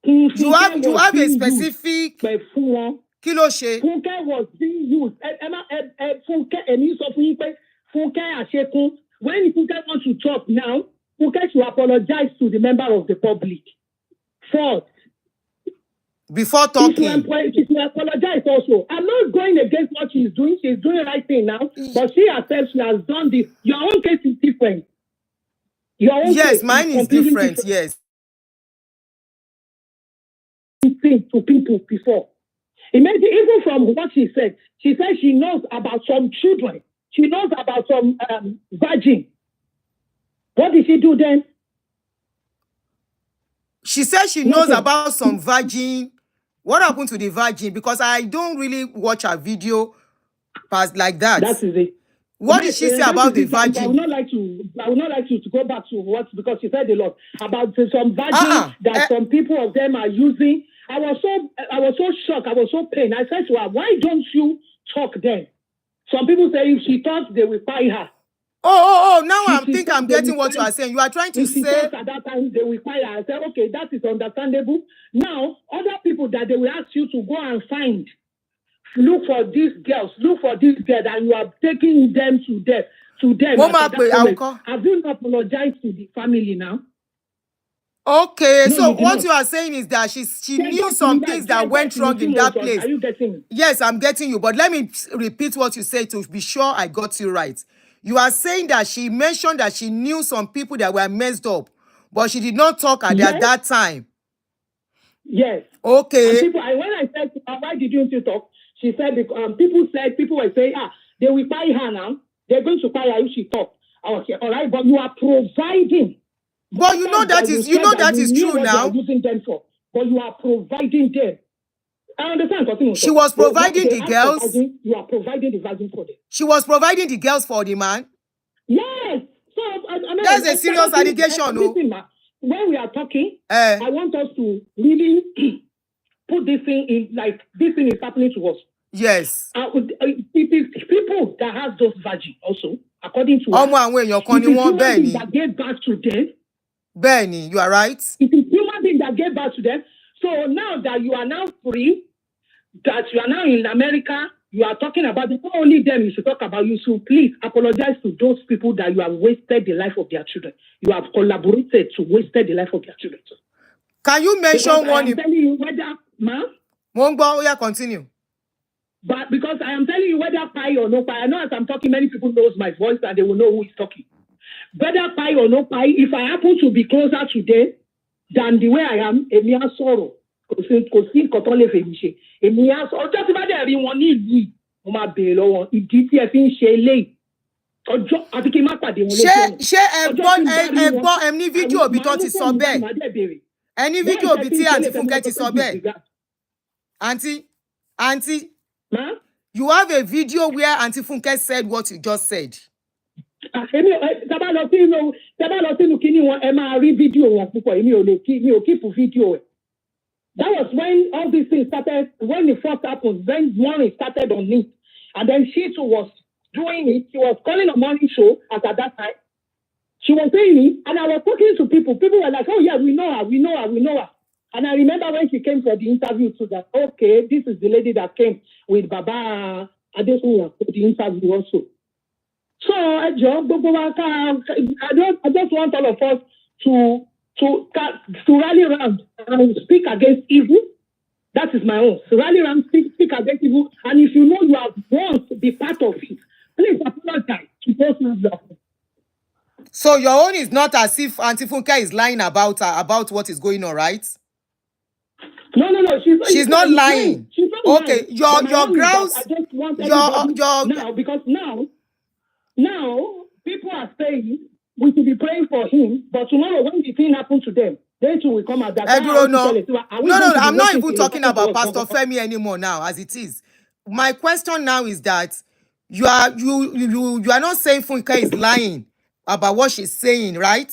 You have a specific kilo she. Funke was being used. Funke Asheku. When Funke wants to talk now, Funke should apologize to the member of the public first. Before talking. She should apologize also. I'm not going against what she's doing. She's doing the right thing now. But she herself, she has done this. Your own case is different. Yes, mine is different. Yes. To people before. Imagine, even from what she said she knows about some children. She knows about some virgin. What did she do then? She said she knows about some virgin. What happened to the virgin? Because I don't really watch her video past like that. That is it. What did she say about the virgin? I would not like to go back to what, because she said a lot about some virgin that some people of them are using. I was so shocked. I was so pained. I said to her, why don't you talk then. Some people say if she talks, they will fire her. Now I think I'm getting what you are saying. You are trying to if she say... talks at that time, they will fire her. I said, okay, that is understandable. Now, other people that they will ask you to go and find, look for these girls, and you are taking them to them. Have you not apologized to the family now? Okay, No, so what not. you are saying is that she knew some things that went wrong in that place. Are you getting me? Yes, I'm getting you, but let me repeat what you said to be sure I got you right. You are saying that she mentioned that she knew some people that were messed up, but she did not talk at that time. Yes. Okay. And when I said, why did you talk? She said, people were saying, they will buy her now. They're going to buy her if she talks. Okay, all right, but you are providing. But you know that is true now. You are using them for, but you are providing them. I understand. She was providing the girls. You are providing the virgin for them. She was providing the girls for the man. Yes. So that's a serious allegation, no? When we are talking, I want us to really put this thing in, like this thing is happening to us. Yes. It is people that have those virgin also, according to us. It is human beings that gave birth to them. Benny, you are right. It is human beings that gave birth to them. So now that you are now free, that you are now in America, you are talking about not only them, you should talk about you. So please apologize to those people that you have wasted the life of their children. You have collaborated to wasted the life of their children. Can you mention one? I am telling you whether, ma'am. Continue. But because I am telling you whether pie or no pie, I know as I'm talking, many people knows my voice and they will know who is talking. Whether pie or no pie, if I happen to be closer today than the way I am, Emi a sorrow. Kò sí nǹkan tó lè fèmí ṣe. Èmi á sọ ọjọ́ tí bá dẹ̀ rí wọn ní ìlú yìí, mo máa béèrè lọ́wọ́ ìdí tí ẹ fi ń ṣe eléyìí. Ọjọ́ àti kí n má pàdé wọn lójú ọ̀nà. Ṣé ẹ gbọ́ ẹ ní fídíò òbí tó ti sọ bẹ́ẹ̀? Ẹ ní fídíò òbí tí àǹtí Fúnkẹ́ ti sọ bẹ́ẹ̀? Auntie, you have a video where Auntie Funke said what you just said. Tábà lọ sínú kíní wọn, ẹ máa rí fídíò wọn púpọ̀, mi ò keep fídíò ẹ̀. That was when all these things started, when it first happened, then morning started on me. And then she too was doing it. She was calling a morning show at that time. She was saying it, and I was talking to people. People were like, oh yeah, we know her. And I remember when she came for the interview too, that, okay, this is the lady that came with Baba Adesunya for the interview also. So, I just want all of us to rally around and speak against evil. That is my own. So rally around, speak against evil. And if you know you have once be part of it, please apologize to those who love you. So your own is not as if Auntie Funke is lying about what is going on, right? No. She's not lying. She's not okay, lying. Your grounds. Now, because now people are saying we should be praying for him, but tomorrow when the thing happens to them, they too will come at that. No, I'm not even talking about Pastor Femi anymore now, as it is. My question now is that you are not saying Funke is lying about what she's saying, right?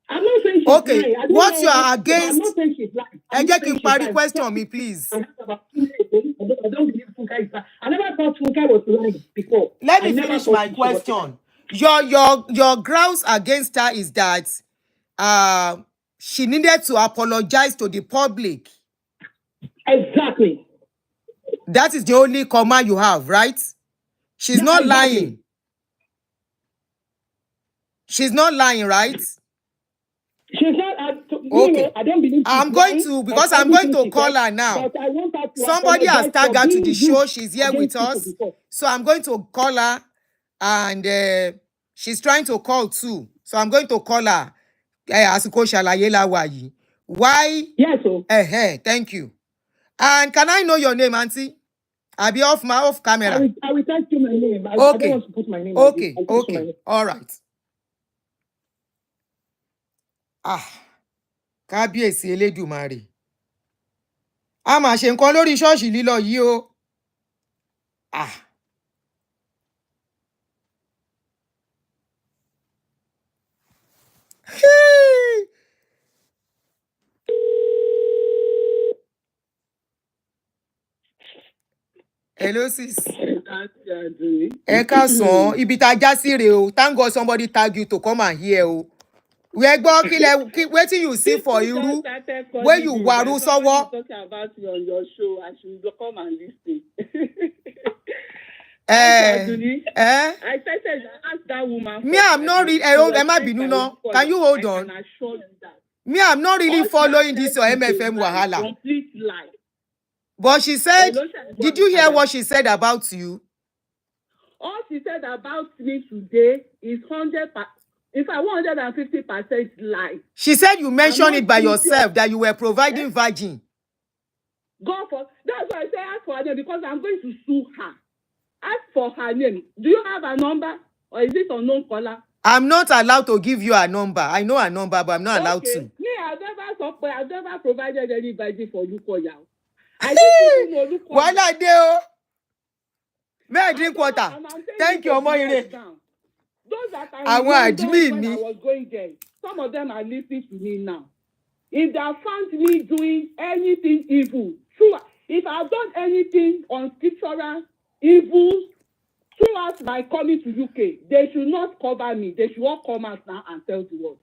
I'm not saying she's lying. Okay, what you are against? I'm not saying she's lying. I get you party question me, please. I don't believe Funke is lying. I never thought Funke was lying before. Let me finish my question. Your grounds against her is that she needed to apologize to the public. Exactly. That is the only comma you have, right? She's not lying. She's not lying, right? She's not. Okay. I don't believe I'm going to call her now. But I want her to somebody has tagged her to the show. She's here with us. So I'm going to call her, and she's trying to call too. So I'm going to call her. Why? Yes, sir. Thank you. And can I know your name, Auntie? I'll be off camera. I will text you my name. Okay. I don't want to put my name. Okay. All right. Kábíyèsí Elédùmarè. A máa ṣe nǹkan lórí ṣọ́ọ̀ṣì lílọ yìí o. Hello, sis. Eka son, ibita jasi re o. Thank God somebody tag you to come and hear o. Where go waiting you see for you. Where you waru so what? Talking about you on your show, I should come and listen. I said, ask that woman. Me, I'm not really. Can you hold on? I can assure you that. Me, I'm not really following this or MFM wahala. Complete lie. But she said, did you hear what she said about you? All she said about me today is 100%. If I 150% lie. She said you mentioned it by yourself that you were providing virgin. Go for that's why I say ask for her name because I'm going to sue her. Ask for her name. Do you have a number or is it unknown caller? I'm not allowed to give you a number. I know a number, but I'm not allowed to. Me, I've never provided any virgin for Lukoya. I didn't even know Lukoya. Why not there? May I drink water? Thank you, Omoire. Those that are when I was going there, some of them are listening to me now. If they have found me doing anything evil, if I've done anything unscriptural, evil, throughout my coming to UK, they should not cover me. They should all come out now and tell the world.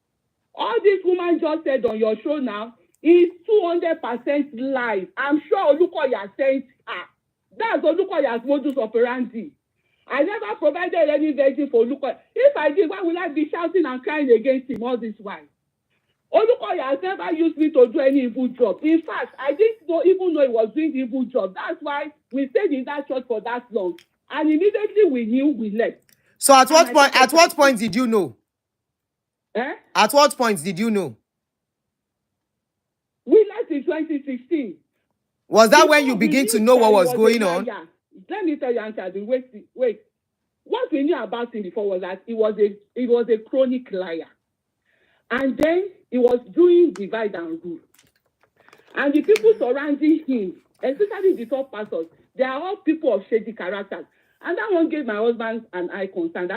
All this woman just said on your show now is 200% lies. I'm sure Olukoya sent her. That's Olukoya's modus operandi. I never provided any virgin for Olukoya. If I did, why would I be shouting and crying against him all this while? Olukoya has never used me to do any evil job. In fact, I didn't even know he was doing evil job. That's why we stayed in that church for that long. And immediately we knew we left. So at what point did you know? At what point did you know? We left in 2016. Was that when you begin to know what was going on? Let me tell you, Auntie, wait. What we knew about him before was that he was a chronic liar. And then he was doing divide and rule. And the people surrounding him, especially the top pastors, they are all people of shady characters. And that one gave my husband an eye concern.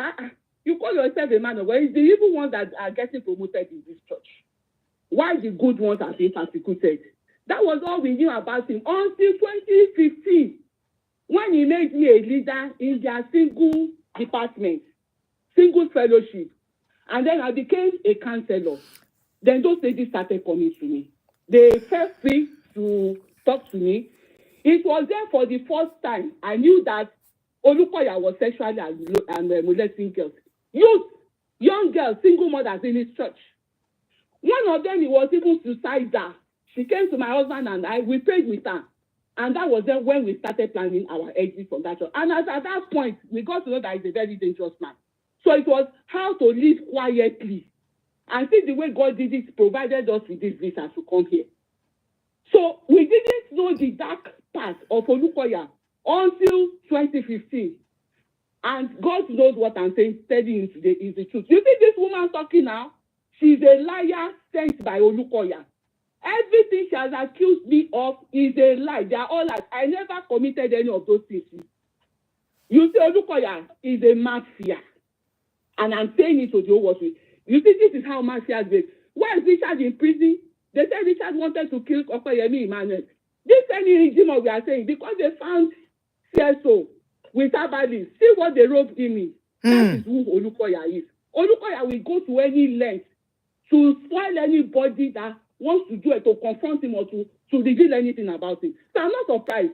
You call yourself a man of God. It's the evil ones that are getting promoted in this church. Why the good ones are being persecuted? That was all we knew about him until 2015, when he made me a leader in their single department, single fellowship. And then I became a counselor. Then those ladies started coming to me. They felt free to talk to me. It was then for the first time I knew that Olukoya was sexually and molesting girls. Youth, young girls, single mothers in his church. One of them, he was even suicidal. She came to my husband and I, we prayed with her. And that was then when we started planning our exit from that church. And at that point, we got to know that he's a very dangerous man. So it was how to live quietly. And see the way God did it, provided us with this visa to come here. So we didn't know the dark part of Olukoya until 2015. And God knows what I'm saying, telling you today is the truth. You see this woman talking now? She's a liar sent by Olukoya. Everything she has accused me of is a lie. They are all lies. I never committed any of those things. You see, Olukoya is a mafia. And I'm saying it to the whole world. You see, this is how mafia is. Why is Richard in prison? They said Richard wanted to kill Okoyemi Emmanuel. This any regime we are saying, because they found CSO with Abali. See what they robbed him in. That is who Olukoya is. Olukoya will go to any length to spoil anybody that wants to do it, to confront him or to reveal anything about him. So I'm not surprised.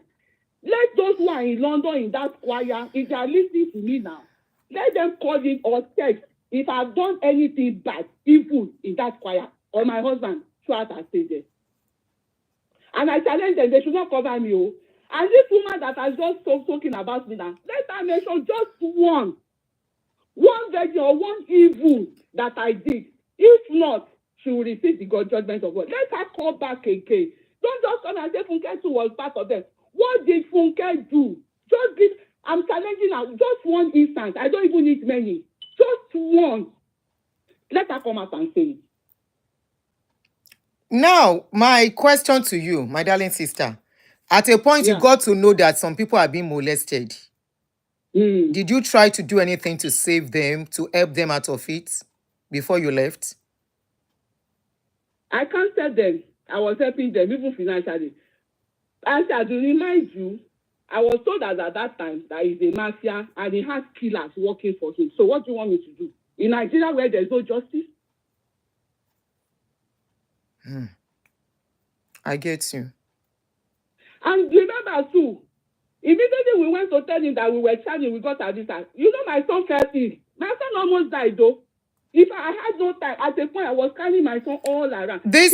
Let those who are in London in that choir, if they are listening to me now, let them call it or text if I've done anything bad, evil in that choir, or my husband, throughout I stay there. And I challenge them, they should not cover me. Oh. And this woman that has just talking about me now, let her mention just one virgin or one evil that I did. If not, she will receive the God judgment of God. Let her call back again. Don't just come and say Funke too was part of them. What did Funke do? Just give. I'm challenging her. Just one instance. I don't even need many. Just one. Let her come out and say it. Now, my question to you, my darling sister. At a point, you got to know that some people are being molested. Did you try to do anything to save them, to help them out of it before you left? I counseled them. I was helping them, even financially. And I do remind you, I was told that at that time that he's a mafia and he has killers working for him. So what do you want me to do? In Nigeria where there's no justice? I get you. And remember too, immediately we went to tell him that we were charging, we got our visa. You know, my son fell ill. My son almost died though. If I had no time, at the point I was carrying my son all around. This,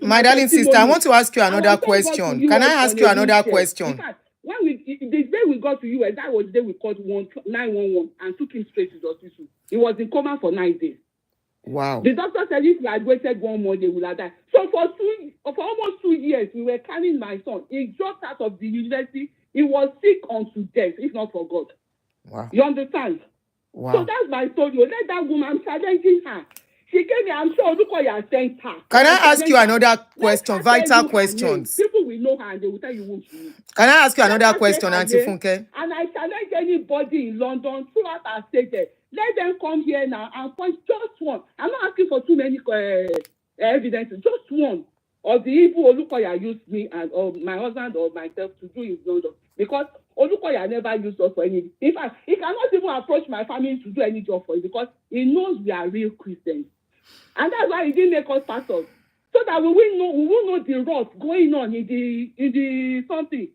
my darling sister, I want to ask you another question. Can I ask you another question? In fact, when the day we got to US, that was the day we called 911 and took him straight to the hospital. He was in coma for 9 days. Wow. The doctor said if we had waited 1 more day, we would have died. So for almost 2 years, we were carrying my son. He dropped out of the university. He was sick unto death, if not for God. Wow. You understand? Wow. So that's my story. Let that woman challenging her. She came here, I'm sure Olukoya sent her. Can I ask you another question? Vital questions. People will know her and they will tell you who she is. Can I ask you another question, Auntie Funke? And I challenge anybody in London throughout our stages. Let them come here now and point just one. I'm not asking for too many evidences, just one of the evil Olukoya used me and or my husband or myself to do in London. Because Olukoya never used us for anything. In fact, he cannot even approach my family to do any job for it because he knows we are real Christians. And that's why he didn't make us pastors. So that we will know the rot going on in the something.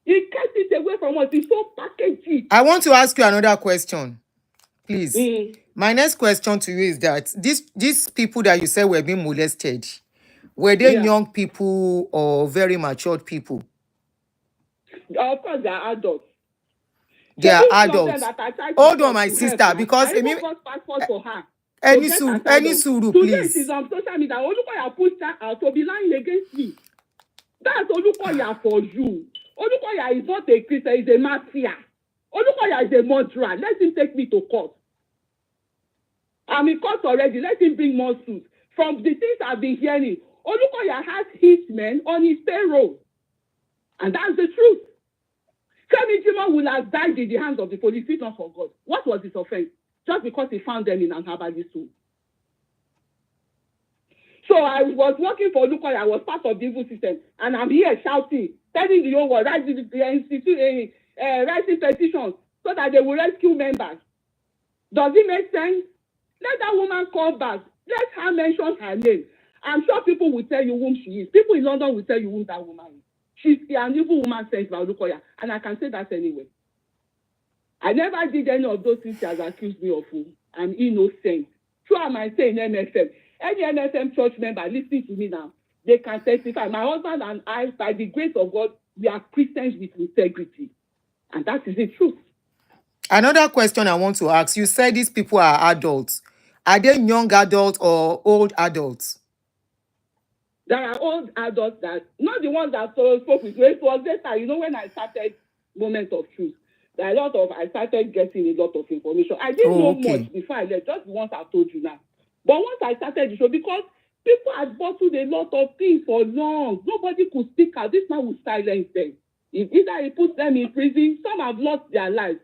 He kept it away from us. He's so packaged. I want to ask you another question. Please. My next question to you is that these people that you said were being molested, were they young people or very matured people? Of course, they are adults. They are adults. Hold on, my sister, because I even got passport for her. Any suru, please. Today she's on social media. Olukoya pushed her out to be lying against me. That's Olukoya for you. Olukoya is not a Christian, he's a mafia. Olukoya is a murderer. Let him take me to court. I'm in court already. Let him bring more suits. From the things I've been hearing, Olukoya has hitmen on his payroll. And that's the truth. Femi Jimoh will have died in the hands of the police, if not for God. What was his offense? Just because he found them in an herbalist room. So I was working for Olukoya. I was part of the evil system. And I'm here shouting, telling the whole world, writing petitions so that they will rescue members. Does it make sense? Let that woman call back. Let her mention her name. I'm sure people will tell you whom she is. People in London will tell you who that woman is. She's an evil woman sent by Olukoya. And I can say that anyway. I never did any of those things she has accused me of. I'm innocent. So am I saying MFM? Any MFM church member listening to me now, they can testify. My husband and I, by the grace of God, we are Christians with integrity. And that is the truth. Another question I want to ask. You said these people are adults. Are they young adults or old adults? There are old adults that, not the ones that spoke with me. It was later, you know, when I started Moment of Truth. I started getting a lot of information. I didn't know much before I left, just the ones I've told you now. But once I started the show, because people had bottled a lot of things for long, nobody could speak out. This man would silence them. Either he puts them in prison, some have lost their lives.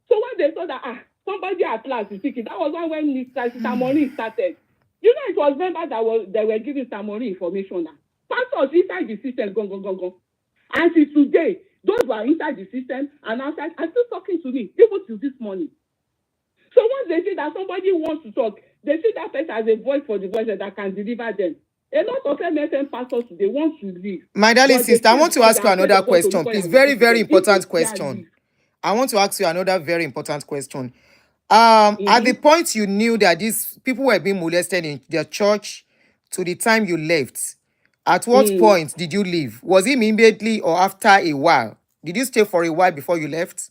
So when they saw that, somebody at last is speaking, that was when Mr. Mori started. You know, it was members they were giving Samori information now. Pastors inside the system, go. And till today, those who are inside the system and outside are still talking to me, even till this morning. So once they see that somebody wants to talk, they see that person as a voice for the voices that can deliver them. A lot of MSM pastors, they want to leave. My darling sister, I want to ask you another question, please. Very, very important question. I want to ask you another very important question. At the point you knew that these people were being molested in their church to the time you left, at what point did you leave? Was it immediately or after a while? Did you stay for a while before you left?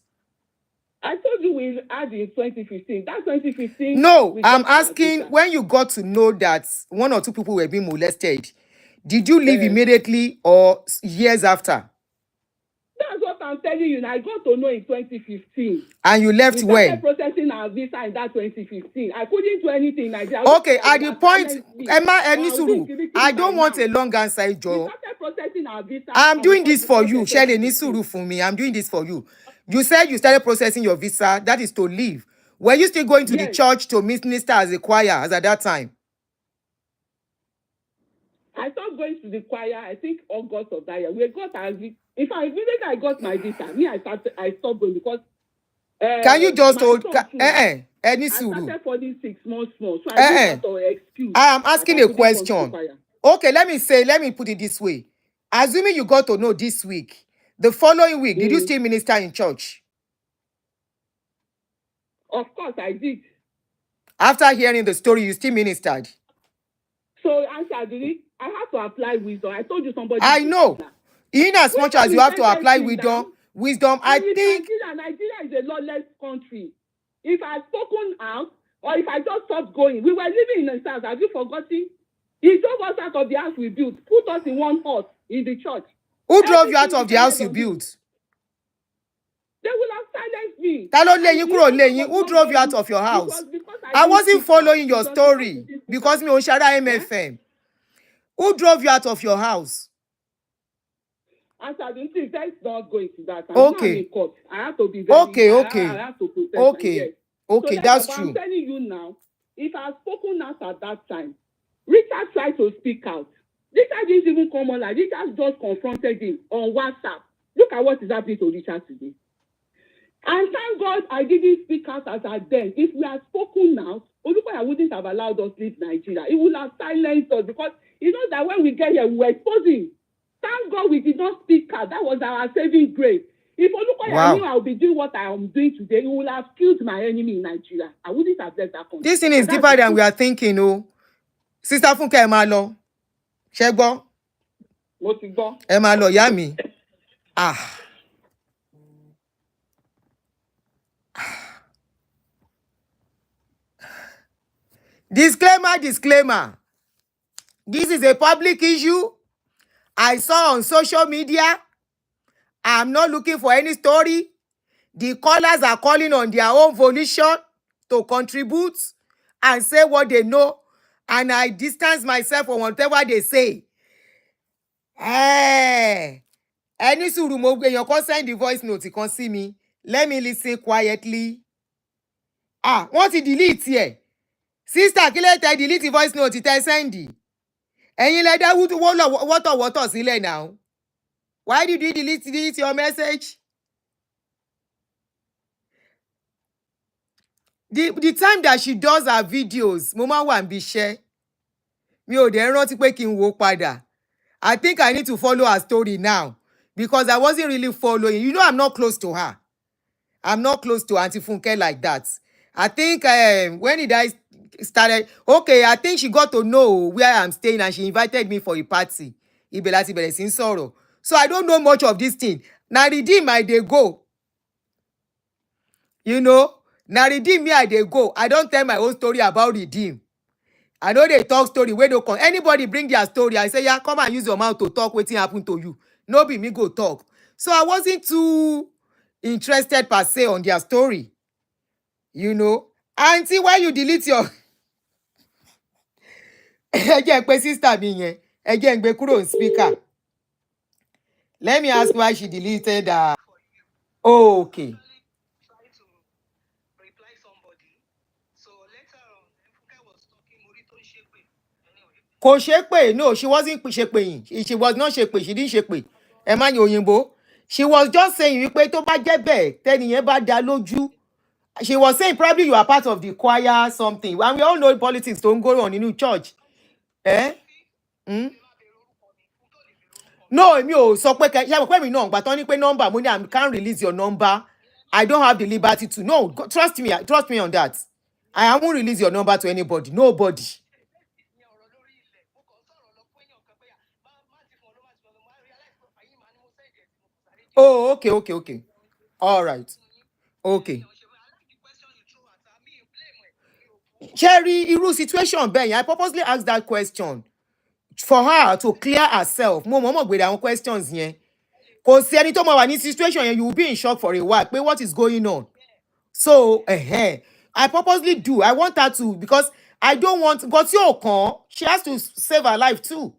I told you we had in 2015. That 2015. No, I'm asking when you got to know that one or two people were being molested, did you leave immediately or years after? That's what I'm telling you. I got to know in 2015. And you left when? We started processing our visa in that 2015. I couldn't do anything in Nigeria. Okay, at the point, Emma Enisuru, I don't want a long answer, Joe. We started processing our visa. I'm doing this for you. Shele Enisuru for me. I'm doing this for you. You said you started processing your visa. That is to leave. Were you still going to the church to minister as a choir as at that time? I stopped going to the choir, I think August of that year. We got in fact, immediately I got my visa, I stopped going because can you just hold I started falling sick small. So I used that for excuse. I am asking a question. Okay, let me put it this way. Assuming you got to know this week, the following week, did you still minister in church? Of course, I did. After hearing the story, you still ministered. So, I have to apply wisdom. I told you somebody. I know. In as much as you have to apply wisdom, I think Nigeria is a lawless country. If I spoken out, or if I just stopped going, we were living in a house. Have you forgotten? He drove us out of the house we built, put us in one hut in the church. Who drove you out of the house you built? They will have silenced me. Who drove you out of your house? I wasn't following your story because me Oshara MFM. Who drove you out of your house? As I didn't think that's not going to that. Okay. In court. I have to be very I have to protect okay. Okay, so that's true. I'm telling you now, if I had spoken out at that time, Richard tried to speak out. Richard didn't even come on. Richard just confronted him on WhatsApp. Look at what is happening to Richard today. And thank God I didn't speak out as I then. If we had spoken now, Olukoya wouldn't have allowed us to leave Nigeria. It would have silenced us because you know that when we get here, we were exposing. Thank God we did not speak out. That was our saving grace. If Olukoya knew I would be doing what I am doing today, he would have killed my enemy in Nigeria. I wouldn't have let that come. This thing is deeper than we are thinking, oh. Sister Funke, ẹ máa lọ. Ṣé gbọ́? Mo ti gbọ́. Ẹ máa lọ, ìyá mi. Disclaimer. This is a public issue. I saw on social media. I'm not looking for any story. The callers are calling on their own volition to contribute and say what they know. And I distance myself from whatever they say. Any sùúrù mo gbé èèyàn kan send the voice note, you can see me. Let me listen quietly. Wọ́n ti delete ẹ̀. Sister, kí ló tẹ delete voice note tẹ send? Ẹ̀yin lẹ dá wọ́tọ̀wọ́tọ̀ sílẹ̀ now. Why did you delete your message? The time that she does her videos, mo máa wà níbi iṣẹ́. Mi ò dẹ̀ rántí pé kí n wò padà. I think I need to follow her story now because I wasn't really following. You know, I'm not close to her. I'm not close to Auntie Funke like that. I think when did I started? Okay, I think she got to know where I'm staying and she invited me for a party. Ibẹ̀ láti bẹ̀rẹ̀ sí ń sọ̀rọ̀. So I don't know much of this thing. Na redeem I dey go. You know, na redeem me I dey go. I don't tell my own story about redeem. I know they talk story where they come. Anybody bring their story, I say, yeah, come and use your mouth to talk wetin happen to you. No be me go talk. So I wasn't too interested per se on their story. You know. Auntie, why you delete your... Ẹ jẹ́ pé sister mi yẹn. Ẹ jẹ́ gbé kúrò speaker. Let me ask why she deleted her. Oh, okay. Kò ṣépè. No, she wasn't ṣépè. She was not ṣépè. She didn't ṣépè. Ẹ má yín òyìnbó. She was just saying wípé tó bá jẹ́ bẹ́ẹ̀ tẹ́niyẹn bá dá lójú. She was saying probably you are part of the choir something. And we all know politics don't go on in church. No, mi ò sọ pé ṣé mo pé mi náà gbà tán ní pé number mo ní I can't release your number. I don't have the liberty to. No, trust me on that. I won't release your number to anybody. Nobody. Oh, okay. All right. Okay. Cherry, irú situation bẹ́ẹ̀ yẹn, I purposely asked that question for her to clear herself. Mo gbé àwọn questions yẹn. Kò sí ẹni tó máa wà ní situation yẹn, you will be in shock for a while. Pé what is going on? So, I purposely do. I want her to, because I don't want, got tí ò she has to save her life too.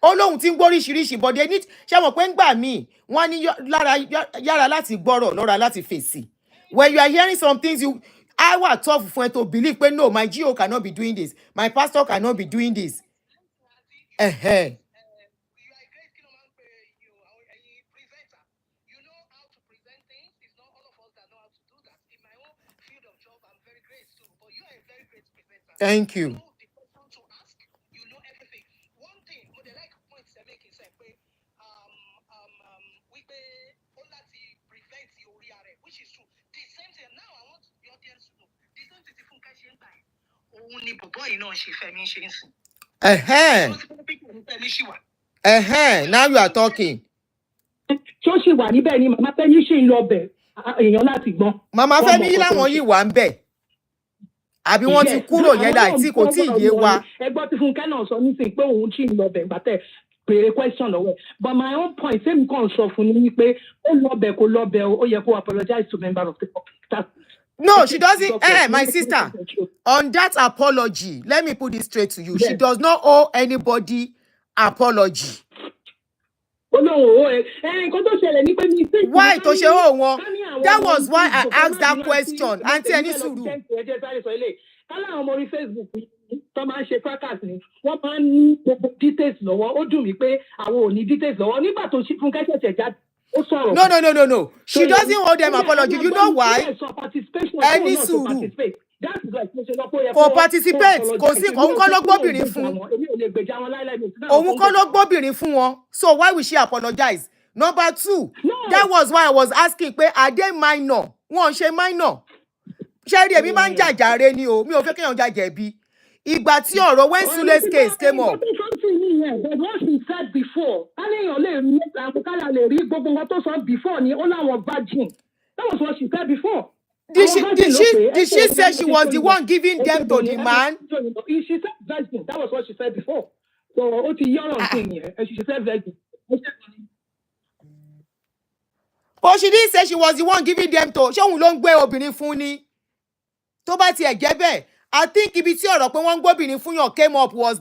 Olóhun tí ń gbóríṣiríṣi, but they need, ṣé mọ̀ pé ń gbà mí, wọ́n ní yára láti gbọ́rọ̀, lọ́ra láti fèsì. When you are hearing some things, I was tough for to believe, but no, my GO cannot be doing this. My pastor cannot be doing this. Thank you. Now you are talking. Ṣó ṣì wà níbẹ̀ ni màmá Fẹ́mi ṣì ń lọ bẹ̀ èèyàn láti gbọ́n. Màmá Fẹ́mi láwọn yìí wà ń bẹ̀. Àbí wọ́n ti kúrò yẹn láì tí kò tí ì yé wa. Ẹgbọ́n tí Fúnkẹ́ náà sọ nísìnyí pé òun ṣì ń lọ bẹ̀ gbàtẹ́ béèrè question lọ́wọ́ ẹ̀. But my own point same kan sọ fún ni wípé ó lọ bẹ̀ kó lọ bẹ̀ ó yẹ kó apologize to member of the public. No, she doesn't. My sister, on that apology, let me put it straight to you. Yes. She does not owe anybody apology. Why to she owe one? That was why I asked that question. Auntie Eni Suru. Tó máa ń ṣe fracas ni wọ́n máa ń ní gbogbo details lọ́wọ́ ó dùn mí pé àwọn ò ní details lọ́wọ́ nígbà tó ṣe Fúnkẹ́ ṣẹ̀ṣẹ̀ jáde. No. She doesn't owe them apology. You know why? Any suru. For participate, kò sí òun kọ́ ló gbóbìnrin fún. Òun kọ́ ló gbóbìnrin fún wọn. So why will she apologize? Number 2, that was why I was asking pé are they minor? Wọ́n ṣe minor. Ṣé rí èmi máa ń jàjàre ni o, mi ò fẹ́ kéèyàn jàjẹ̀bi. Ìgbà tí ọ̀rọ̀ when Sule's case came up. But what she said before, before ni ó láwọn virgin. That was what she said before. Did she say she was the one giving them to the man? She said virgin. That was what she said before. So she said virgin. But she didn't say she was the one giving them to. Ṣé òun ló ń gbé obìnrin fún ni? Tó bá tiẹ̀ jẹ́ bẹ́ẹ̀, I think ibi tí ọ̀rọ̀ pé wọ́n ń gbóbìnrin fún yàn came up was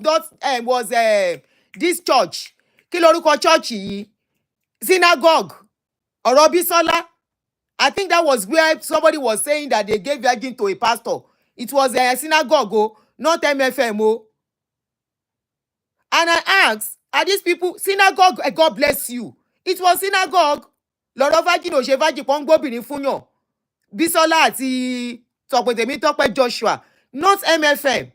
this church. Kí lorúkọ church yìí? Synagogue. Ọ̀rọ̀ Bísọ́lá. I think that was where somebody was saying that they gave virgin to a pastor. It was a synagogue, not MFM. And I asked, are these people synagogue? God bless you. It was synagogue. Lọ́rọ̀ virgin ò ṣe virgin pọ́n gbóbìnrin fún yàn. Bísọ́lá àti Tọ́pẹ́ Joshua, not MFM.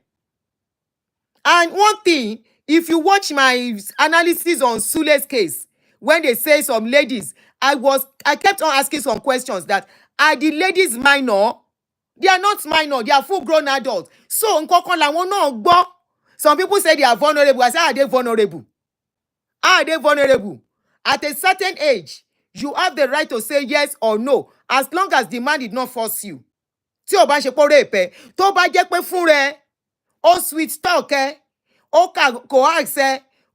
And one thing, if you watch my analysis on Sule's case, when they say some ladies, I kept on asking some questions that are the ladies minor? They are not minor, they are full-grown adults. So nǹkankan làwọn náà gbọ́. Some people say they are vulnerable. I say, are they vulnerable? Are they vulnerable? At a certain age, you have the right to say yes or no, as long as the man did not force you. Tí o bá ṣe pé rape, tó bá jẹ́ pé fún rẹ, ó sweet talk ó coax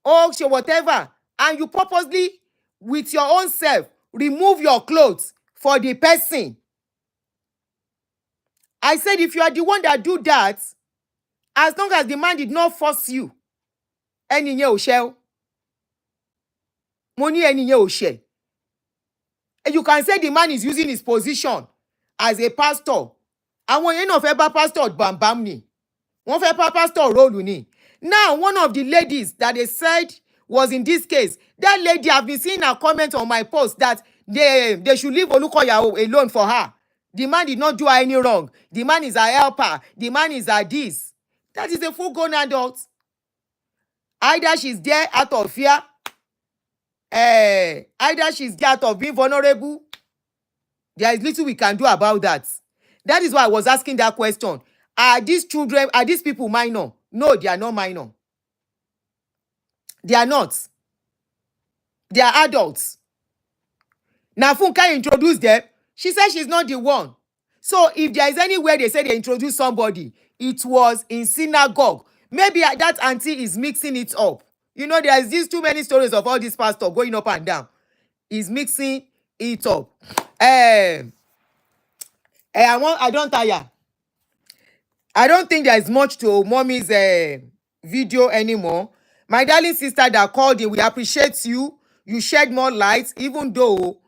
ó ṣe whatever, and you purposely with your own self remove your clothes for the person. I said if you are the one that do that, as long as the man did not force you, ẹni yẹn ò ṣẹ̀ o. Mo ní ẹni yẹn ò ṣẹ̀. You can say the man is using his position as a pastor. Àwọn yẹn náà fẹ́ bá pastor bambam ni. Wọ́n fẹ́ bá pastor role ni. Now, one of the ladies that they said was in this case, that lady, I've been seeing her comment on my post that they should leave Olukoya alone for her. The man did not do her any wrong. The man is a helper. The man is a this. That is a full-grown adult. Either she's there out of fear, either she's there out of being vulnerable. There is little we can do about that. That is why I was asking that question. Are these people minor? No, they are not minor. They are not. They are adults. Now, Funke introduced them. She said she's not the one. So if there is anywhere they say they introduced somebody, it was in synagogue. Maybe that auntie is mixing it up. You know, there is these too many stories of all these pastors going up and down. He's mixing it up. I don't tire. I don't think there is much to mommy's video anymore. My darling sister that called in, we appreciate you. You shed more light, even though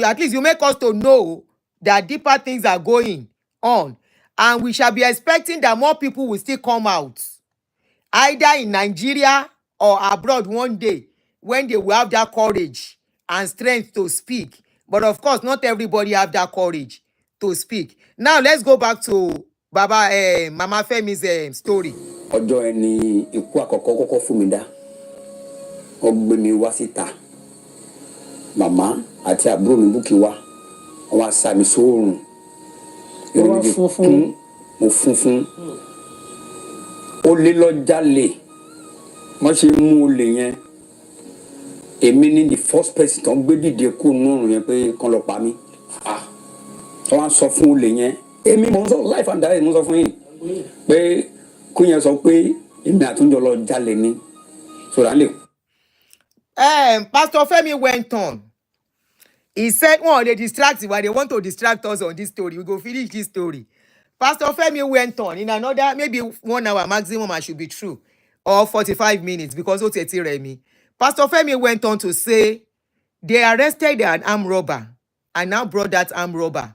at least you make us to know that deeper things are going on. And we shall be expecting that more people will still come out. Either in Nigeria or abroad one day when they will have that courage and strength to speak. But of course, not everybody have that courage to speak. Now let's go back to Mama Femi's story. ọjọ́ ẹni ikú àkọ́kọ́ kọ́kọ́ fún mi dá ó gbé mi wá síta màmá àti àbúrò mi Búkì wá wọ́n wá sá mi sóòrùn mo funfun ó lé lọ jalè wọ́n ṣe mú olè yẹn èmi ni the first person tó ń gbé dìde kú nùrùn yẹn pé kán lọ pa mí wọ́n wá sọ fún olè yẹn èmi mo ń sọ life and direct mo sọ fún yín pé kú yẹn sọ pé èmi àtúnjọ lọ jalè ni sọ̀rọ̀ lè. Pastor Femi went on. He said, "Oh, they distract you. Why they want to distract us on this story? We go finish this story." Pastor Femi went on in another maybe 1 hour maximum. I should be true, or 45 minutes because Oteti Remi. Pastor Femi went on to say they arrested an armed robber and now brought that armed robber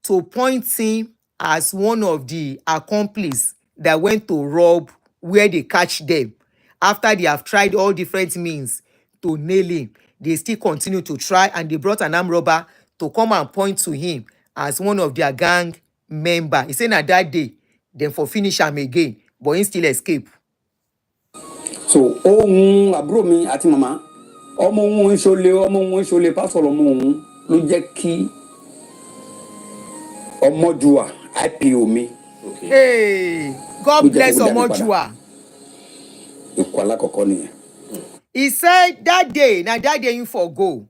to point him as one of the accomplices that went to rob where they catch them. After they have tried all different means to nail him, they still continue to try, and they brought an armed robber to come and point to him as one of their gang member. He said that day, then for finish him again, but he still escape. So ohun àbúrò mi àti màmá ọmọ òun ìṣòlè pásọ̀ ọmọ òun ló jẹ́ kí Ọmọjúwà IPO mi. Hey, God bless Ọmọjúwà. Ikú alákọ̀ọ́kọ́ nìyẹn. He said that day, now that day you for go.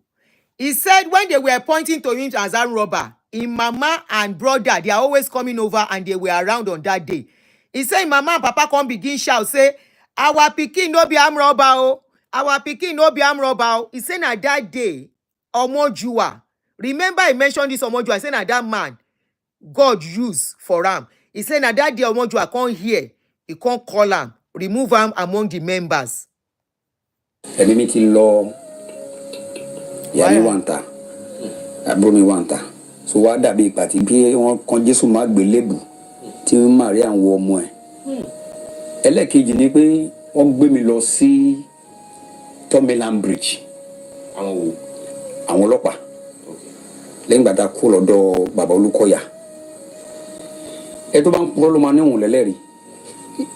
He said when they were pointing to him as a robber, his mama and brother, they are always coming over and they were around on that day. He said mama and papa come begin shout, say, our pikin no be armed robber, oh. Our pikin no be armed robber, oh. He said na that day, Ọmọjúwà. Remember I mentioned this Ọmọjúwà. I said na that man, God used for him. He said na that day Ọmọjúwà come here, he can't call him, remove him among the members. Ẹ̀mí mi ti lọ ìyá mi wà ń ta àbúrò mi wà ń ta so wá dàbí ìpàtí bí wọ́n kan Jésù má gbé lébù tí Màríà ń wo ọmọ ẹ̀. Ẹlẹ́kejì ni pé wọ́n gbé mi lọ sí Tomiland Bridge àwọn ọlọ́pàá lẹ́yìn ìgbà tá a kú lọ́dọ̀ bàbá Olúkọ̀yà ẹ tó bá ń purọ́ ló máa ní òun lẹ́lẹ́rìí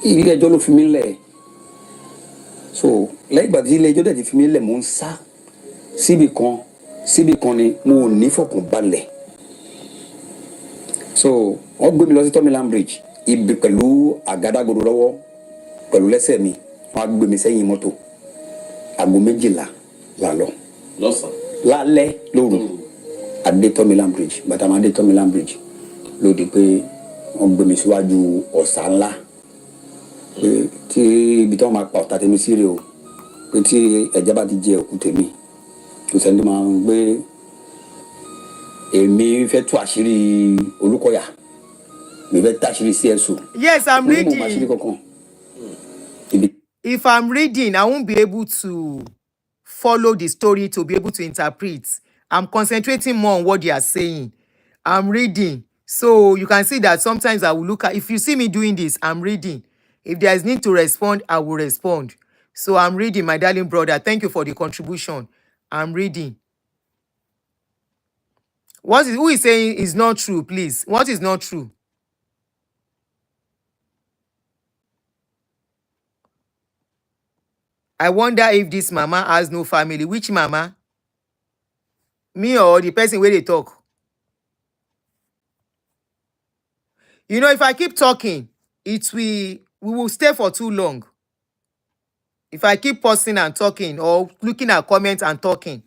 ilé ẹjọ́ ló fi mí lẹ̀ so lẹ́yìn ìgbà tí ilé ẹjọ́ dẹ̀ ti fi mí lẹ̀ mò ń sá síbì kan ni mo ò ní fọkànbalẹ̀ so wọ́n gbé mi lọ sí Tomiland Bridge ibi pẹ̀lú àgádágodo lọ́wọ́ pẹ̀lú lẹ́sẹ̀ mi wọ́n á gbé mi sẹ́yìn mọ́tò aago 12 la lọ lálẹ́ lóru adé Tomiland Bridge bàtà máa dé Tomiland Bridge ló di pé wọ́n gbé mi síwájú ọ̀sà ńlá pé tí ibi tí wọ́n máa pa ọ̀tá tèmi sí rè o pé tí ẹja bá ti jẹ òkú tèmi kò sẹ́ni tó máa ń gbé èmi fẹ́ tú àṣírí Olúkọ̀yà mi fẹ́ táṣírí CSO. Yes, I'm reading. If I'm reading, I won't be able to follow the story to be able to interpret. I'm concentrating more on what they are saying. I'm reading. So you can see that sometimes I will look at, if you see me doing this, I'm reading. If there is need to respond, I will respond. So I'm reading, my darling brother. Thank you for the contribution. I'm reading. Who is saying is not true, please? What is not true? I wonder if this mama has no family. Which mama? Me or the person where they talk? You know, if I keep talking, we will stay for too long. If I keep pausing and talking or looking at comments and talking,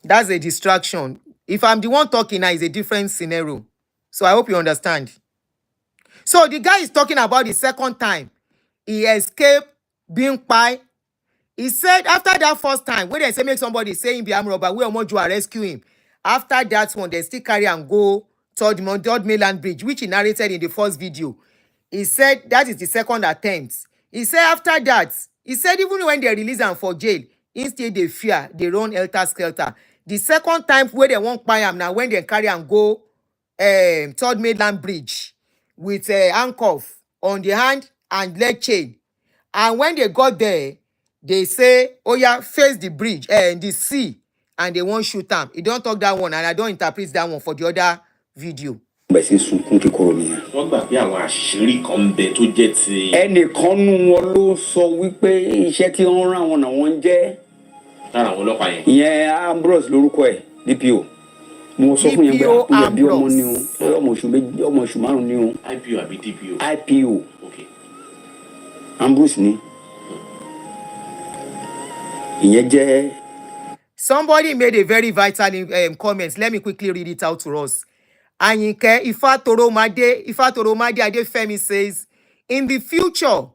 that's a distraction. If I'm the one talking now, it's a different scenario. So I hope you understand. So the guy is talking about the second time he escaped being pie. He said after that first time, when they say make somebody say him be armed robber, where Ọmọjúwà rescue him. After that one, they still carry and go toward Mainland Bridge, which he narrated in the first video. He said that is the second attempt. He said after that, he said even when they release him for jail, instead they fear, they run helter-skelter. The second time where they won't buy him now, when they carry and go toward Mainland Bridge with handcuff on the hand and leg chain. And when they got there, they say, oh yeah, face the bridge and the sea, and they won't shoot them. You don't talk that one, and I don't interpret that one for the other video. wọ́n gbà pé àwọn àṣírí kan ń bẹ tó jẹ́ ti. ẹnìkan nú wọn ló sọ wípé iṣẹ́ tí wọ́n rán wọn náà wọ́n ń jẹ́. lára àwọn ọlọ́pàá yẹn. ìyẹn Ambrose lórúkọ ẹ̀ DPO. mo sọ fún yẹn pé àkúnyẹ bí ọmọ ni o ọmọ oṣù márùn ni o. IPO àbí DPO. IPO. Okay. Ambrose ni. ìyẹn jẹ́. Somebody made a very vital comment. Let me quickly read it out to us. Anyinke Ifatoromade Adefemi says, in the future,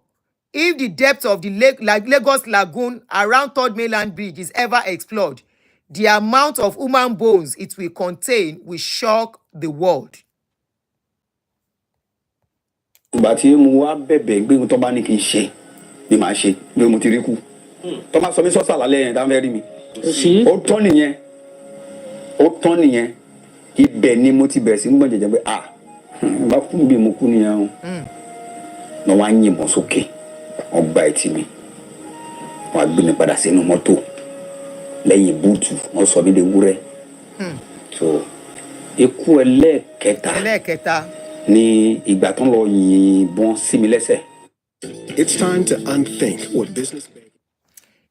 if the depth of the Lagos Lagoon around Third Mainland Bridge is ever explored, the amount of human bones it will contain will shock the world. ìgbà tí mo wá bẹ̀bẹ̀ gbé ohun tó bá ní kí n ṣe ni màá ṣe bí mo ti rí kú tó máa sọ mí sọ́sà lálẹ́ yẹn dáhùn fẹ́ rí mi ó tán nìyẹn ibẹ̀ ni mo ti bẹ̀rẹ̀ sí gbọ́n jẹjẹ pé bá kú bí mo kú nìyẹn o lọ́ wá ń yìnbọn sókè wọ́n gba ẹtì mi wọ́n á gbé mi padà sínú mọ́tò lẹ́yìn búùtù wọ́n sọ mí de wúrẹ́ so ikú ẹlẹ́ẹ̀kẹta ni ìgbà tó ń lọ yìnbọn sí mi lẹ́sẹ̀. It's time to unthink what business.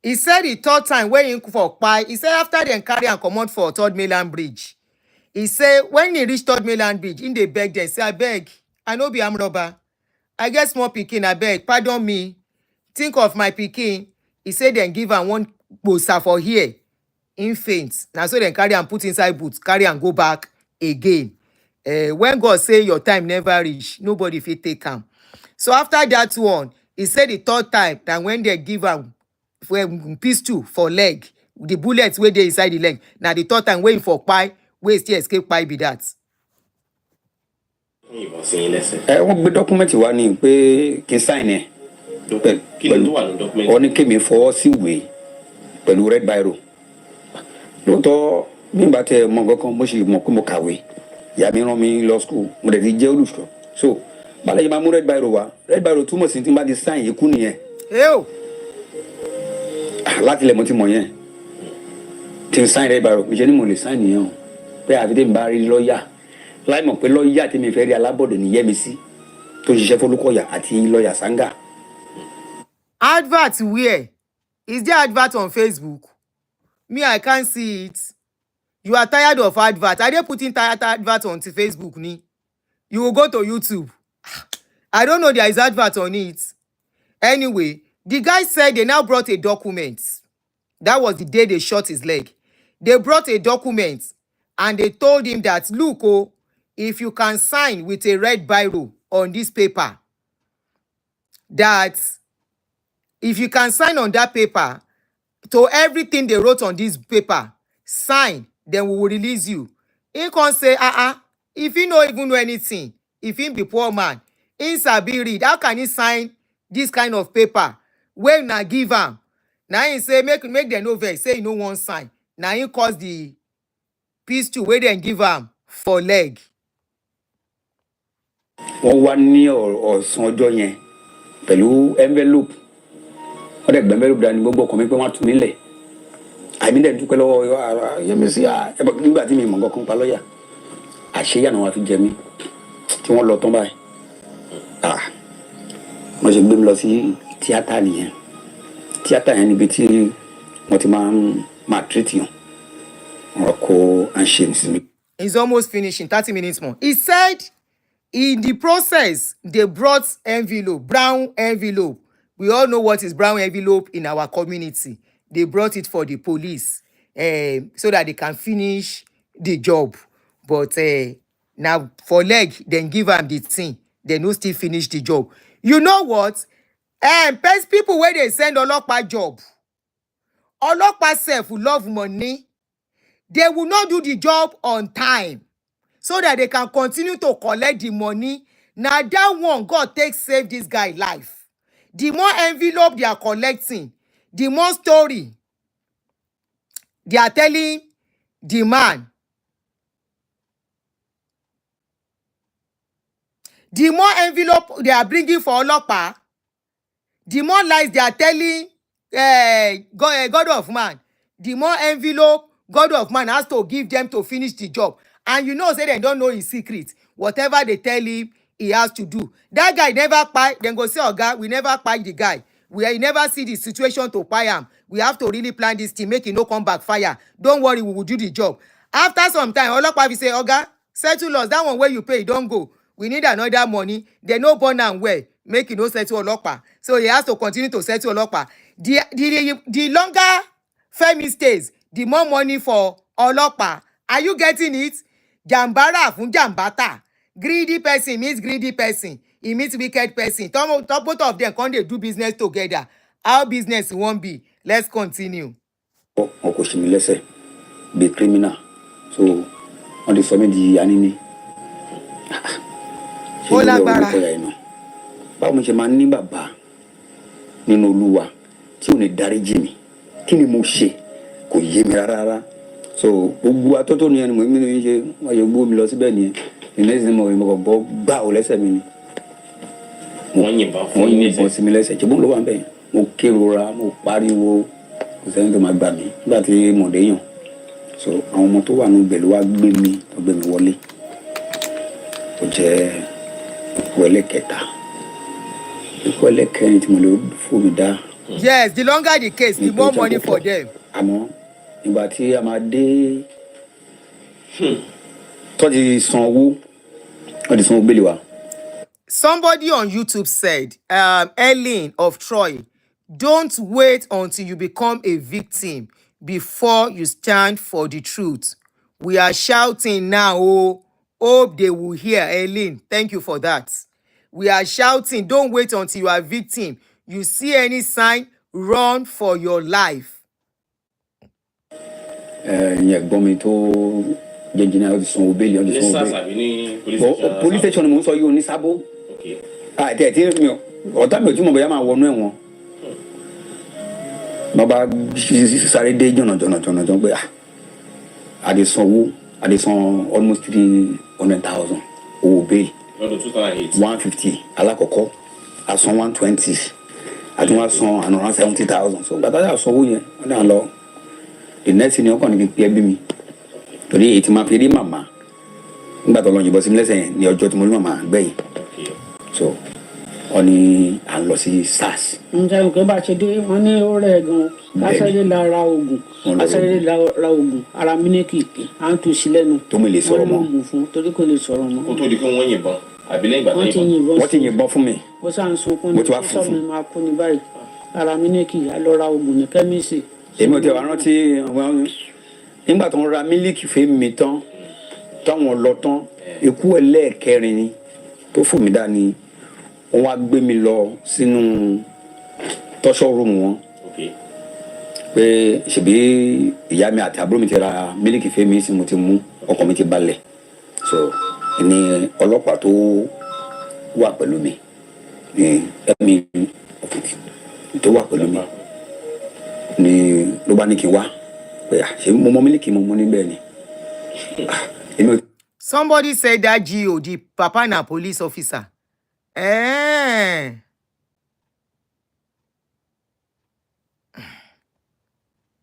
He said the third time when he for pie, he said after them carry and come out for Third Mainland Bridge. He said when he reached Third Mainland Bridge, in the beg them, say, I beg, I know be am robber. I get small pikin, I beg, pardon me. Think of my pikin. He said then give am one bosa for here. In faint. Now so then carry and put inside boots, carry and go back again. When God say your time never reach, nobody fit take am. So after that one, he said the third time that when they give am pistol for leg, the bullets where they inside the leg. Now the third time waiting for pie, where still escape pie be that. wọ́n gbé dọ́kúmẹ́ntì wá ní pé kí n sign ẹ̀ pẹ̀lú ọ ní kémi fọwọ́ sí ìwé pẹ̀lú red biro lóòótọ́ bí n bá tẹ mọ nǹkan mo sì mọ̀ pé mo kàwé ìyá mi rán mi lọ school mo dẹ̀ ti jẹ́ olùṣọ́ so bàlẹ́ yìí máa mú red biro túmọ̀ sí tí n bá ti sign ikú nìyẹn láti ilẹ̀ mo ti mọ̀ yẹn tí n sign red biro ìṣe ni mo lè sign nìyẹn o pé àfi tí n bá rí lọ́ọ̀yà láì mọ̀ pé lọ́ọ̀yà tí mi fẹ́ rí alábọ̀dé ní Yẹ́misí tó ṣiṣẹ́ fólúkọ̀yà àti lọ́ọ̀yà Sanga. Advert where? Is there advert on Facebook? Me, I can't see it. You are tired of advert. Are they putting tired advert on Facebook? Ni? You will go to YouTube. I don't know there is advert on it. Anyway, the guy said they now brought a document. That was the day they shot his leg. They brought a document and they told him that, look, oh, if you can sign with a red biro on this paper, that if you can sign on that paper to everything they wrote on this paper, sign, then we will release you. He can't say, if he don't even know anything, if he be poor man, he sabi read, how can he sign this kind of paper? When na give him, now he say, make them no vex, say he no one sign. Now he cause the pistol where they give him for leg. wọ́n wá ní ọ̀sán ọjọ́ yẹn pẹ̀lú envelope wọ́n dẹ̀ gbé envelope dání gbogbo ọkàn mi pé wọ́n á tún nílẹ̀ àmì dẹ̀ dúpẹ́ lọ́wọ́ Yẹ́misí nígbà tí mi mọ̀ nǹkan kan pa lọ́ọ̀yà àṣeyà náà wọ́n fi jẹ mí tí wọ́n lọ tán báyìí wọ́n ṣe gbé mi lọ sí tíátà nìyẹn tíátà yẹn níbi tí wọ́n ti máa treat yàn wọ́n kó àǹṣe sí mi. It's almost finishing, 30 minutes more. He said in the process, they brought envelope, brown envelope. We all know what is brown envelope in our community. They brought it for the police so that they can finish the job. But now for leg, then give them the thing. They no still finish the job. You know what? Best people where they send Olopa job. Olopa self who love money. They will not do the job on time so that they can continue to collect the money. Now that one, God takes save this guy life. The more envelope they are collecting, the more story they are telling the man. The more envelope they are bringing for Olopa, The more lies they are telling God of man, the more envelope God of man has to give them to finish the job. And you know, say they don't know his secret. Whatever they tell him, he has to do. That guy never pay. Then go say, oh God, we never pay the guy. We never see the situation to pay him. We have to really plan this thing, make it no come backfire. Don't worry, we will do the job. After some time, Olopa will say, Oga, settle us. That one where you pay, don't go. We need another money. They no born and well. Make it no settle Olopa. So he has to continue to settle Olopa. The longer Femi stays, the more money for Olopa. Are you getting it? Jambara fun jambata. Greedy person means greedy person. He means wicked person. Both of them come dey do business together. How business won't be? Let's continue. Okoshimilese be criminal. So on the summit di anini. Ó lágbára. Báwo mo ṣe máa ní bàbá nínú Olúwa tí ò ní dáríjì mi? Kí ni mo ṣe? Kò yé mi rárá. So gbogbo atótó ni ẹni mo ní ṣe wọ́n yẹ gbó mi lọ síbẹ̀ nìyẹn. Ìnẹ́sìn mo kàn bọ́ gbá ò lẹ́sẹ̀ mi ni. Wọ́n yìnbọn sí mi lẹ́sẹ̀. Ṣùgbọ́n ló wà ń bẹ̀. Mo kérora, mo pariwo. Kò sẹ́ni tó máa gbà mí nígbà tí mo dé yàn. So àwọn ọmọ tó wà nínú ibẹ̀ ló wá gbé mi wọlé. Ó jẹ́ ikú ẹlẹ́kẹta. Ikú ẹlẹ́kẹrin tí mo lè fún mi dá. Yes, the longer the case, the more money for them. Àmọ́ ìgbà tí a máa dé tọ́jú san owó gbélé wa. Somebody on YouTube said, Ellen of Troy, don't wait until you become a victim before you stand for the truth. We are shouting now, oh, hope they will hear. Ellen, thank you for that. We are shouting, don't wait until you are a victim. You see any sign, run for your life. Ẹ̀gbọ́n mi tó jẹ́ jìnnà ó ti san owó bẹ́ẹ̀lì ó ti san owó bẹ́ẹ̀lì. Police station ni mo ń sọ yìí ò ní Sábó. Àti ẹ̀ tí ọ̀tá mi ò tí mo bẹ̀yà máa wọnú ẹ̀wọ̀n. Bàbá sáré dé jọ̀nà pé àdè san owó àdè san almost 300,000 owó bẹ́ẹ̀lì. 150 alákọ̀ọ́kọ́ a san 120 àti wọ́n san around 70,000. So gbàtà yà san owó yẹn wọ́n dà lọ. The next thing ọkàn ní kí ẹbí mi torí èyí tí máa fi rí màmá nígbà tó lọ yìnbọn sí mi lẹ́sẹ̀ yẹn ní ọjọ́ tí mo rí màmá gbẹ̀yìn. So wọ́n ní à ń lọ sí SARS. ǹjẹ́ òkè bá ṣe dé wọ́n ní ó rẹ̀ gan-an kásáré la ra oògùn ara mílíkì à ń tu sí lẹ́nu. tó mi lè sọ̀rọ̀ mọ́. wọ́n mú fún torí kò lè sọ̀rọ̀ mọ́. kó tó di pé wọ́n yìnbọn àbí lẹ́yìn ìgbà tó yìnbọn. wọ́n ti yìnbọn fún mi. ó sàn sunkún ní kó sọ mi máa kú ní báyìí ara mílíkì á lọ ra oògùn ní kẹ́míìsì. èmi ò tẹ wá rántí nígbà tó ń ra mílíkì fún mi tán táwọn lọ tán ikú ẹlẹ́ẹ̀kẹrin ni tó fún mi dání wọ́n wá gbé mi lọ sínú tọ́ṣọ́ rúùmù wọn pé ṣèbí ìyá mi àti àbúrò mi ti ra mílíkì fún mi sí mo ti mú ọkàn mi ti balẹ̀. So ní ọlọ́pàá tó wà pẹ̀lú mi ní ẹ̀mí tó wà pẹ̀lú mi ni ló bá ní kí n wá pé ṣé mo mọ mílíkì mo mú níbẹ̀ ni. Somebody said that GO, the papa na police officer.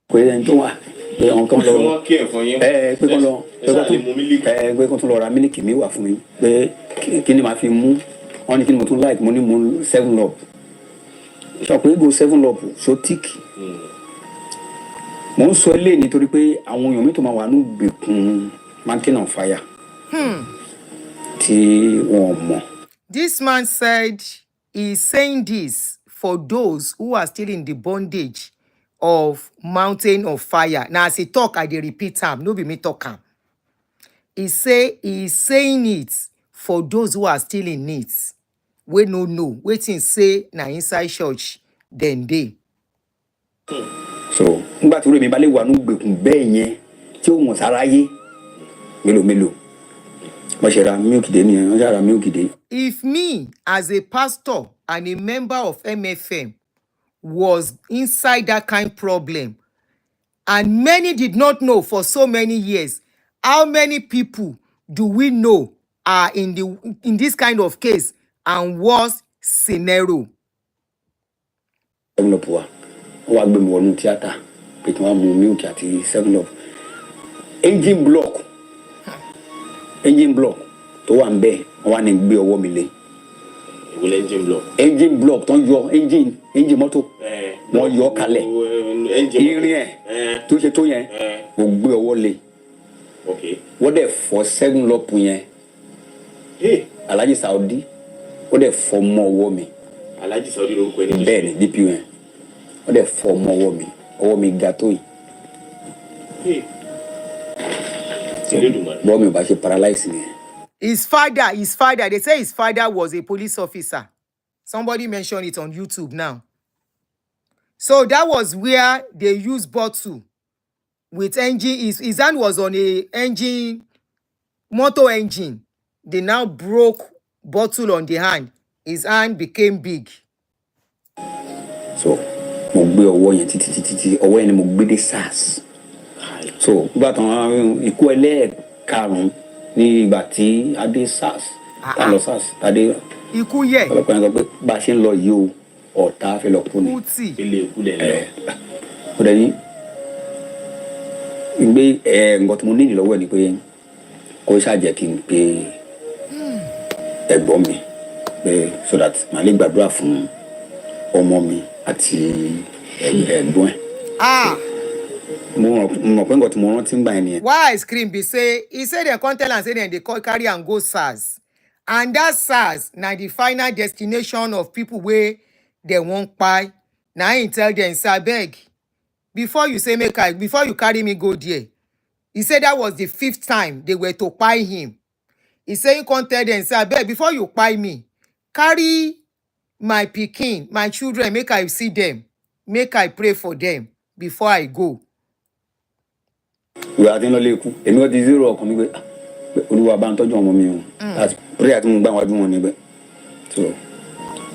Pé ẹni tó wà pé ọ̀n kan lọ pé kán tó lọ ra mílíkì mi wà fún mi pé kí ni màá fi mú wọn ní kí ni mo tún like mo ní mo 7up sọ pé go 7up so thick. Mo ń sọ ilé nítorí pé àwọn èèyàn mi tó máa wà ní gbèkùn mountain on fire tí wọ́n mọ̀. This man said he's saying this for those who are still in the bondage of mountain of fire. Now, as he talk, I dey repeat am, no be me talk am. He say he's saying it for those who are still in it. We no know wetin say na inside church dem dey. So nígbà tí mi bá lè wà ní gbèkùn bẹ́ẹ̀ yẹn tí ó mọ̀ sáráyé mélòó wọ́n ṣe ra milk dé nìyẹn wọ́n ṣe ra milk dé. If me as a pastor and a member of MFM was inside that kind problem and many did not know for so many years, how many people do we know are in this kind of case and worse scenario? 7up wa wọ́n wá gbé mi wọnú tíátà pé kí wọ́n mú milk àti 7up engine block tó wà ń bẹ́ẹ̀ wọ́n wá ní gbé ọwọ́ mi lé. Engine block tó ń yọ engine mọ́tò wọ́n yọ kalẹ̀ irin ẹ̀ tó ṣe tó yẹn mo gbé ọwọ́ lé wọ́n dẹ̀ fọ́ 7up yẹn Alhaji Saudi wọ́n dẹ̀ fọ́ mọ́ ọwọ́ mi. Alhaji Saudi lórúkọ ẹni tó ṣe bẹ́ẹ̀ ni DP yẹn wọ́n dẹ̀ fọ́ mọ́ ọwọ́ mi ga tó yìí. bọ́ọ̀ mi ò bá ṣe paralyze ni. His father, they say his father was a police officer. Somebody mentioned it on YouTube now. So that was where they used bottle with engine. His hand was on a engine, motor engine. They now broke bottle on the hand. His hand became big. So, mo gbé ọwọ́ yẹn títí ọwọ́ yẹn ni mo gbé dé SARS. So, nígbà tí wọ́n ikú ẹlẹ́ẹ̀karùn-ún ní ìgbà tí adé SARS tá lọ SARS tàdé ikú yẹ ọlọ́pàá yẹn sọ pé bá a ṣe ń lọ yìí o ọ̀tá fẹ́ lọ kú ni ilé ikú lẹ̀ lọ. ó dẹ̀ ní gbé nǹkan tí mo nílò lọ́wọ́ ẹ̀ ni pé kó ṣàjẹ́ kí n pe ẹ̀gbọ́n mi pé so that màá lè gbàdúrà fún ọmọ mi àti ẹ̀gbọ́n ẹ̀. Why I scream be say he said they come tell and say they call carry and go SARS. And that SARS now the final destination of people where they won't buy. Now he tell them, say beg, before you say before you carry me go there. He said that was the 5th time they were to buy him. He said you can't tell them, say beg, before you buy me, carry my pikin, my children, make I see them, make I pray for them before I go. We are not leku. Èmi ó ti zero ọkàn mi pé Olúwa bá ń tọ́jú ọmọ mi o. That's prayer tí mo gbà wájú wọn níbẹ̀. So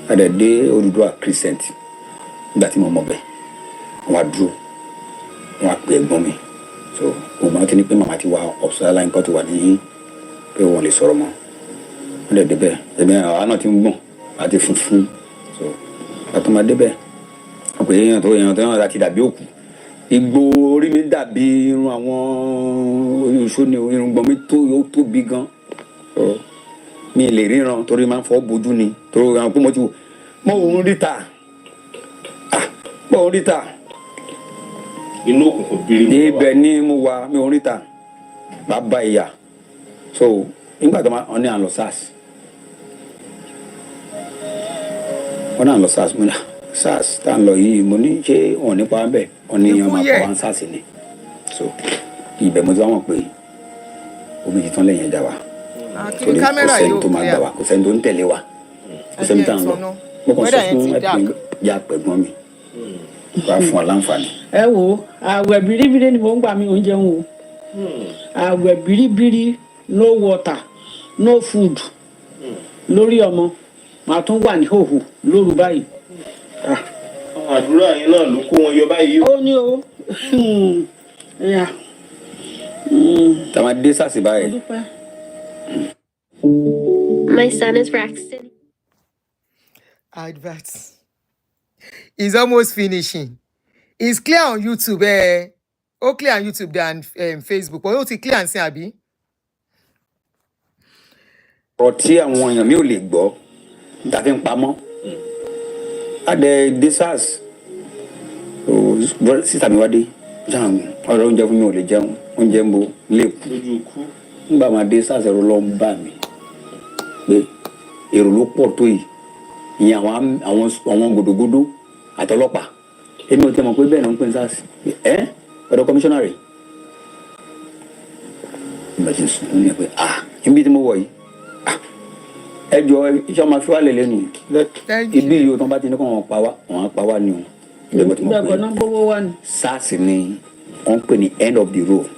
adede Odùduwà Christian nígbà tí mo mọ̀ bẹ́ẹ̀ wọ́n á dúró wọ́n á pe ẹ̀gbọ́n mi. So mo máa ti ní pé màmá ti wá ọ̀sán line pọ̀ tó wà ní pé wọ́n lè sọ̀rọ̀ mọ́. Wọ́n lè débẹ̀ ẹ̀mí àwọn náà ti ń gbọ̀n àti funfun. So àti máa débẹ̀ ọ̀pọ̀ èèyàn tó yàn láti dàbí òkú. Igbó orí mi dàbí irun àwọn oṣooṣi irùngbọ̀n mi tó tóbi gan. Mi lè ríran torí máa ń fọ́ bojú ni torí àwọn pé mo ti wò mo ń ríta inú òkùnkùn bírí mi wà ibẹ̀ ni mo wà mi ò ríta bàbá ìyá. So nígbà tó máa ní à ń lọ SARS wọ́n náà lọ SARS mo ní SARS tá ń lọ yìí mo ní ṣé wọn nípa bẹ́ẹ̀ wọn ní ọmọ àpò wọn SARS ni. So ibẹ̀ mo ti wá mọ̀ pé omi ti tán lẹ́yìn ẹja wa torí kò sẹ́ni tó máa gbà wá kò sẹ́ni tó ń tẹ̀lé wa kò sẹ́ni tá ń lọ mo kàn sọ fún ẹ̀pìn ya pẹ̀gbọ́n mi wá fún ọ láǹfààní. ẹ wo àwẹ̀ bìrìbìrì ni mo ń gbà mí oúnjẹ ń wo àwẹ̀ bìrìbìrì no water no food lórí ọmọ màá tún wà ní hòhò lóru báyìí. àdúrà yín náà ló kó wọn yọ báyìí. ó ní o. tàwọn dé SARS báyìí. My son is Braxton. Adverts. It's almost finishing. It's clear on YouTube. Clear on YouTube than Facebook. But it's clear and say, Abi. Ọtí àwọn èèyàn mi ò lè gbọ́ tàbí ń pamọ́. Adé SARS. Sísà mi wá dé. Ọ̀rọ̀ oúnjẹ fún mi ò lè jẹun. Oúnjẹ ń bo lẹ́kù. Lójú ikú. Nígbà máa dé SARS ẹ̀rọ lọ ń bà mí. Pé èrò ló pọ̀ tó yìí. Ìyẹn àwọn gòdògòdò àtọlọ́pàá. Èmi ò tẹ́ mọ̀ pé bẹ́ẹ̀ náà ń pè ní SARS. Ọ̀dọ̀ kọmíṣánná rẹ̀. Ìgbà tí ń sùn ní ẹ pé ibi tí mo wọ̀ yìí. Ẹ jọ iṣẹ́ ọmọ afíwá lè lẹ́nu ibi yìí o tán bá ti ní kó wọn pa wá ni o. Ìgbà tí mo pè SARS ni wọ́n pè ní end of the road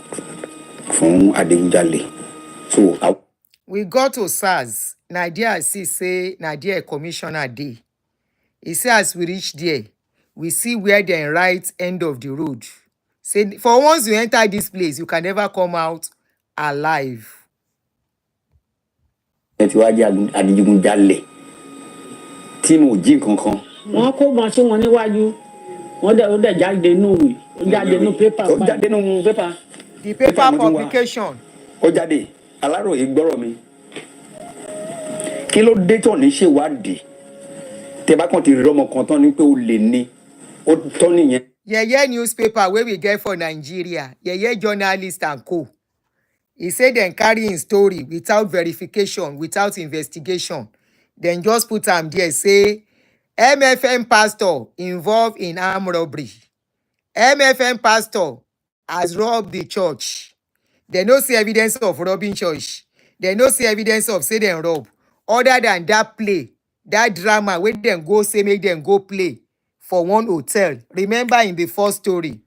fún adigunjalè. So we got to SARS. Nadia say Nadia commissioner day. He say as we reach there, we see where they write end of the road. Say for once you enter this place, you can never come out alive. Ẹ ti wá jẹ́ adigunjalè tí mo jí nǹkan kan wọ́n kó wọn sí wọn níwájú wọ́n dẹ̀ jáde nù wí ó jáde nù pépà ó jáde nù pépà. The paper publication. ó jáde Aláròyé gbọ́rọ̀ mi kí ló dé tó ní ṣèwádìí tẹ́ bá kàn ti rí ọmọ kan tán ní pé ó lè ní ó tọ́ nìyẹn. Yeye newspaper wey we get for Nigeria, Yeye journalist and co. He say dem carry him story without verification, without investigation. Dem just put am there say MFM pastor involved in armed robbery. MFM pastor has robbed the church. They no see evidence of robbing church. They no see evidence of say dem rob. Other than that play, that drama wey dem go say make dem go play for one hotel. Remember in the first story,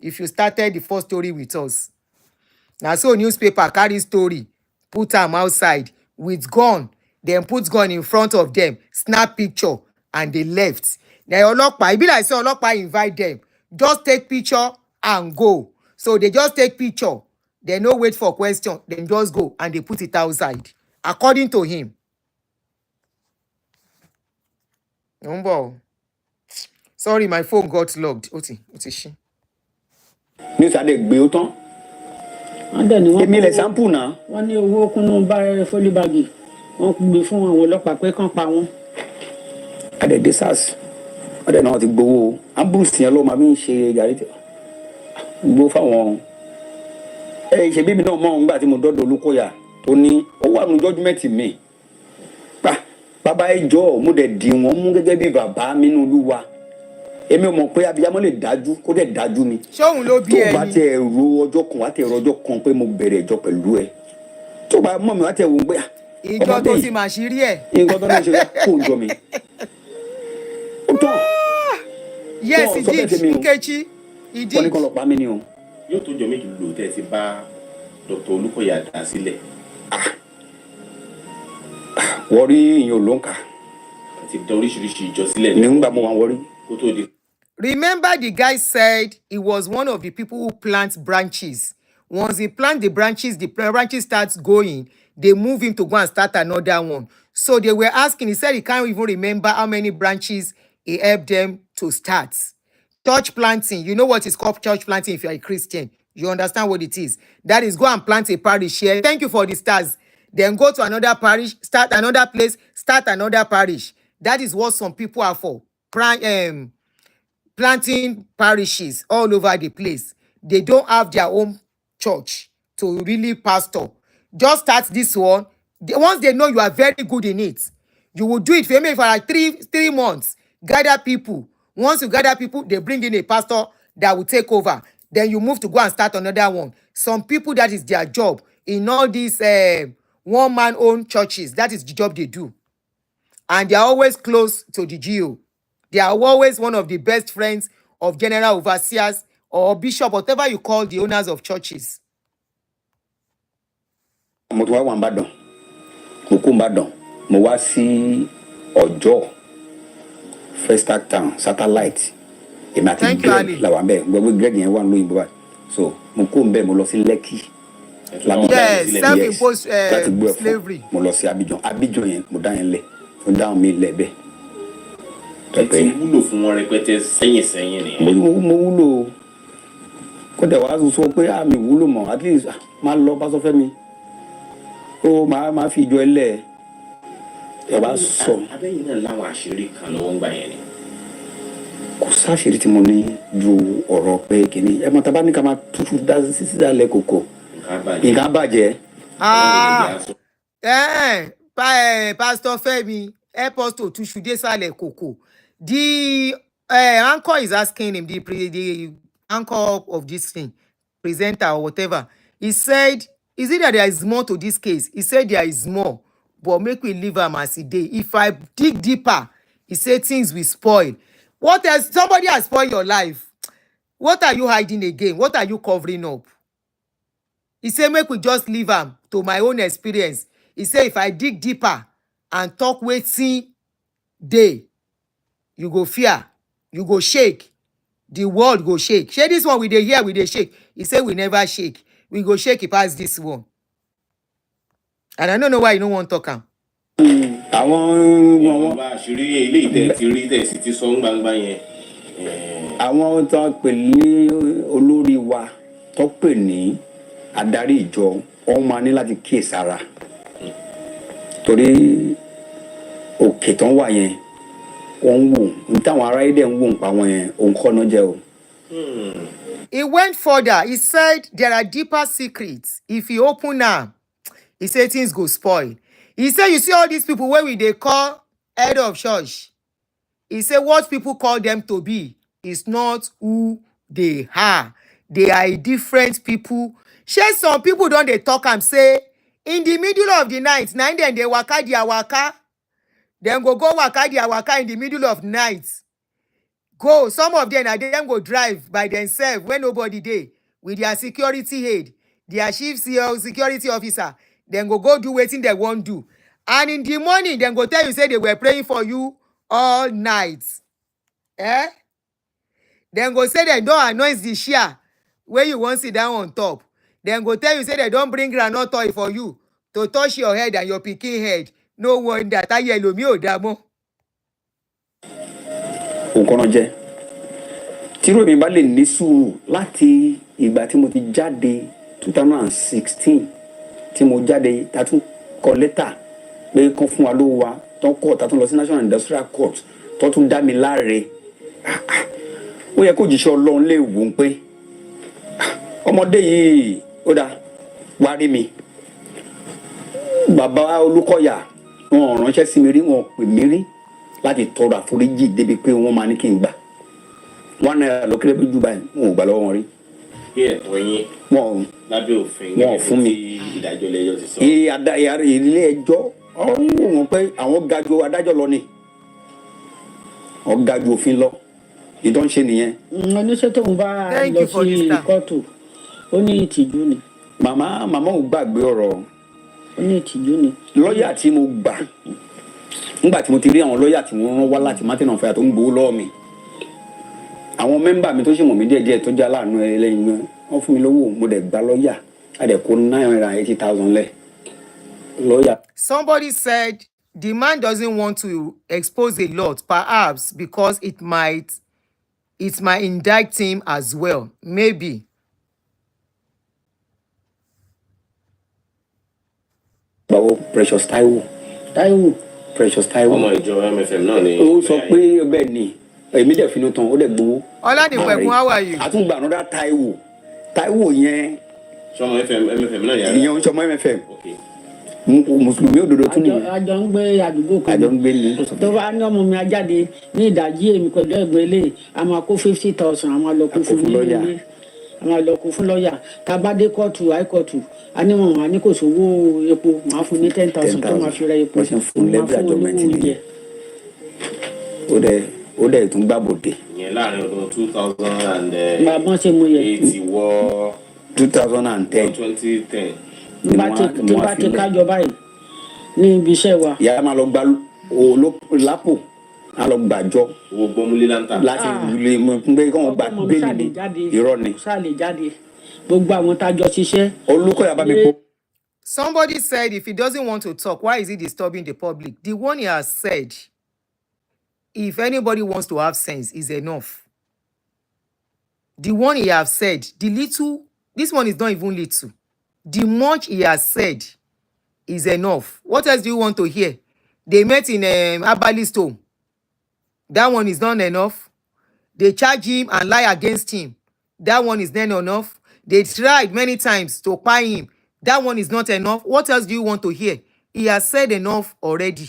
if you started the first story with us. Now so newspaper carry story, put am outside with gun, then put gun in front of them, snap picture, and they left. Now Olokpa, e be like say Olokpa invite them, just take picture and go. So they just take picture, they no wait for question, then just go and they put it outside, according to him. Number. Sorry, my phone got logged. Oti she. ní sáré gbé ó tán. wọ́n dẹ̀ ní wọ́n èmi lè sample náà. wọ́n ní owó kúnnú fólíbàgì wọ́n gbé fún àwọn ọlọ́pàá pé kán pa wọ́n. àdẹ̀dẹ̀ SARS wọ́n dẹ̀ náà ti gbowó ambrose yẹn ló máa ń ṣe gàrí tí gbowó fáwọn ṣe bíbí náà mọ̀ ọ́n gbà tí mo dọ́dọ̀ Olúkọ̀yà tó ní ó wà nù judgement mi bàbá ẹjọ́ mo dẹ̀ dì wọ́n mú gẹ́gẹ́ bí bàbá mi nínú Olúwa èmi ò mọ̀ pé abiyamọ lè dájú kó dẹ̀ dájú ni. ṣóun ló bí ẹni tó bá tẹ ro ọjọ́ kan wá tẹ ro ọjọ́ kan pé mo bẹ̀rẹ̀ ẹjọ́ pẹ̀lú ẹ tó bá mọ̀ mi wá tẹ wò ó gbé ìjọ tó ti mà sí rí ẹ. nǹkan tó náà ṣe kó ń jọ mi. ó tán. yes he did Nkechi he did. wọ́n ní kọ́ lọ pa mí ni o. yóò tó jọ méjì lò tẹ́ ẹ ti bá Dr. Olúkọ̀yà dá sílẹ̀. wọ́rí ìyẹn ò ló ń kà. àti dá oríṣiríṣi ìjọ sílẹ̀ nígbà mo wà wọ́rí. kó tó di. Remember the guy said he was one of the people who plant branches. Once he plant the branches starts going, they move him to go and start another one. So they were asking, he said he can't even remember how many branches he helped them to start. Church planting, you know what is called church planting if you're a Christian. You understand what it is. That is go and plant a parish here. Thank you for the stars. Then go to another parish, start another place, start another parish. That is what some people are for. Planting parishes all over the place. They don't have their own church to really pastor. Just start this one. Once they know you are very good in it, you will do it for me for like three months. Gather people. Once you gather people, they bring in a pastor that will take over. Then you move to go and start another one. Some people, that is their job. In all these one-man-owned churches, that is the job they do. And they are always close to the GO. They are always one of the best friends of general overseers or bishop, whatever you call the owners of churches. mo tún wá wà nìbàdàn mo kú nìbàdàn mo wá sí Ọ̀jọ́ Festac Town satellite èmi àti Greg làwọn bẹ́ẹ̀ gbogbo Greg yẹn wà lóyìnbó báyìí so mo kú nbẹ mo lọ sí Lekki self-imposed slavery mo lọ sí Abidjan yẹn mo dá yẹn lẹ̀ mo dá mi lẹ̀ bẹ́ẹ̀. ẹ ti wúlò fún wọn rẹpẹtẹ sẹ́yìn nìyẹn. mo wúlò kó dẹ̀ wá sọ pé àmì wúlò mọ́ at least máa lọ Pásítọ̀ Fẹ́mi ó máa fi ìjọ ẹlẹ́ ẹ bá sọ. abẹ́yìn náà láwọn àṣírí kan lọ́wọ́ ń gbà yẹn ni. kò sáṣírí tí mo ní ju ọ̀rọ̀ pé kìíní ẹ mọ̀ tá a bá ní ká máa tútù dá sísí dálẹ̀ kòkò nǹkan bàjẹ́. Pastor Femi help us to túṣu désàlẹ̀ kòkò. The anchor is asking him, the anchor of this thing, presenter or whatever, he said, is it that there is more to this case? He said there is more, but make we leave him as he dey. If I dig deeper, he said things will spoil. What else? Somebody has spoiled your life. What are you hiding again? What are you covering up? He said, make we just leave him to my own experience. He said, if I dig deeper and talk wetin dey, you go fear, you go shake, the world go shake. Shey this one we dey hear, we dey shake. He say we never shake. We go shake it past this one. And I don't know why you don't want to talk am. àwọn bá àṣírí ilé ìtẹ̀ ti rí tẹ̀ sí ti sọ ń gbangba yẹn. Àwọn tó pè ní olórí wa tó pè ní adarí ìjọ wọ́n máa ní láti kíyèsára torí òkè tán wà yẹn wọ́n ń wò ní táwọn ará ilé ń wò ń pa wọn yẹn òun kọ́ náà jẹ́ o. He went further. He said there are deeper secrets. If you open now, he said things go spoil. He said, you see all these people where we they call head of church. He said what people call them to be is not who they are. They are different people. Share some people don't they talk and say in the middle of the night, nine then they waka their waka. Then go waka their waka in the middle of the night. Go, some of them and them go drive by themselves when nobody there with their security aid, their chief security officer. Then go do waiting they won't do. And in the morning, then go tell you say they were praying for you all night. Eh? Then go say they don't anoint the chair where you want to sit down on top. Then go tell you say they don't bring granite oil for you to touch your head and your picking head. No wonder that yellow me damo. Òǹkọ́nà jẹ́ tírò mi bá lè ní sùúrù láti ìgbà tí mo ti jáde 2016 tí mo jáde tá tún kọ lẹ́tà pé kán fún wa lówó wa tó kọ́ tá tún lọ sí National Industrial Court tó tún dá mi láre ó yẹ kó jíṣẹ́ Ọlọ́run lè wò ó pé ọmọdé yìí ó dá wá rí mi bàbá Olúkọ̀yà wọn ránṣẹ́ sí mi rí wọn pè mí rí láti tọrọ àforíjì débi pé wọ́n máa ní kí n gbà wọ́n náírà ló kéré bí jù báyìí wọn ò gbà lọ́wọ́ wọn rí. Bí ẹ̀tọ́ yín lábẹ́ òfin wọn ò fún mi. Ìdájọ́ ilé ẹjọ́ ti sọ. Ilé ẹjọ́ ọ̀hún wò wọ́n pé àwọn ga ju adájọ́ lọ ni wọ́n ga ju òfin lọ ìdán ṣe nìyẹn. Oníṣẹ́ tó ń bá lọ sí kóòtù ó ní ìtìjú ni. Màmá ò gbàgbé ọ̀rọ̀. Ó ní ìtìjú ni. Lọ́ọ̀yà tí mo gbà nígbà tí mo ti rí àwọn lọ́ọ̀yà tí wọ́n rán wá láti mátínà fẹ́yà tó ń gbowó lọ́wọ́ mi àwọn mẹ́mbà mi tó ṣe mọ̀ mí díẹ̀díẹ̀ tó jẹ́ aláàánú ẹlẹ́yin náà wọ́n fún mi lówó mo dẹ̀ gba lọ́ọ̀yà a dẹ̀ kó 980,000 lẹ̀ lọ́ọ̀yà. Somebody said the man doesn't want to expose a lot, perhaps because it might indict him as well, maybe. Báwo Precious Taiwo. Precious Taiwo. Ọmọ ìjọ MFM náà ni. Ó sọ pé bẹ́ẹ̀ ni èmi dẹ̀ finú tán ó dẹ̀ gbowó. Ọládìpẹ̀kun, how are you? Àtúngbà another Taiwo yẹn. Sọmọ MFM náà yàrá. Ìyẹn sọmọ MFM. Mùsùlùmí òdodo tún nìyẹn. Àjọ ń gbé àdúgbò kan. Àjọ ń gbé ní. Tó bá ní ọmọ mi ajáde ní ìdajì èmi pẹ̀lú ẹ̀gbọ́n ilé a máa kó 50,000 a máa lọ kó fún lọ́ọ̀yà. A máa lọ kó fún lọ́ọ̀yà. Tá a bá dé kóòtù àìkóòtù a ní wọn àní kò sówó epo máa fún ní 10,000 tó máa fi ra epo. Wọ́n ṣe ń fún lẹ́bí àjọmẹ́ntì nìyẹn. Ó dẹ̀ tún gbàbọ̀dé. Ìyẹn láàrin ọdún 2000 bàbá ṣe mú yẹ. 80 wọ 2010. 2010. Tí bá ti kájọ báyìí ní ibi iṣẹ́ wa. Ìyá máa lọ gba lápò a lọ gbàjọ. Owó gbọ́múlé láǹtà. Láti lè mọ̀ pé kí wọ́n gba bẹ́ẹ̀lì ní irọ́ ni. Ṣáà lè jáde gbogbo àwọn tájọ ṣiṣẹ́. Olúkọ̀yà bá mi kó. Somebody said if he doesn't want to talk, why is he disturbing the public? The one he has said, if anybody wants to have sense, is enough. The one he has said, the little, this one is not even little. The much he has said is enough. What else do you want to hear? They met in Abali's home. That one is not enough. They charge him and lie against him. That one is not enough. They tried many times to pay him. That one is not enough. What else do you want to hear? He has said enough already.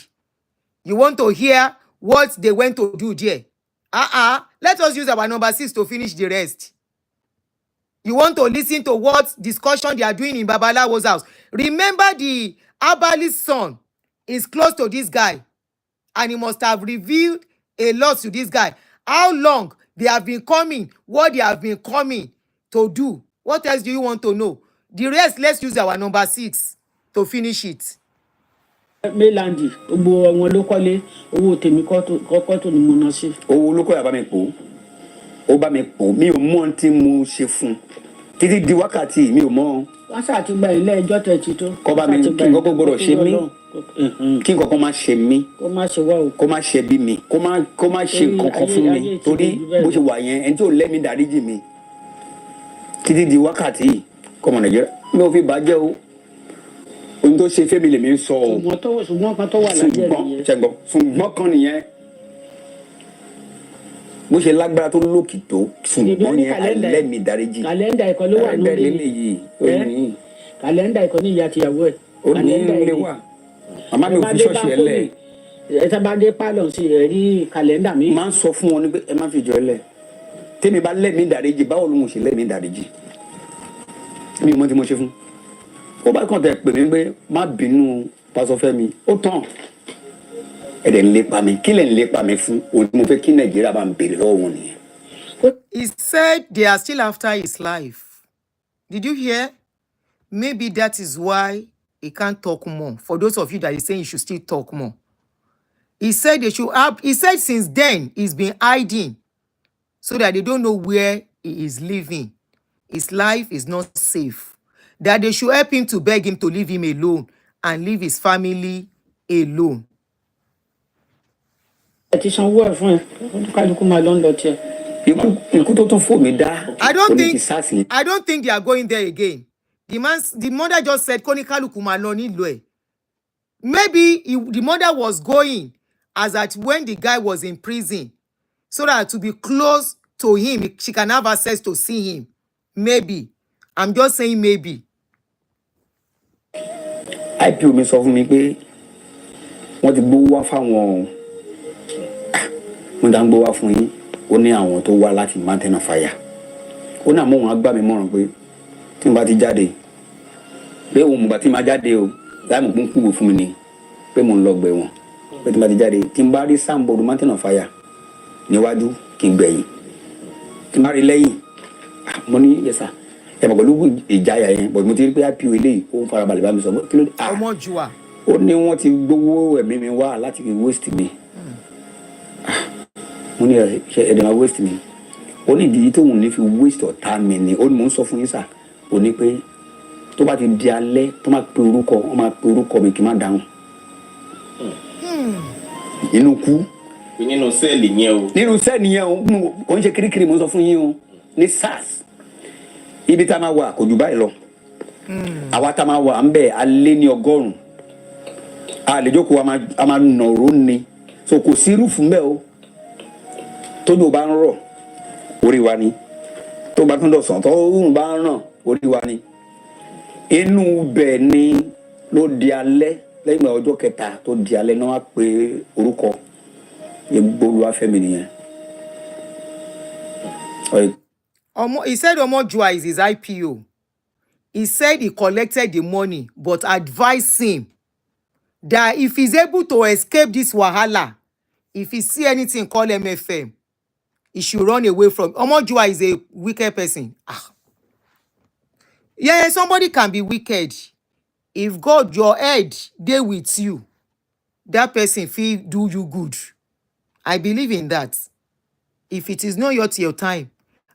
You want to hear what they went to do there? Let us use our number 6 to finish the rest. You want to listen to what discussion they are doing in Babalawo's house. Remember the Abali's son is close to this guy. And he must have revealed a lot to this guy. How long they have been coming, what they have been coming to do. What else do you want to know? The rest, let's use our number 6 to finish it. Mélàndì gbogbo wọn ló kọ́lé owó tèmi kọ́kọ́ tó ni mo ná sí. Owó Olúkọ̀yà bá mi pò ó bá mi pò mi ò mọ̀ tí mo ṣe fún títí di wákàtí mi ò mọ̀. Wọ́n ṣáà ti gba ilé ẹjọ́ tẹ̀ ti tó. Kọ́ bá mi kí n kọ́kọ́ gbọ́dọ̀ ṣe mí kí nǹkan kan má ṣe mí kó má ṣe bí mi kó má ṣe nǹkan kan fún mi torí bó ṣe wà yẹn ẹni tí ò lẹ́mí dáríjì mi títí di wákàtí yìí kọ́mọ nàìjíríà mi ò fi bàjẹ́ o ohun tó ṣe fẹ́mi lèmi ń sọ o ṣùgbọ́n kan tó wà lájẹ́ nìyẹn ṣùgbọ́n kan nìyẹn bó ṣe lágbára tó lókì tó ṣùgbọ́n yẹn àìlẹ́mí dáríjì kàlẹ́ndà ẹ̀kọ́ ló wà lórí kàlẹ́ndà ẹ̀kọ́ ní ìyá tìyàwó ẹ̀ kàlẹ́ndà ilé wà màmá mi ò fi ṣọ́ọ̀ṣì ẹ lẹ̀ ẹ tá bá dé pálọ̀ sí ẹ rí kàlẹ́ndà mi. máa ń sọ fún wọn ní pé ẹ má fi jọ ẹ lẹ̀ tèmi bá lẹ́mí dáríjì báwo ló mo ṣe lẹ́mí dáríjì mi mọ tí mo ṣe fún ó bá kàn tẹ pè mí pé má bínú pásọ Fẹ́mi ó tàn ẹ̀dẹ̀ ń lépa mi kí lẹ̀ ń lépa mi fún òun tí mo fẹ́ kí nàìjíríà bá ń béèrè lọ́wọ́ wọn nìyẹn. He said they are still after his life. Did you hear? Maybe that is why he can't talk more. For those of you that is saying he should still talk more. He said they should have, he said since then he's been hiding so that they don't know where he is living. His life is not safe. That they should help him to beg him to leave him alone and leave his family alone. I don't think they are going there again. The mother just said, maybe the mother was going as at when the guy was in prison, so that to be close to him, she can have access to see him. Maybe. I'm just saying maybe. IPO mi sọ fún mi pé wọ́n ti gbówó wá fáwọn mo dá ń gbówó wá fún yín ó ní àwọn tó wá láti mountain of fire ó ní àmọ́ wọn á gbà mí mọ̀ràn pé tí n bá ti jáde pé òun mùgbà tí n máa jáde o láì mọ̀ pé ń kúwò fún mi ni pé mo ń lọ gbẹ̀ wọ́n pé tí n bá ti jáde tí n bá rí sáǹbọ̀dù mountain of fire níwájú kí n gbẹ̀yìn tí n bá rí lẹ́yìn mo ní yẹsà ẹ mọ̀ pẹ̀lú ìjáyà yẹn bọ̀ mo ti rí pé IPO eléyìí ó ń farabalẹ̀ bá mi sọ kí ló dé. ọmọ jùwà. ó ní wọ́n ti gbowó ẹ̀mí mi wá láti waste mi mo ní ẹ̀dẹ̀ máa waste mi ó ní ìdí tóun ní fi waste ọ̀tá mi ni ó ní mò ń sọ fún yín sà ó ní pé tó bá ti di alẹ́ tó máa pe orúkọ wọ́n máa pe orúkọ mi kí n má dáhùn inú kú. nínú sẹ́ẹ̀lì yẹn o. nínú sẹ́ẹ̀lì yẹn o kò ń ṣe kirikiri mo sọ fún yín o ní SARS ibi tá a máa wà kò jù báyìí lọ àwa tá a máa wà ń bẹ̀ alẹ́ ní 100 àlejòkó a máa nọ̀rọ̀ ni so kò sí rúfù ń bẹ̀ o tójú bá ń rọ̀ orí wa ni tó bá tún dọ̀sán tó ń bá ń ràn orí wa ni inú bẹ̀ ni ló di alẹ́ lẹ́yìn ọjọ́ kẹta tó di alẹ́ náà wá pé orúkọ Olúwafẹ́mi nìyẹn. He said Omojua is his IPO. He said he collected the money, but advised him that if he's able to escape this wahala, if he see anything called MFM, he should run away from. Omojua is a wicked person. Yeah, somebody can be wicked. If God, your head, they with you, that person feel do you good. I believe in that. If it is not your time,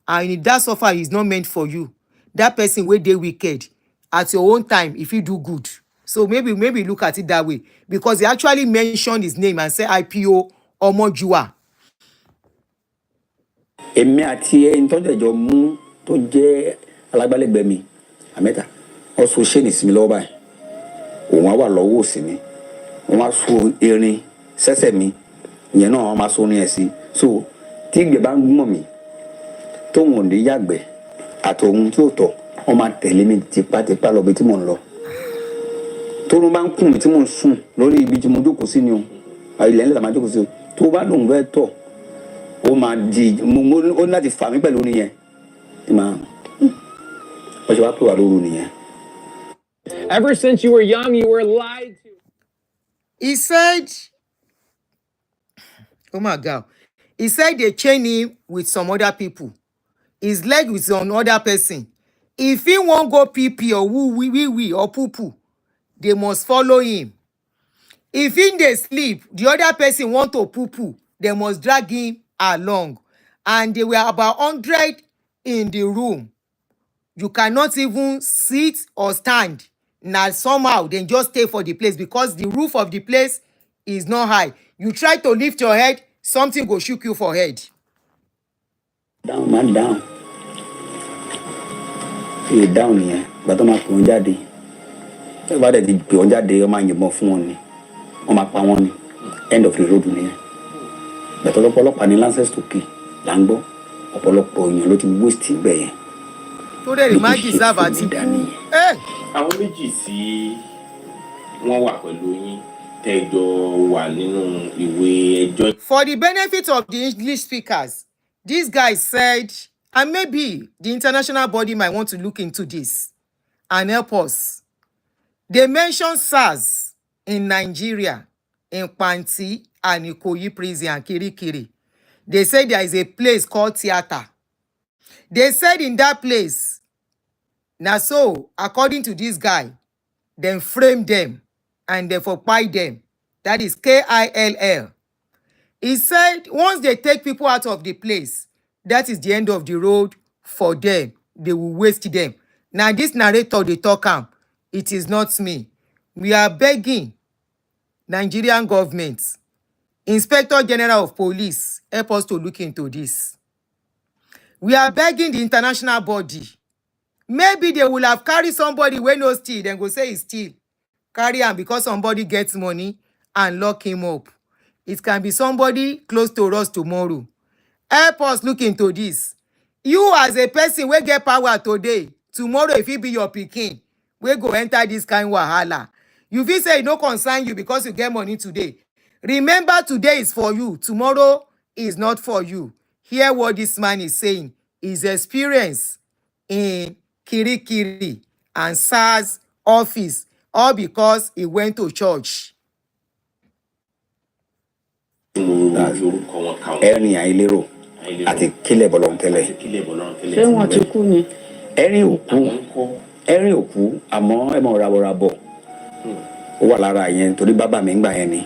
and if that suffer is not meant for you, that person will they wicked at your own time if you do good. So maybe look at it that way, because he actually mentioned his name and said IPO Omojua. Èmi àti ẹni tó jẹjọ mú tó jẹ́ alágbálẹ́gbẹ̀ẹ́ mi Amẹ́ta ọsùn ṣe ní sinmi lọ́wọ́ báyìí òun á wà lọ́wọ́ òsì mi wọ́n á so erin sẹ́sẹ̀ mi ìyẹn náà wọ́n máa so orin ẹ̀ sí so tí ìgbẹ́ bá ń gbọ́n mi tóun ò ní yàgbẹ́ àtòun tí ò tọ̀ wọ́n máa tẹ̀lé mi tipátipá lọ bí tí mò ń lọ tóun bá ń kùn mí tí mò ń sùn lórí ibi tí mo jókòó sí ni o ilẹ̀ ńlẹ̀ máa jókòó sí o tó bá lòun fẹ́ tọ̀ ó máa di ó ní láti fà mí pẹ̀lú orin yẹn tí máa wọ́n ṣe wá pè wá lóru nìyẹn. Ever since you were young, you were lied to. He said, oh my God. He said they chain him with some other people. His leg with some other person. If he won't go pee or wee or poo, they must follow him. If in they sleep, the other person want to poo, they must drag him along. And they were about 100 in the room. You cannot even sit or stand Now somehow they just stay for the place because the roof of the place is not high. You try to lift your head, something go shook you for head. Down, man, down. He down here, but I'm not going to about the Pionja day, or mind your more phone. On my pound, end of the road. But all of an lances to key, Lambo, Opolo, you lot wasting bay. So they imagine serve at Tiku. Hey! Àwọn méjì tí wọ́n wà pẹ̀lú yín tẹ́jọ wà nínú ìwé ẹjọ́. For the benefit of the English speakers, this guy said, and maybe the international body might want to look into this and help us. They mentioned SARS in Nigeria, in Panti and Ikoyi prison and Kirikiri. They said there is a place called theater. They said in that place, now so, according to this guy, then frame them and therefore buy them. That is KILL. He said once they take people out of the place, that is the end of the road for them. They will waste them. Now this narrator, they talk, it is not me. We are begging Nigerian government, Inspector General of Police, help us to look into this. We are begging the international body. Maybe they will have carried somebody when no steal, then go say it's steal. Carry him because somebody gets money and lock him up. It can be somebody close to us tomorrow. Help us look into this. You as a person wey get power today, tomorrow if it be your pikin, we go enter this kind wahala. You fit say e no concern you because you get money today. Remember, today is for you, tomorrow is not for you. Hear what this man is saying. His experience in Kirikiri and SARS office, all because he went to church. Ẹ̀rín àìlérò àti kílẹ̀ bọ̀lọ̀ntẹ́lẹ̀. Ṣé wọ́n ti kú ni? Ẹ̀rín òkú àmọ́ ẹ mọ̀ rabọ̀. Ó wà lára yẹn torí bàbá mi ń gbà yẹn ni.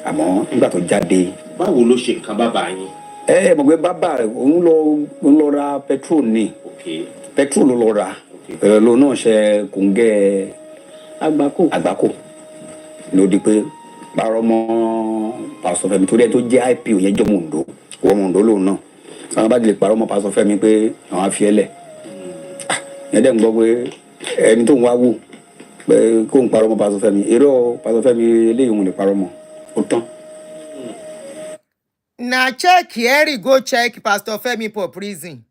Àmọ́ nígbà tó jáde. Báwo ló ṣe kan bàbá yín? Mọ̀ pé bàbá òun lọ ra petrol ni. Petrol ló lọ ra. Ló náà ṣe kòńgẹ́ àgbákò. Ló di pé parọ́ mọ́ Pastor Fẹ́mi torí ẹ tó jẹ́ IPO yẹn jọ Mondo wọ́n Mondo lòun náà àwọn bá lè parọ́ mọ́ Pastor Fẹ́mi pé àwọn afiẹ́lẹ̀ yẹn dẹ̀ ń gbọ́ pé ẹni tó ń wá wò pé kó ń parọ́ mọ́ Pastor Fẹ́mi irọ́ Pastor Fẹ́mi eléyìí òun lè parọ́ mọ́ ó tán. Na check here, go check Pastor Femi for prison.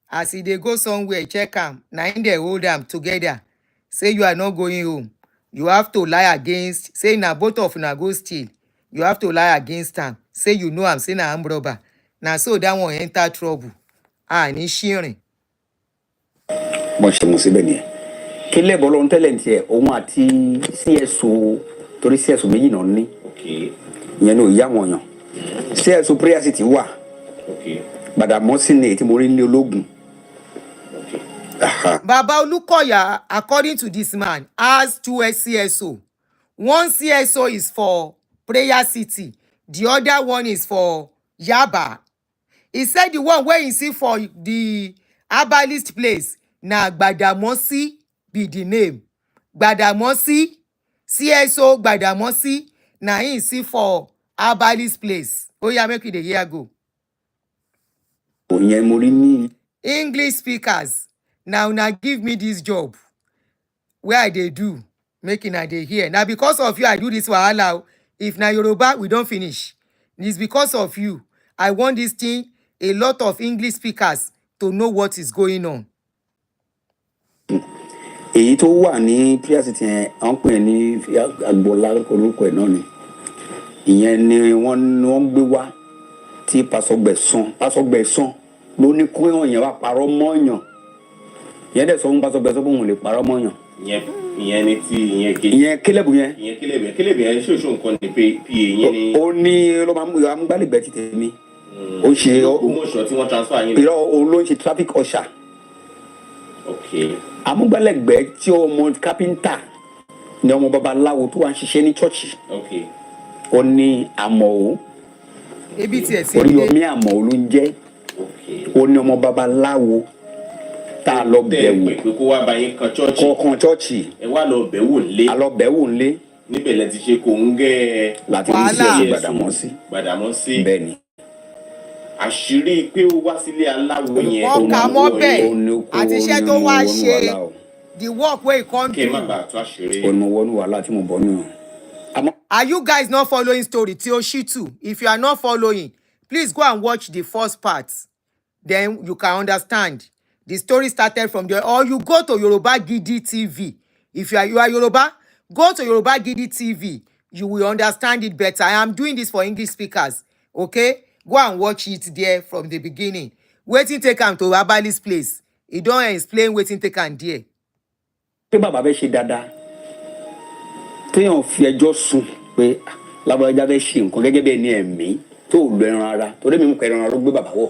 As he dey go somewhere, check am. Na him dey hold am together. Say you are not going home. You have to lie against. Say na both of una go steal. You have to lie against am. Say you know am. Say na armed robber. Na so that one enter trouble. Ní ṣìrìn. Mo ṣe mo síbẹ̀ nìyẹn. Kílẹ̀ bọ́lọ́ntẹ́lẹ̀ ń tiẹ̀ òun àti CSO torí CSO méjì náà ní. Ìyẹn ní òye àwọn èèyàn. CSO prayer city wà. Gbàdàmọ́sí ni èyí tí mo rí ní ológun. Baba Olukoya, according to this man, has 2 CSO. One CSO is for Prayer City. The other one is for Yaba. He said the one where you see for the herbalist place, na Gbadamosi be the name. Gbadamosi, CSO Gbadamosi, na him see for herbalist place. Oh yeah, make it a year ago. English speakers. Now give me this job where I dey do, making I dey here. Now because of you, I do this wahala. If na Yoruba, we don't finish. It's because of you. I want this thing, a lot of English speakers to know what is going on. Èyí tó wà ní prayer city yẹn à ń pè ní Agboola orúkọ ẹ̀ náà ni. Ìyẹn ni wọ́n gbé wá tí Pastor Gbẹ̀san ló ní kó yẹn wá parọ́ mọ́yàn. Ìyẹn dẹ̀ sọ fún Pastor Gbẹ̀san pé òun lè parọ́ mọ́yàn. Ìyẹn ni ti ìyẹn kejì. Ìyẹn kílẹ̀bù yẹn. Kílẹ̀bù yẹn ṣoṣo nǹkan ni pé PA yẹn ni. Ó ní ló máa ń amúgbálẹ̀gbẹ́ ti tèmi. Ó ṣe Ògbómọ̀ṣọ́ tí wọ́n transfer yín. Irọ́ òun ló ń ṣe traffic usher. Amúgbálẹ̀gbẹ́ tí ọmọ kápẹ́ńtà ni ọmọ babaláwo tó wá ń ṣiṣẹ́ ní chọ́ọ̀chì. Ó ní Àmọ̀ó. Ebi tí ẹ̀ sí Oríyọmí Àmọ̀ó ló ń jẹ́. Ó ní ọmọ babaláwo tá a lọ bẹ̀ wò pé kó wá bá yín kan chọ́ọ̀chì kọ̀ọ̀kan chọ́ọ̀chì ẹ wá lọ bẹ̀ wò nílé a lọ bẹ̀ wò nílé níbẹ̀ lẹ ti ṣe kò ń gẹ́ láti rí CSO Gbàdámọ́sí bẹ́ẹ̀ ni. àṣírí pé ó wá sílé aláwo yẹn wọ́n kà mọ́ bẹ́ẹ̀ àti iṣẹ́ tó wá ṣe the work wey come do. kí ẹ má bàa tó àṣírí. olùwọ́nù wàhálà tí mo bọ́ nù. Are you guys not following story tí ó ṣí tù? If you are not following, please go and watch the first part. Then you can understand. The story started from there. Or you go to Yoruba Gidi TV. If you are Yoruba, go to Yoruba Gidi TV. You will understand it better. I am doing this for English speakers. Okay? Go and watch it there from the beginning. Wetin take am to Abali's place. He don't explain wetin take am there. Pé bàbá fẹ́ ṣe dáadáa téèyàn fi ẹjọ́ sùn pé lábàájá fẹ́ ṣe nǹkan gẹ́gẹ́ bí ẹni ẹ̀mí tó lu ẹran ara torí mi mú ẹran ara ló gbé bàbá wọ̀.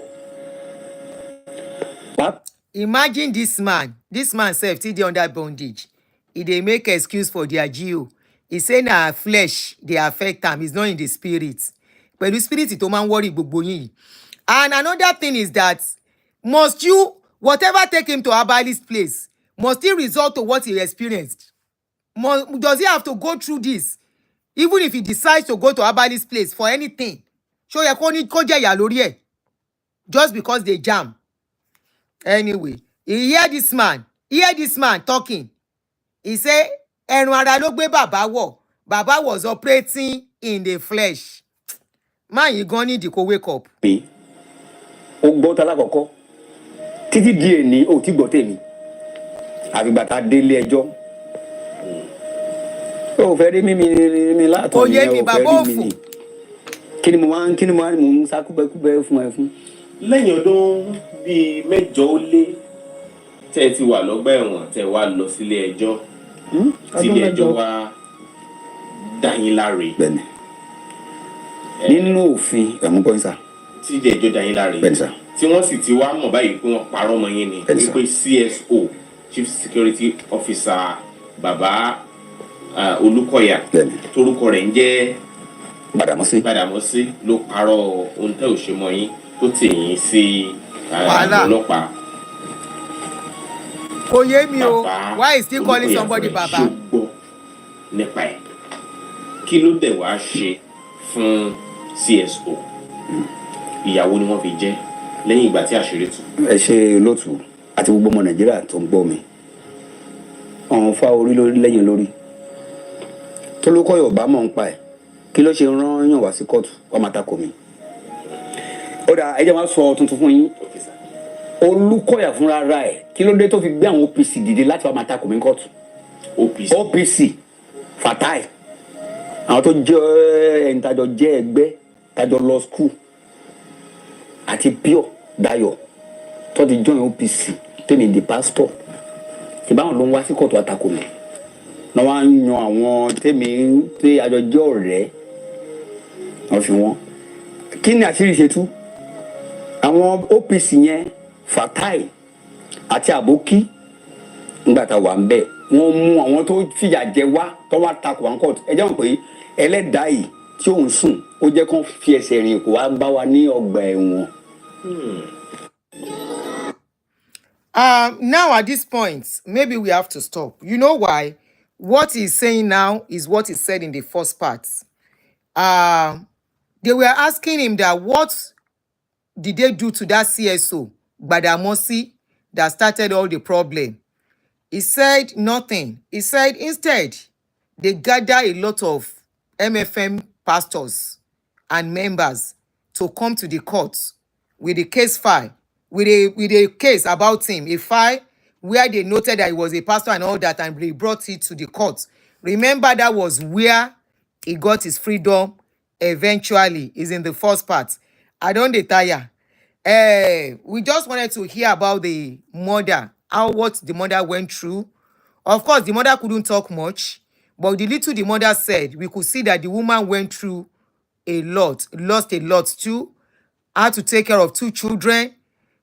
Imagine this man sef still dey under bondage. He dey make excuse for their GO. He say na flesh dey affect am, it's not in the spirit. Pẹ̀lú spirit tó máa ń worry gbogbo yín. And another thing is that must you, whatever take him to Abali's place, must he resort to what he experienced? Does he have to go through this? Even if he decides to go to Abali's place for anything, ṣó yẹ kó jẹ́ ìyà lórí ẹ̀ just because they jam. Anyway, hear this man talking. He say, ẹran ara ló gbé bàbá wọ̀. Bàbá was operating in the flesh. Man, you gonna need to wake up. Pé ó gbọ́ tá lákọ̀ọ́kọ́ títí di èní ò tí gbọ́ tèmi àfìgbà tá délé ẹjọ́ ó fẹ́ rí mímí látọ̀ ní ẹ̀ ó fẹ́ rí mímí kí ni mo wá ń sá kúbẹ́kúbẹ́ fún ẹ fún. Lẹ́yìn ọdún bíi 8 ó lé tẹ́ ti wà lọ́gbà ẹ̀wọ̀n tẹ́ wá lọ sílé ẹjọ́ tí ilé ẹjọ́ wá dá yín láre. Bẹ́ẹ̀ni nínú òfin ẹ̀mú pọ́ńsà. Tí ilé ẹjọ́ dá yín láre. Bẹ́ẹ̀ni sà. Tí wọ́n sì ti wá mọ̀ báyìí pé wọ́n parọ́ mọ́ yín ni wípé CSO Chief Security Officer bàbá Olúkọ̀yà torúkọ rẹ̀ ń jẹ́ Gbàdámọ́sí ló parọ́ ohun tẹ́ ò ṣe mọ́ yín tó tì yín sí ọlọ́pàá. Kò yé mi o, why is still calling somebody baba? Ṣùgbọ́n nípa ẹ̀ kí ló dẹ̀ wá ṣe fún CSO? Ìyàwó ni wọ́n fi jẹ́ lẹ́yìn ìgbà tí àṣírí tú. Ẹ ṣe olóòtú àti gbogbo ọmọ Nàìjíríà tó ń gbọ́ mi ọ̀hún fá orí lẹ́yìn lórí tó ló kọ́ Yorùbá mọ̀ ń pa ẹ̀ kí ló ṣe rán yàn wá sí kóòtù wọ́n máa takò mí. Ó dà ẹ jẹ́ wá sọ tuntun fún yín. Olúkọ̀yà fúnra ra ẹ̀ kí ló dé tó fi gbé àwọn OPC dìde láti wá máa takò mí kóòtù. OPC Fatai àwọn tó jẹ́ ẹni tájọ jẹ́ ẹgbẹ́ tájọ lọ skul àti Pure Dayo tó ti join OPC tèmi di pastor ìbáwọn ló ń wá sí kóòtù àtakò mi náà wá ń yan àwọn tèmi tí àjọ jẹ́ ọ̀rẹ́ wọ́n fi wọ́n kí ni àṣírí ṣe tú àwọn OPC yẹn Fatai àti Àbókí nígbà tá a wà ń bẹ̀ wọ́n mú àwọn tó fìyà jẹ wá tó wá takò wá ń kóòtù ẹ jẹ́ wọn pé ẹlẹ́dàá yìí tí òun sùn ó jẹ́ kó fi ẹsẹ̀ rìn kó wá bá wa ní ọgbà ẹ̀wọ̀n. Now at this point, maybe we have to stop. You know why? What he's saying now is what he said in the first part. They were asking him that what did they do to that CSO, Gbàdámọ́sí, that started all the problem? He said nothing. He said instead, they gather a lot of MFM pastors and members to come to the court with a case file, with a case about him, a file where they noted that he was a pastor and all that, and they brought it to the court. Remember, that was where he got his freedom eventually, is in the first part. I don't tire. We just wanted to hear about the mother, what the mother went through. Of course, the mother couldn't talk much, but the little the mother said, we could see that the woman went through a lot, lost a lot too, had to take care of 2 children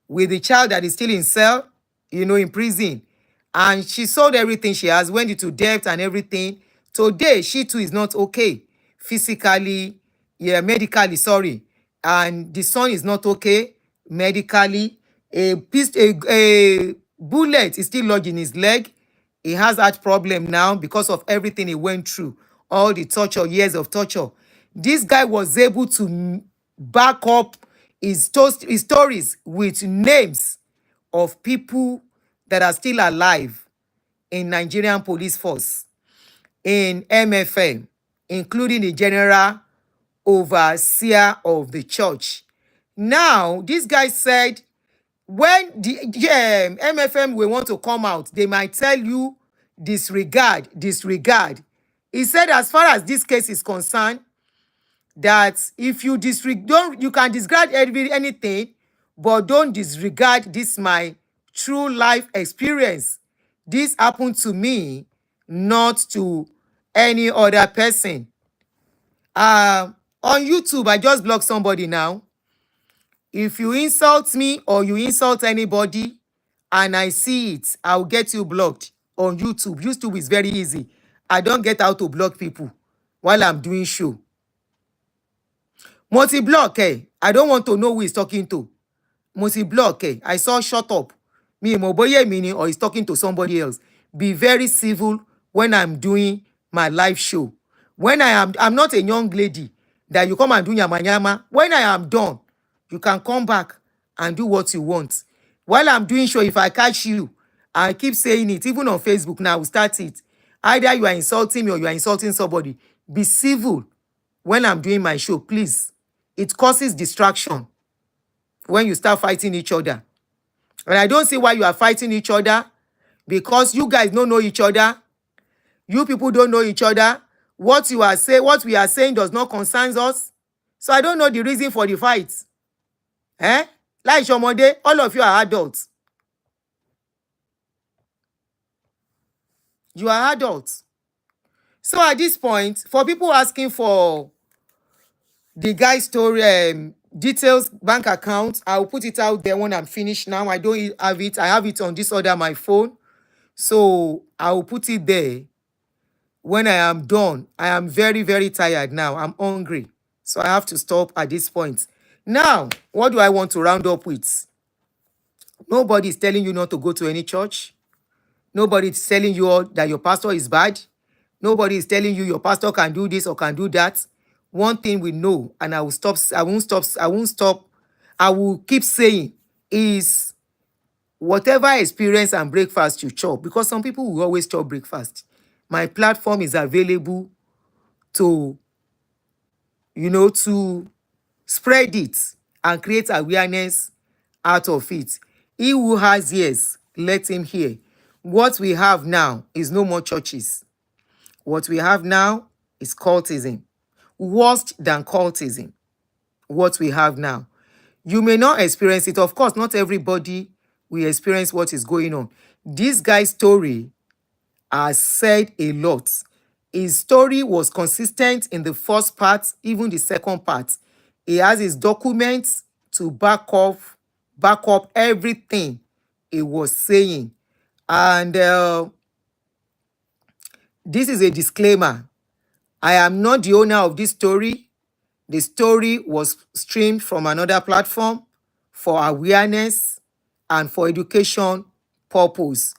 with the child that is still in cell, in prison. And she sold everything she has, went into debt and everything. Today, she too is not okay. Physically, medically, sorry. And the son is not okay, medically. A Bullet is still lodged in his leg. He has that problem now because of everything he went through, all the torture, years of torture. This guy was able to back up his stories with names of people that are still alive in Nigerian police force, in MFM, including the general overseer of the church. Now, this guy said when the MFM will want to come out, they might tell you disregard, disregard. He said as far as this case is concerned, that if you disregard, you can disregard anything, but don't disregard this my true life experience. This happened to me, not to any other person. On YouTube, I just blocked somebody now. If you insult me or you insult anybody and I see it, I'll get you blocked on YouTube. YouTube is very easy. I don't get how to block people while I'm doing show. Multi-block, I don't want to know who he's talking to. Multi-block, I saw shut up. Me, Moboye meaning, or he's talking to somebody else. Be very civil when I'm doing my live show. When I'm not a young lady that you come and do yama yama. When I am done, you can come back and do what you want. While I'm doing show, if I catch you, I keep saying it, even on Facebook now, we'll start it. Either you are insulting me or you are insulting somebody. Be civil when I'm doing my show, please. It causes distraction when you start fighting each other. And I don't see why you are fighting each other, because you guys don't know each other. You people don't know each other. What we are saying does not concern us. So I don't know the reason for the fight. Like Shomode, all of you are adults. You are adults. So at this point, for people asking for the guy's story, details, bank account, I'll put it out there when I'm finished now. I don't have it. I have it on this other my phone. So I'll put it there when I am done. I am very, very tired now. I'm hungry. So I have to stop at this point. Now, what do I want to round up with? Nobody is telling you not to go to any church. Nobody is telling you all that your pastor is bad. Nobody is telling you your pastor can do this or can do that. One thing we know, and I won't stop, I will keep saying, is whatever experience and breakfast you chop, because some people will always chop breakfast. My platform is available to, to spread it and create awareness out of it. He who has ears, let him hear. What we have now is no more churches. What we have now is cultism. Worse than cultism. What we have now. You may not experience it. Of course, not everybody will experience what is going on. This guy's story has said a lot. His story was consistent in the first part, even the second part. He has his documents to back up everything he was saying. And this is a disclaimer. I am not the owner of this story. The story was streamed from another platform for awareness and for education purpose.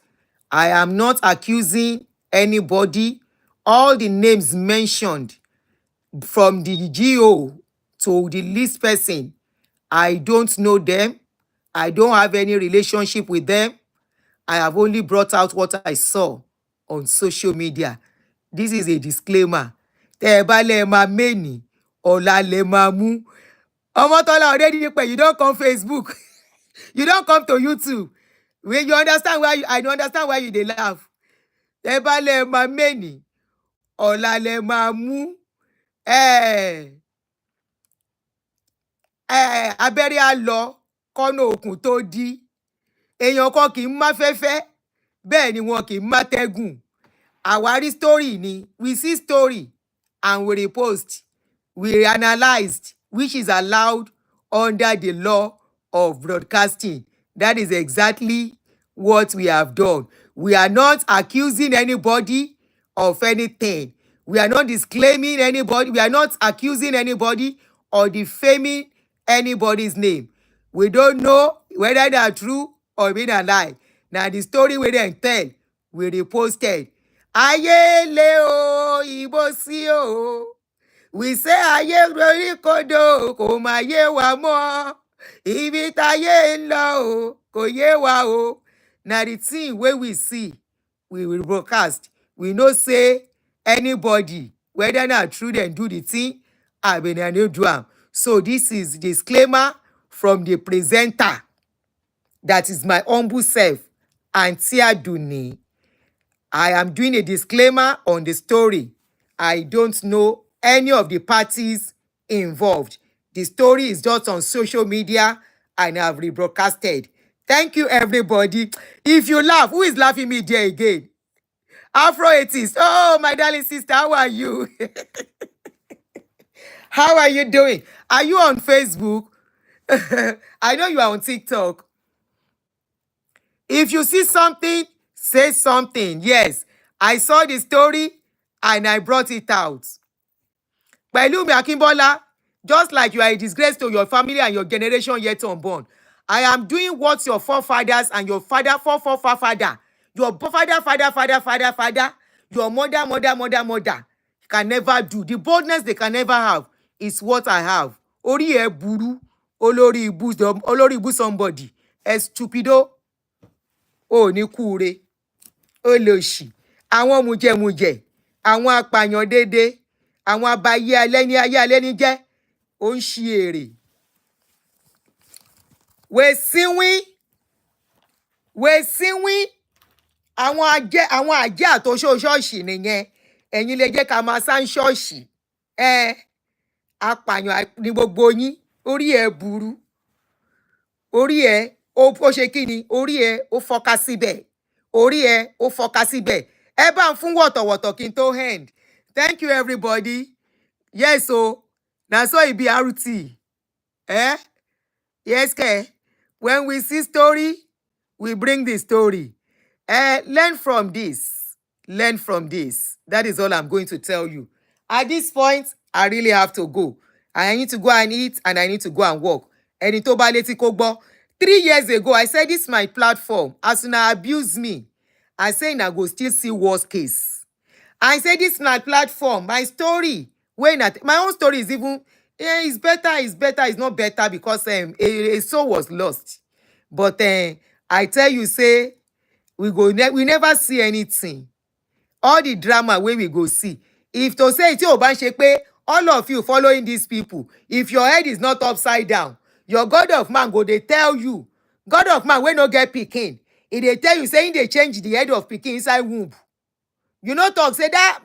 I am not accusing anybody. All the names mentioned, from the GO to the least person, I don't know them. I don't have any relationship with them. I have only brought out what I saw on social media. This is a disclaimer. Tẹ́ ẹ bá lẹ máa mẹ́ni, ọ̀la lẹ máa mú. Ọmọtọ́lá already pé you don't come Facebook. You don't come to YouTube. When you understand why I don't understand why you dey laugh. Tẹ́ ẹ bá lẹ máa mẹ́ni, ọ̀la lẹ máa mú. Abẹ́rẹ́ á lọ kọ́nà òkun tó dí. Èèyàn kan kì í má fẹ́fẹ́, bẹ́ẹ̀ ni wọn kì í má tẹ́gùn. Àwárí story ni, we see story and we repost, we analyzed, which is allowed under the law of broadcasting. That is exactly what we have done. We are not accusing anybody of anything. We are not disclaiming anybody. We are not accusing anybody or defaming anybody's name. We don't know whether they are true or being a lie. Now the story we then tell, we reposted. Aye leo ibo si o. We say aye lori kodo kò má yé wa mọ́. Ibi táyé ń lọ o kò yé wa o. Now the thing wey we see, we will broadcast. We no say anybody, whether na true dem do the thing, abi na no do am. So this is disclaimer from the presenter. That is my humble self, Auntie Aduni. I am doing a disclaimer on the story. I don't know any of the parties involved. The story is just on social media and I've rebroadcasted. Thank you, everybody. If you laugh, who is laughing me there again? Afro 80s. Oh, my darling sister, how are you? How are you doing? Are you on Facebook? I know you are on TikTok. If you see something, say something. Yes, I saw the story and I brought it out. Pelumi Akimbola, just like you are a disgrace to your family and your generation yet unborn, I am doing what your forefathers and your father, your father, your mother can never do. The boldness they can never have is what I have. Ori e buru, olori ibu somebody, stupido, o ní kúre, olòṣì, àwọn mujẹmujẹ, àwọn apààyàn dédé, àwọn abayé alẹ́ni ayé alẹ́ni jẹ́, ó ń ṣí èrè. Wèsíwín, àwọn àjẹ́ àtòṣó ṣọ́ọ̀ṣì nìyẹn, ẹ̀yin lè jẹ́ ká máa sá ń ṣọ́ọ̀ṣì. Apààyàn ní gbogbo yín, orí ẹ̀ burú, orí ẹ̀ ó ṣe kí ni, orí ẹ̀ ó fọ́ká síbẹ̀, orí ẹ̀ ó fọ́ká síbẹ̀. Ẹ bá ń fún wọ̀tọ̀wọ̀tọ̀ kí n tó end. Thank you, everybody. Yes, so na so e be RT. Yes, ke. When we see story, we bring the story. Learn from this. Learn from this. That is all I'm going to tell you. At this point, I really have to go. I need to go and eat and I need to go and work. Ẹni tó bá létí kó gbọ́. 3 years ago, I said this is my platform. As una abuse me, I say I go still see worst case. I say this is my platform, my story. My own story is even, it's better, it's not better because a soul was lost. But I tell you, say, we never see anything. All the drama where we go see. If to say tí ò bá ń ṣe pé all of you following these people, if your head is not upside down, your God of man go dey tell you, God of man wey no get pikin, e dey tell you saying they change the head of pikin inside womb. You know talk say that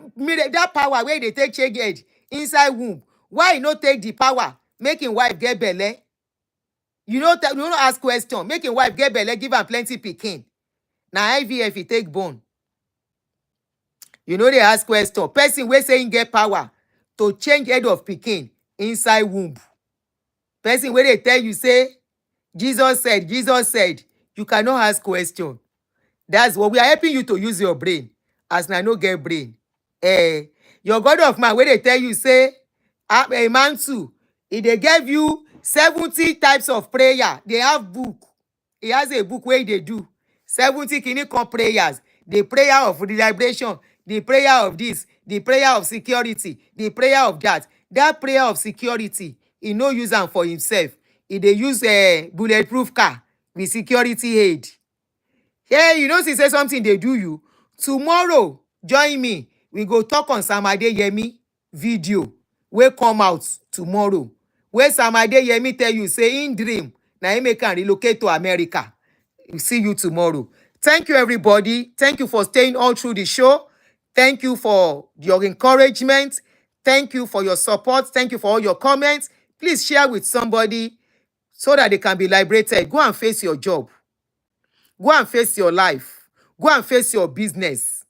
power wey dey take change head inside womb, why e no take the power make im wife get belle? You no ask question, make im wife get belle, give am plenty pikin. Na IVF e take born. You know they ask question. Person wey say im get power to change head of pikin inside womb. Person wey dey tell you say Jesus said, you cannot ask question. That's what we are helping you to use your brain. As na no get brain. Your God of man wey dey tell you say a man too, if they gave you 70 types of prayer, they have book. He has a book where they do 70 clinical prayers. The prayer of liberation, the prayer of this, the prayer of security, the prayer of that. That prayer of security, he no use am for himself. He dey use a bulletproof car with security aid. Hey, you know, say something they do you. Tomorrow, join me. We go talk on Sam Adeyemi video. Will come out tomorrow. Where Sam Adeyemi tell you, say in dream, na him make am relocate to America. We'll see you tomorrow. Thank you, everybody. Thank you for staying all through the show. Thank you for your encouragement. Thank you for your support. Thank you for all your comments. Please share with somebody so that they can be liberated. Go and face your job. Go and face your life. Go and face your business.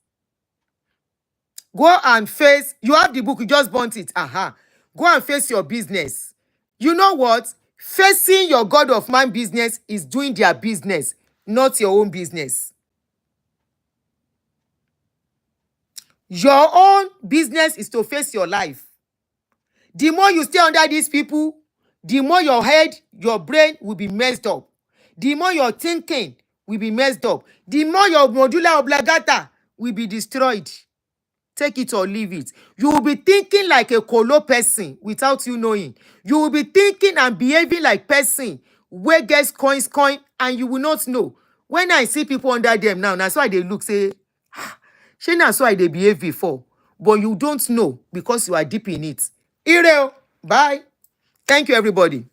Go and face, you have the book, you just burnt it. Go and face your business. You know what? Facing your God of man business is doing their business, not your own business. Your own business is to face your life. The more you stay under these people, the more your head, your brain will be messed up. The more your thinking will be messed up. The more your medulla oblongata will be destroyed. Take it or leave it. You will be thinking like a colo person without you knowing. You will be thinking and behaving like person where gets coin, and you will not know. When I see people under them now, that's why they look, say, she that's why they behave before. But you don't know because you are deep in it. Ireo, bye. Thank you, everybody.